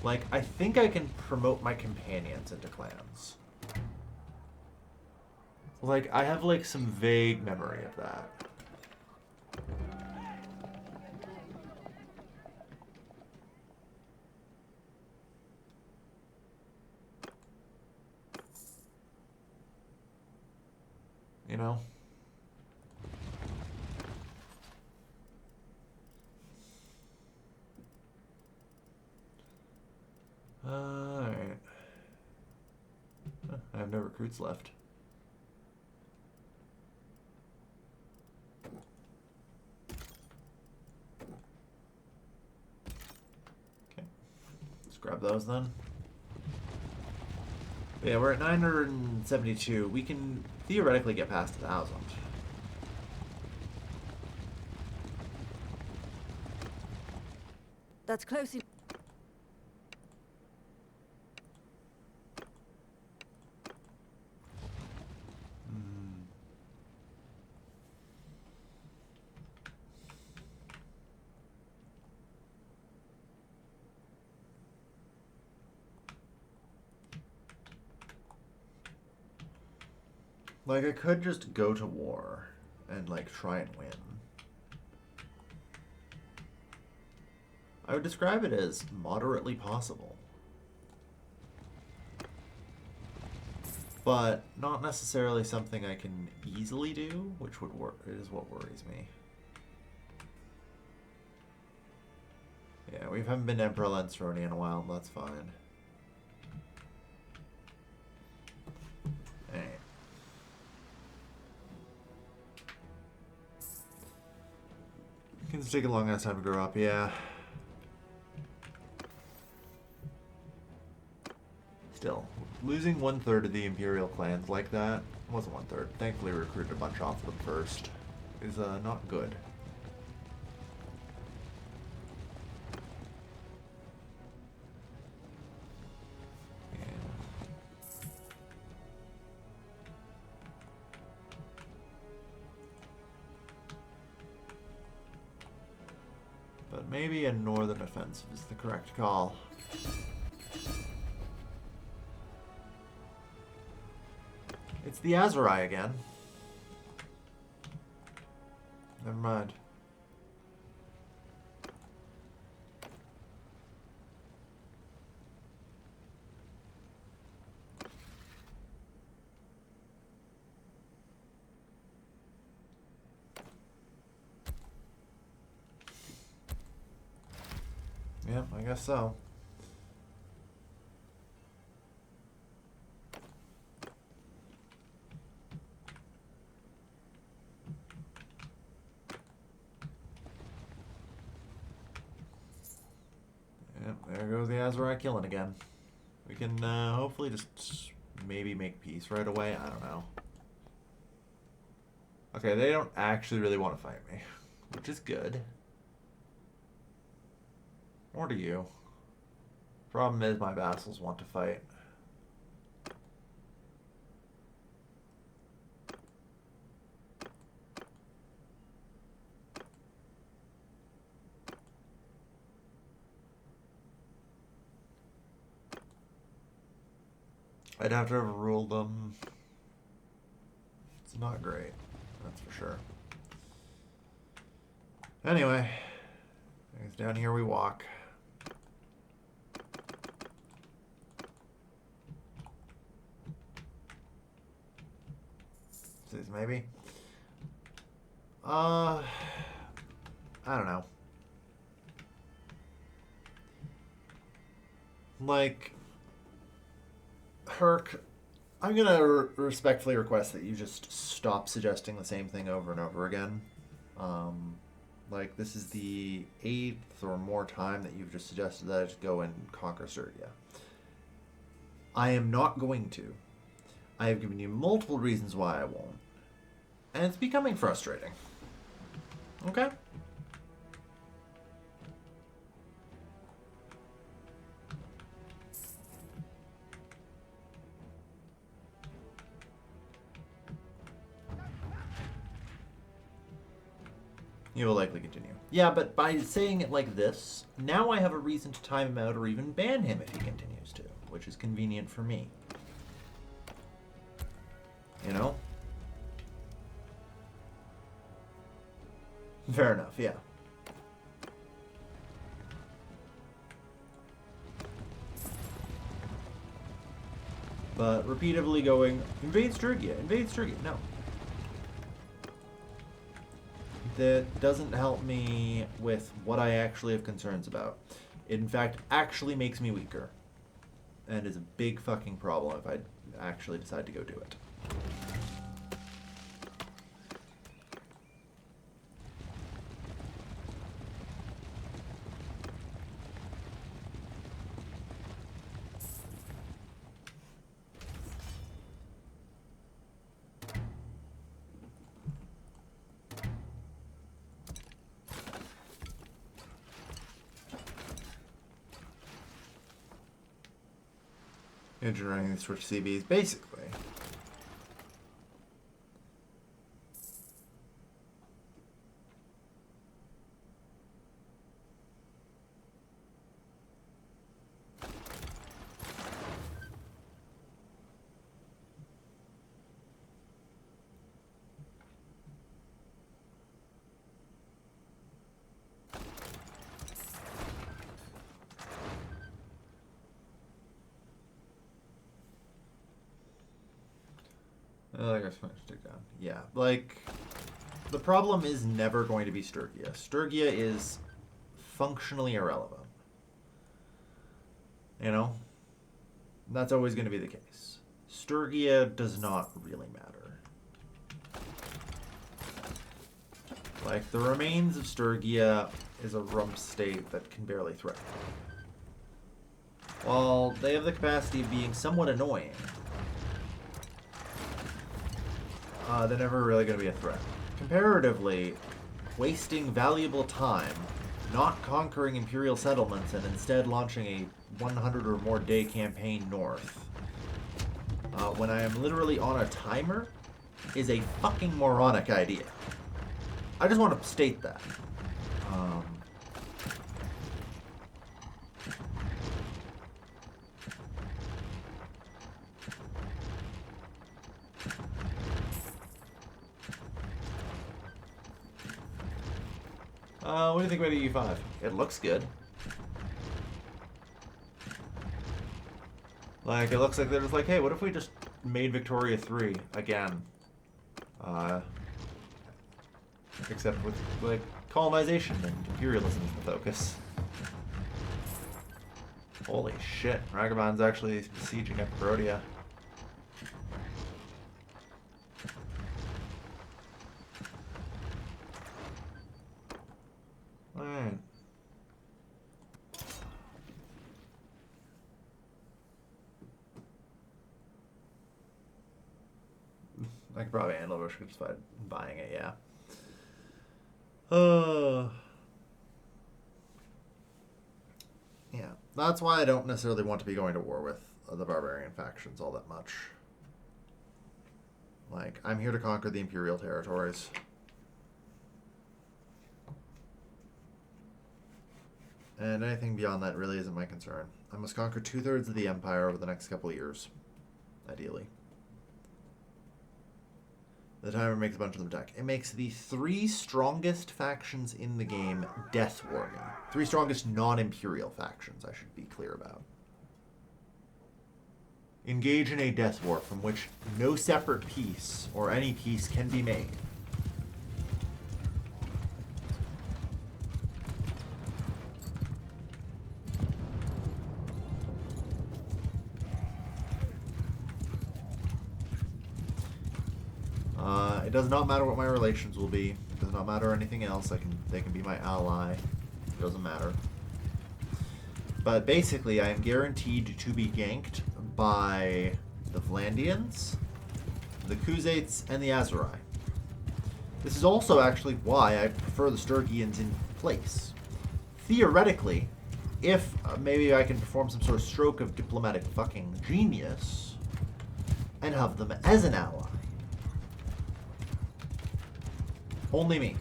Like, I think I can promote my companions into clans. Like, I have, like, some vague memory of that. You know? Alright. I have no recruits left. Okay. Let's grab those then. Yeah, we're at 972. We can theoretically get past 1,000.
That's close.
Like, I could just go to war and, like, try and win. I would describe it as moderately possible. But not necessarily something I can easily do, which would work. It is what worries me. Yeah, we haven't been to Emperor Lansroni in a while, that's fine. Alright. Kids take a long ass time to grow up, yeah. Still, losing 1/3 of the Imperial clans like that, it wasn't 1/3, thankfully we recruited a bunch off of them first, is not good. But maybe a northern offensive is the correct call. It's the Azurai again. Never mind. Yeah, I guess so. Yep, there goes the Azurai killing again. We can hopefully just maybe make peace right away. I don't know. Okay, they don't actually really want to fight me, which is good. Or do you? Problem is my vassals want to fight. I'd have to overrule them. It's not great, that's for sure. Anyway, I guess down here we walk. Cities maybe. I don't know. Like, Herc, I'm gonna respectfully request that you just stop suggesting the same thing over and over again. Like, this is the 8th or more time that you've just suggested that I just go and conquer Sergia. I am not going to. I have given you multiple reasons why I won't. And it's becoming frustrating. Okay? He will likely continue. Yeah, but by saying it like this, now I have a reason to time him out or even ban him if he continues to, which is convenient for me. You know? Fair enough, yeah. But repeatedly going, invade Styria, no. That doesn't help me with what I actually have concerns about. It, in fact, actually makes me weaker. And is a big fucking problem if I actually decide to go do it. Engine running the switch CBs, basically. I guess I should take down. Yeah, like, the problem is never going to be Sturgia. Sturgia is functionally irrelevant. You know? That's always going to be the case. Sturgia does not really matter. Like, the remains of Sturgia is a rump state that can barely threaten. While they have the capacity of being somewhat annoying, they're never really going to be a threat. Comparatively, wasting valuable time not conquering Imperial settlements and instead launching a 100 or more day campaign north, when I am literally on a timer, is a fucking moronic idea. I just want to state that. What do you think about E5? It looks good. Like, it looks like they're just like, hey, what if we just made Victoria 3 again? Except with, like, colonization and imperialism as the focus. Holy shit, Ragavan's actually besieging Epirodia. Alright. I could probably handle it, just by buying it, yeah. Yeah, that's why I don't necessarily want to be going to war with the barbarian factions all that much. Like, I'm here to conquer the Imperial territories. And anything beyond that really isn't my concern. I must conquer 2/3 of the Empire over the next couple of years, ideally. The timer makes a bunch of them attack. It makes the 3 strongest factions in the game death warming. 3 strongest non-Imperial factions, I should be clear about. Engage in a death war from which no separate peace or any peace can be made. It does not matter what my relations will be. It does not matter anything else. They can be my ally. It doesn't matter. But basically, I am guaranteed to be ganked by the Vlandians, the Khuzaits, and the Azurai. This is also actually why I prefer the Sturgians in place. Theoretically, if maybe I can perform some sort of stroke of diplomatic fucking genius and have them as an ally. Only me.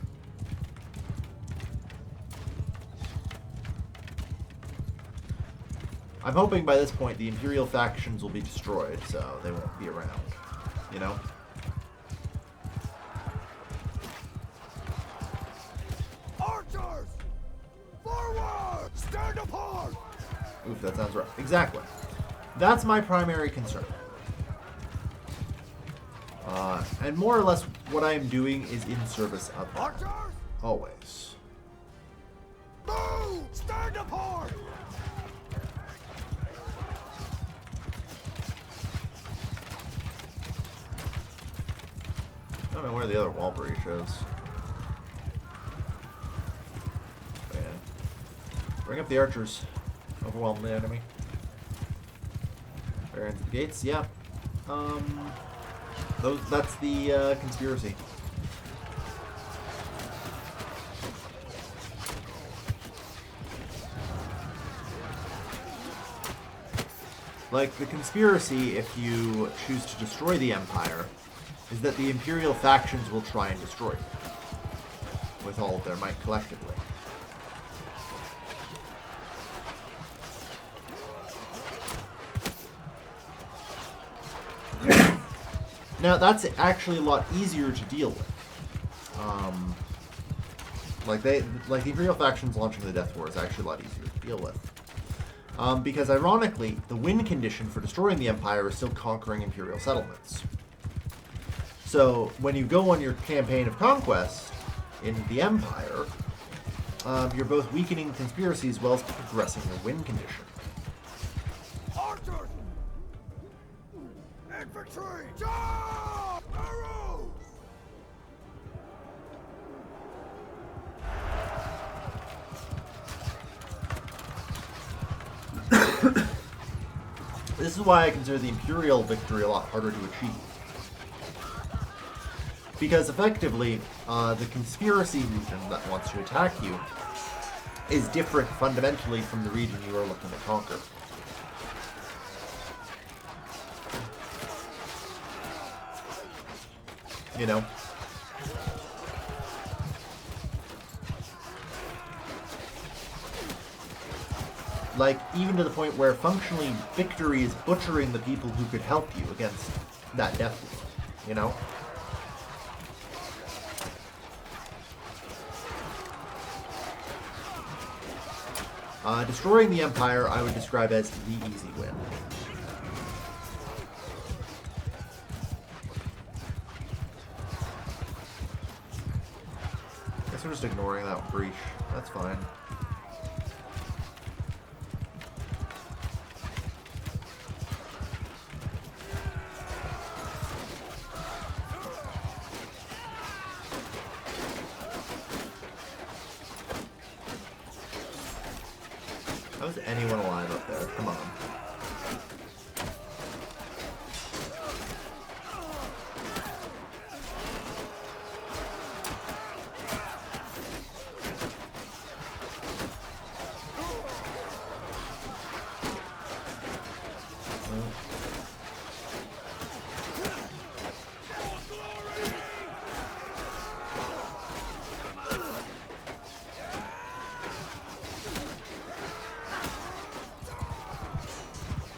I'm hoping by this point the Imperial factions will be destroyed, so they won't be around. You know?
Archers! Forward! Stand apart!
Oof, that sounds rough. Exactly. That's my primary concern. And more or less what I am doing is in service of them.
Archers!
Always.
Move! Stand apart!
I don't know where the other wall breach is. But yeah. Bring up the archers. Overwhelm the enemy. Barons at the gates, yeah. That's the conspiracy. Like, the conspiracy, if you choose to destroy the Empire, is that the Imperial factions will try and destroy it with all of their might collectively. Now, that's actually a lot easier to deal with. Like the Imperial factions launching the Death War is actually a lot easier to deal with. Because ironically, the win condition for destroying the Empire is still conquering Imperial settlements. So when you go on your campaign of conquest in the Empire, you're both weakening the conspiracy as well as progressing your win condition.
Archers! Infantry! Charge! Arrows!
This is why I consider the Imperial victory a lot harder to achieve. Because effectively, the conspiracy region that wants to attack you is different fundamentally from the region you are looking to conquer. You know? Like, even to the point where functionally victory is butchering the people who could help you against that death war, you know? Destroying the Empire, I would describe as the easy win. Guess we're just ignoring that breach. That's fine. How is anyone alive up there? Come on.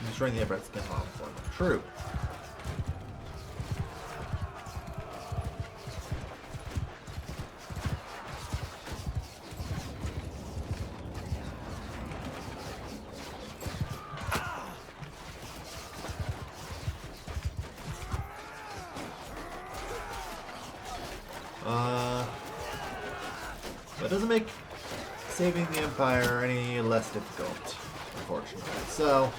Destroying the Empire's against law enforcement. True. That doesn't make saving the Empire any less difficult, unfortunately. So,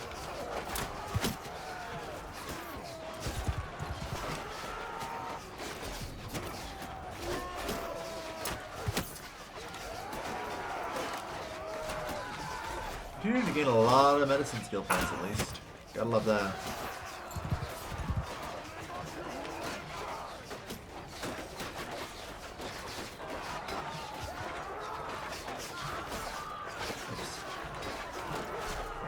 continue to gain a lot of medicine skill points at least. Gotta love that. Oops.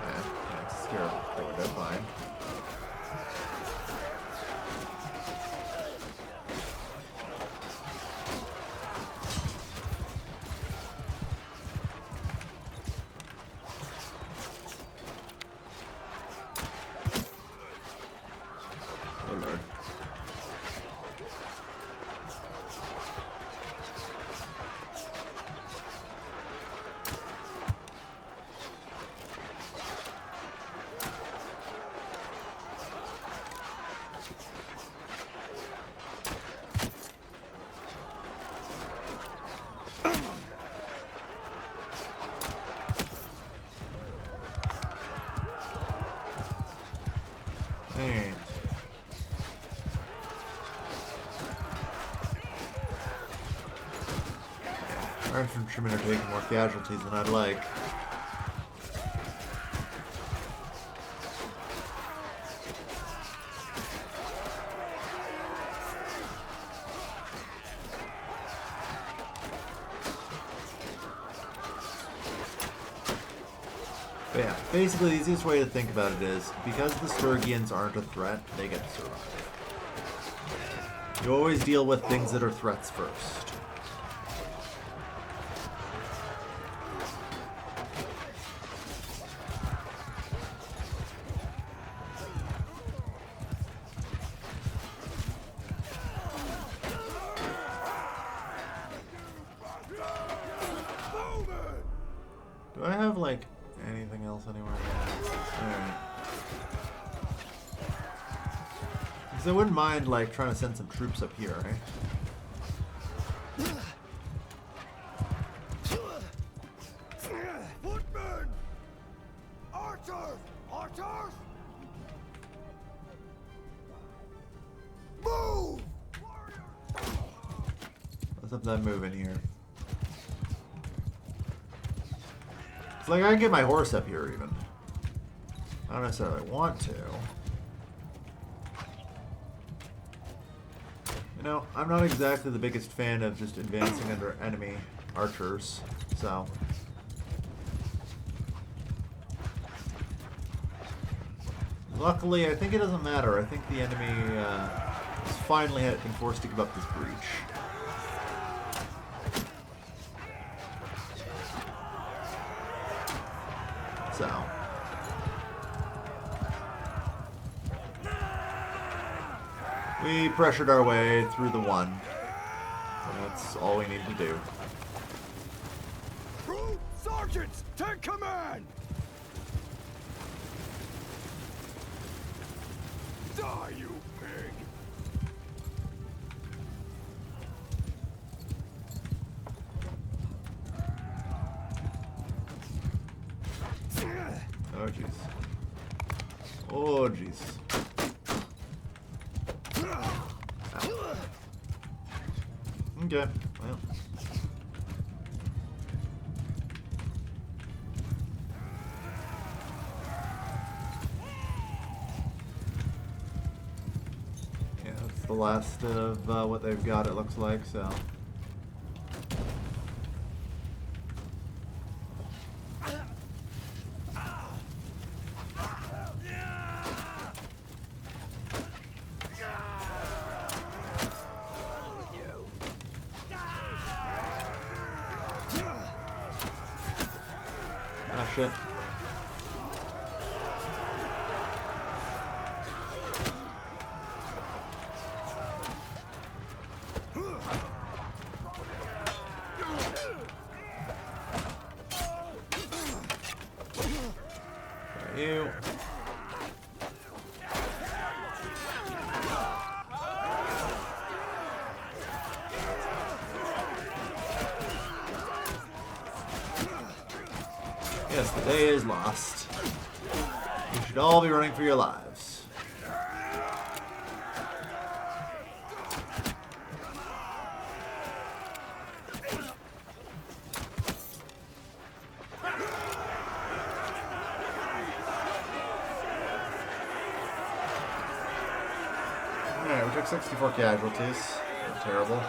Yeah, scare the window, fine. Oh lord. Hey. Our infantrymen are taking more casualties than I'd like. But yeah, basically the easiest way to think about it is, because the Sturgians aren't a threat, they get to survive. You always deal with things that are threats first. Do I have, like, anything else anywhere? Alright. Because I wouldn't mind, like, trying to send some troops up here, right?
Footmen! Archers! Archers! Move!
Let's have that move in here. It's like I can get my horse up here even. I don't necessarily want to. You know, I'm not exactly the biggest fan of just advancing under enemy archers, so. Luckily, I think it doesn't matter. I think the enemy is finally been forced to give up this breach. So. We pressured our way through the one. And that's all we need to do.
Crew, sergeants, take command! Die, you pig!
Oh, jeez. Oh, jeez. Okay, well. Yeah, that's the last of what they've got, it looks like, so. Ah, shit. You. Yes, the day is lost. You should all be running for your lives. Alright, we took 64 casualties. Not terrible.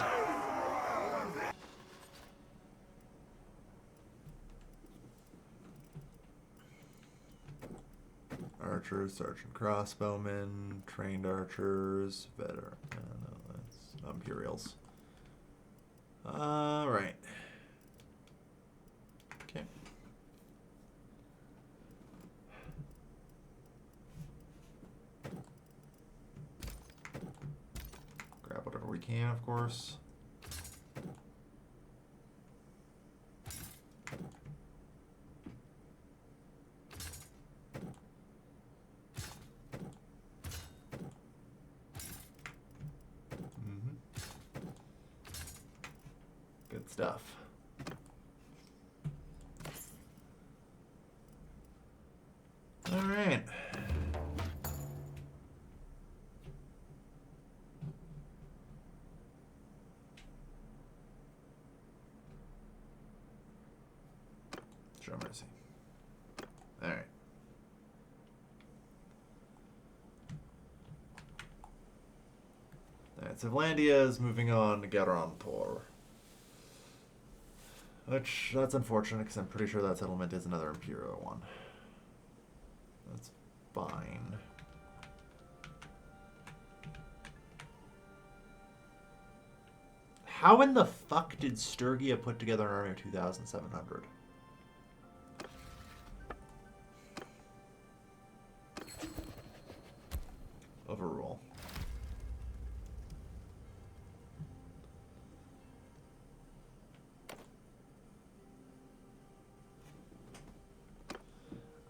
Archers, sergeant crossbowmen, trained archers, veteran. No, that's Imperials. Right. Okay. Grab whatever we can, of course. Good stuff. All right. Show mercy. All right. All right, so Vlandia is moving on to Garantor. Which, that's unfortunate, because I'm pretty sure that settlement is another Imperial one. That's fine. How in the fuck did Sturgia put together an army of 2,700? Overrule.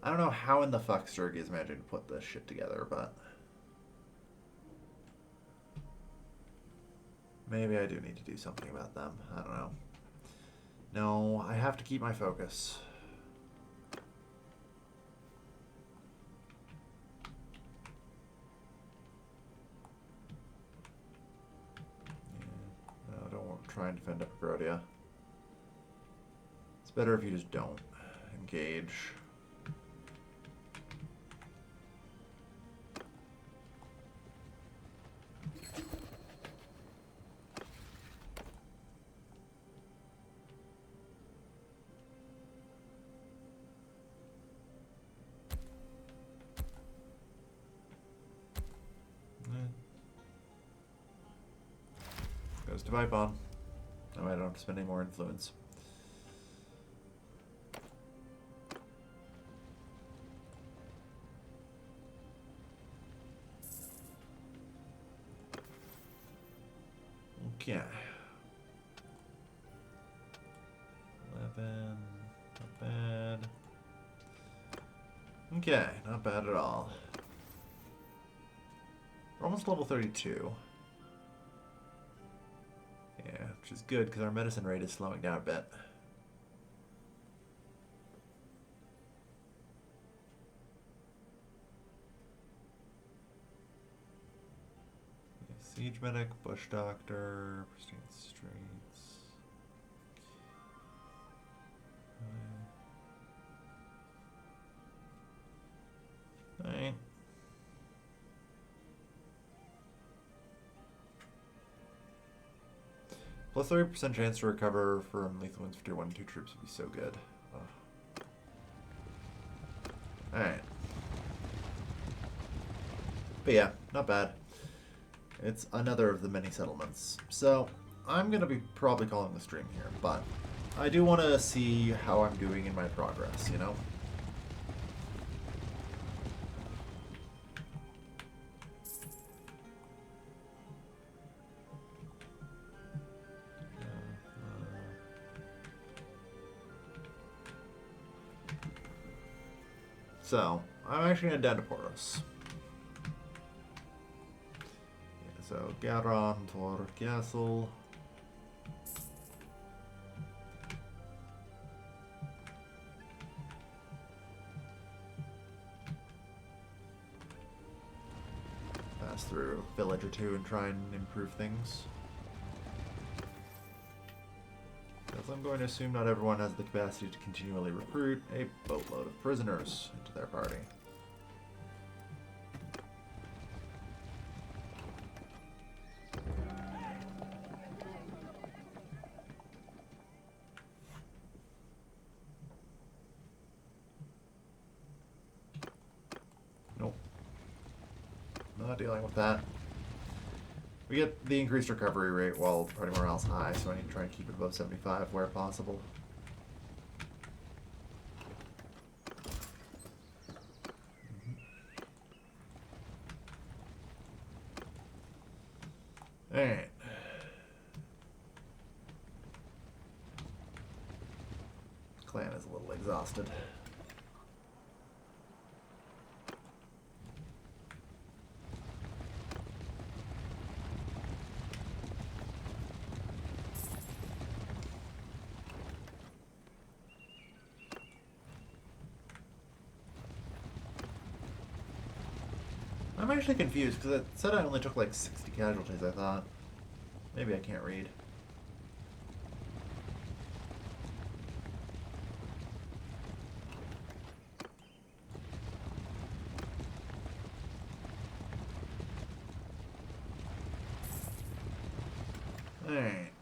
I don't know how in the fuck Sturgia is managing to put this shit together, but maybe I do need to do something about them. I don't know. No, I have to keep my focus. Yeah. No, I don't want to try and defend Epigrodia. It's better if you just don't engage. Goes to Vipon. Oh, I don't have to spend any more influence. Okay. 11. Not bad. Okay, not bad at all. We're almost level 32. Yeah, which is good because our medicine rate is slowing down a bit. Siege medic, bush doctor, pristine streets. Alright. Plus 30% chance to recover from lethal wounds for tier 1 and 2 troops would be so good. Alright. But yeah, not bad. It's another of the many settlements. So, I'm going to be probably calling the stream here, but I do want to see how I'm doing in my progress, you know? So, I'm actually going to down to Poros. Yeah, so, Garon, Tor, Castle. Pass through a village or two and try and improve things. Because I'm going to assume not everyone has the capacity to continually recruit a boatload of prisoners into their party. Nope. Not dealing with that. We get the increased recovery rate while party morale's high, so I need to try and keep it above 75 where possible. Alright. Clan is a little exhausted. I'm actually confused because it said I only took like 60 casualties, I thought. Maybe I can't read. Alright.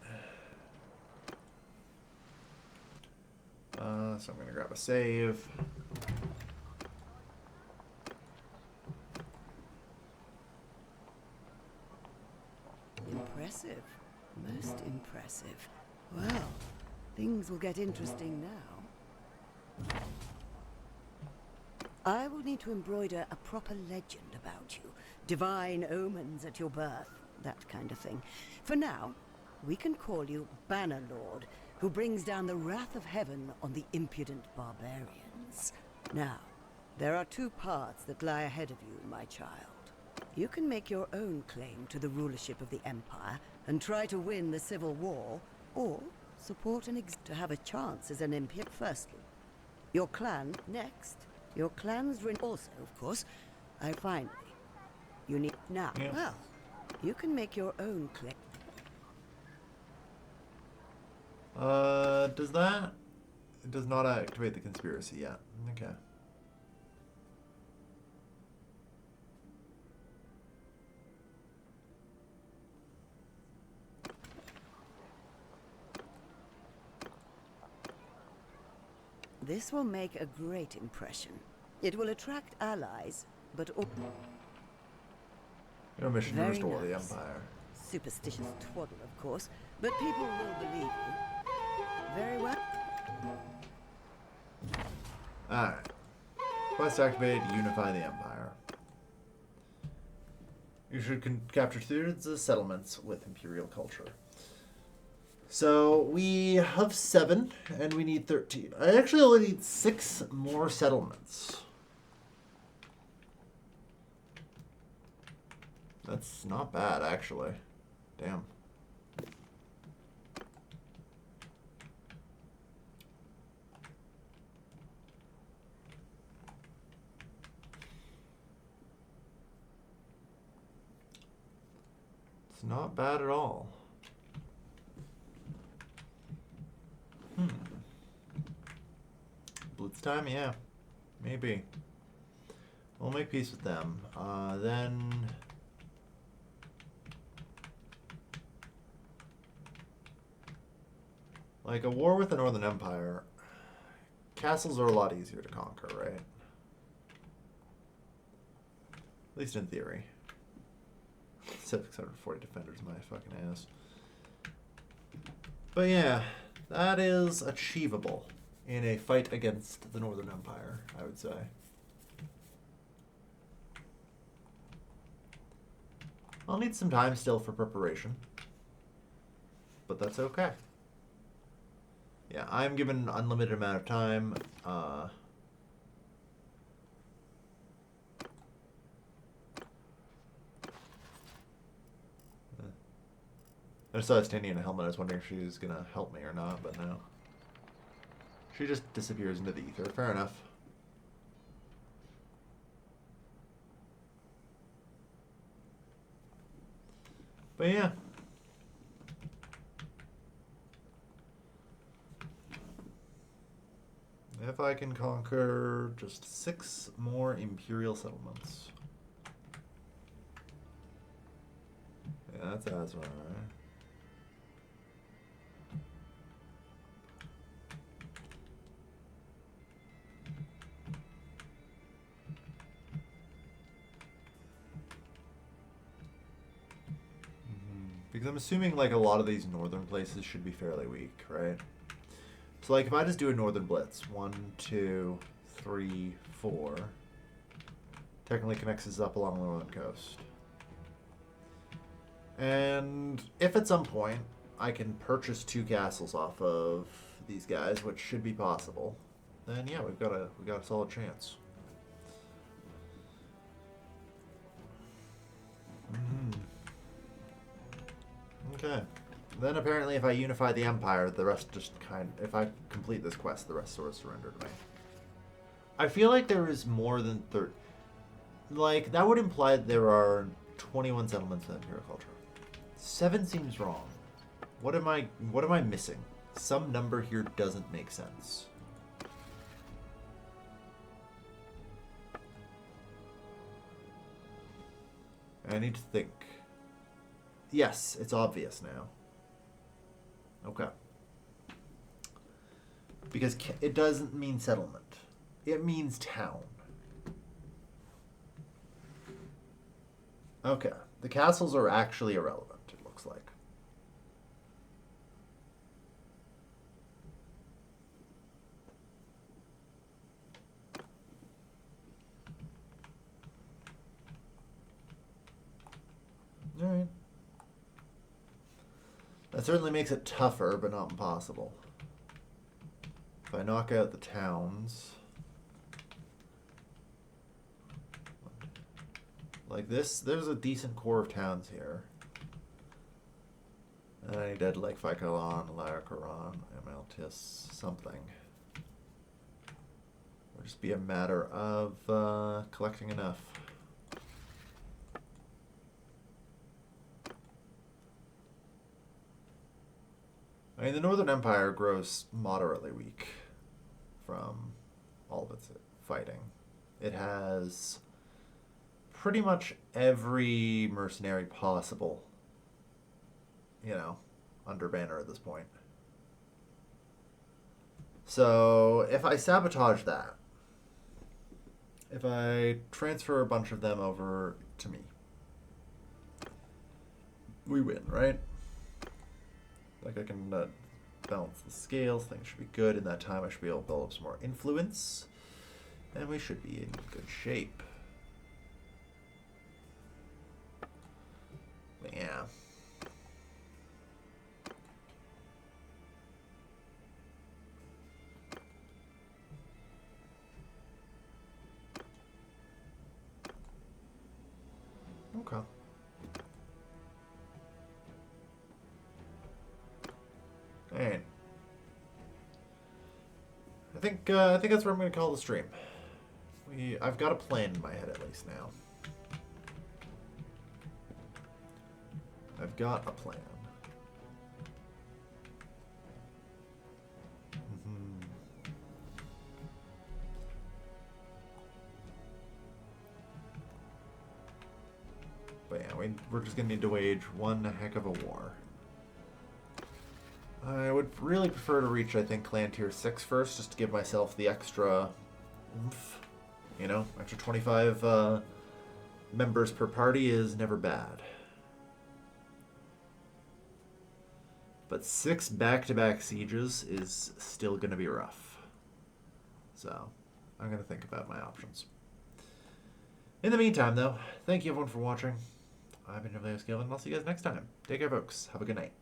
So I'm going to grab a save.
Impressive. Most impressive. Well, things will get interesting now. I will need to embroider a proper legend about you. Divine omens at your birth, that kind of thing. For now, we can call you Bannerlord, who brings down the wrath of heaven on the impudent barbarians. Now, there are two paths that lie ahead of you, my child. You can make your own claim to the rulership of the Empire and try to win the Civil War, or support to have a chance as an Imperial. Firstly, your clan next. Your clan's also, of course. Finally, you need now.
Yeah.
Well, you can make your own claim.
Does that? It does not activate the conspiracy yet. Okay.
This will make a great impression. It will attract allies, but
Your mission to
very
restore the
nice.
Empire.
Superstitious twaddle, of course, but people will believe you. Very well.
Alright. Quest activated, unify the Empire. You should capture 2/3 of the settlements with Imperial culture. So we have 7, and we need 13. I actually only need 6 more settlements. That's not bad, actually. Damn. It's not bad at all. Blitz time? Yeah. Maybe. We'll make peace with them. Then... like, a war with the Northern Empire, castles are a lot easier to conquer, right? At least in theory. 640 defenders, my fucking ass. But yeah, that is achievable in a fight against the Northern Empire, I would say. I'll need some time still for preparation, but that's okay. Yeah, I'm given an unlimited amount of time. I saw Estania in a helmet. I was wondering if she was going to help me or not, but no. She just disappears into the ether. Fair enough. But yeah. If I can conquer just 6 more Imperial settlements. Yeah, that's Aswan, right? Because I'm assuming like a lot of these northern places should be fairly weak, right? So like if I just do a northern blitz, 1, 2, 3, 4, technically connects us up along the northern coast. And if at some point I can purchase 2 castles off of these guys, which should be possible, then yeah, we've got a solid chance. Okay. Then apparently if I unify the Empire, the rest just if I complete this quest, the rest sort of surrender to me. I feel like there is more than 30. Like, that would imply that there are 21 settlements in Imperial culture. 7 seems wrong. What am I missing? Some number here doesn't make sense. I need to think. Yes, it's obvious now. Okay. Because it doesn't mean settlement. It means town. Okay. The castles are actually irrelevant, it looks like. certainly makes it tougher, but not impossible. If I knock out the towns... Like this, there's a decent core of towns here. And I need to like Phycolon, Laocoron, Amaltis, something. It'll just be a matter of collecting enough. I mean, the Northern Empire grows moderately weak from all of its fighting. It has pretty much every mercenary possible, you know, under banner at this point. So if I sabotage that, if I transfer a bunch of them over to me, we win, right? Like I can balance the scales, things should be good. In that time I should be able to build up some more influence, and we should be in good shape. Yeah. Okay. Alright. I think that's where I'm going to call the stream. I've got a plan in my head at least now. I've got a plan. But yeah, we're just going to need to wage one heck of a war. I would really prefer to reach, I think, clan tier 6 first, just to give myself the extra oomph. You know, extra 25 members per party is never bad. But 6 back-to-back sieges is still going to be rough. So, I'm going to think about my options. In the meantime, though, thank you everyone for watching. I've been Overhauling, and I'll see you guys next time. Take care, folks. Have a good night.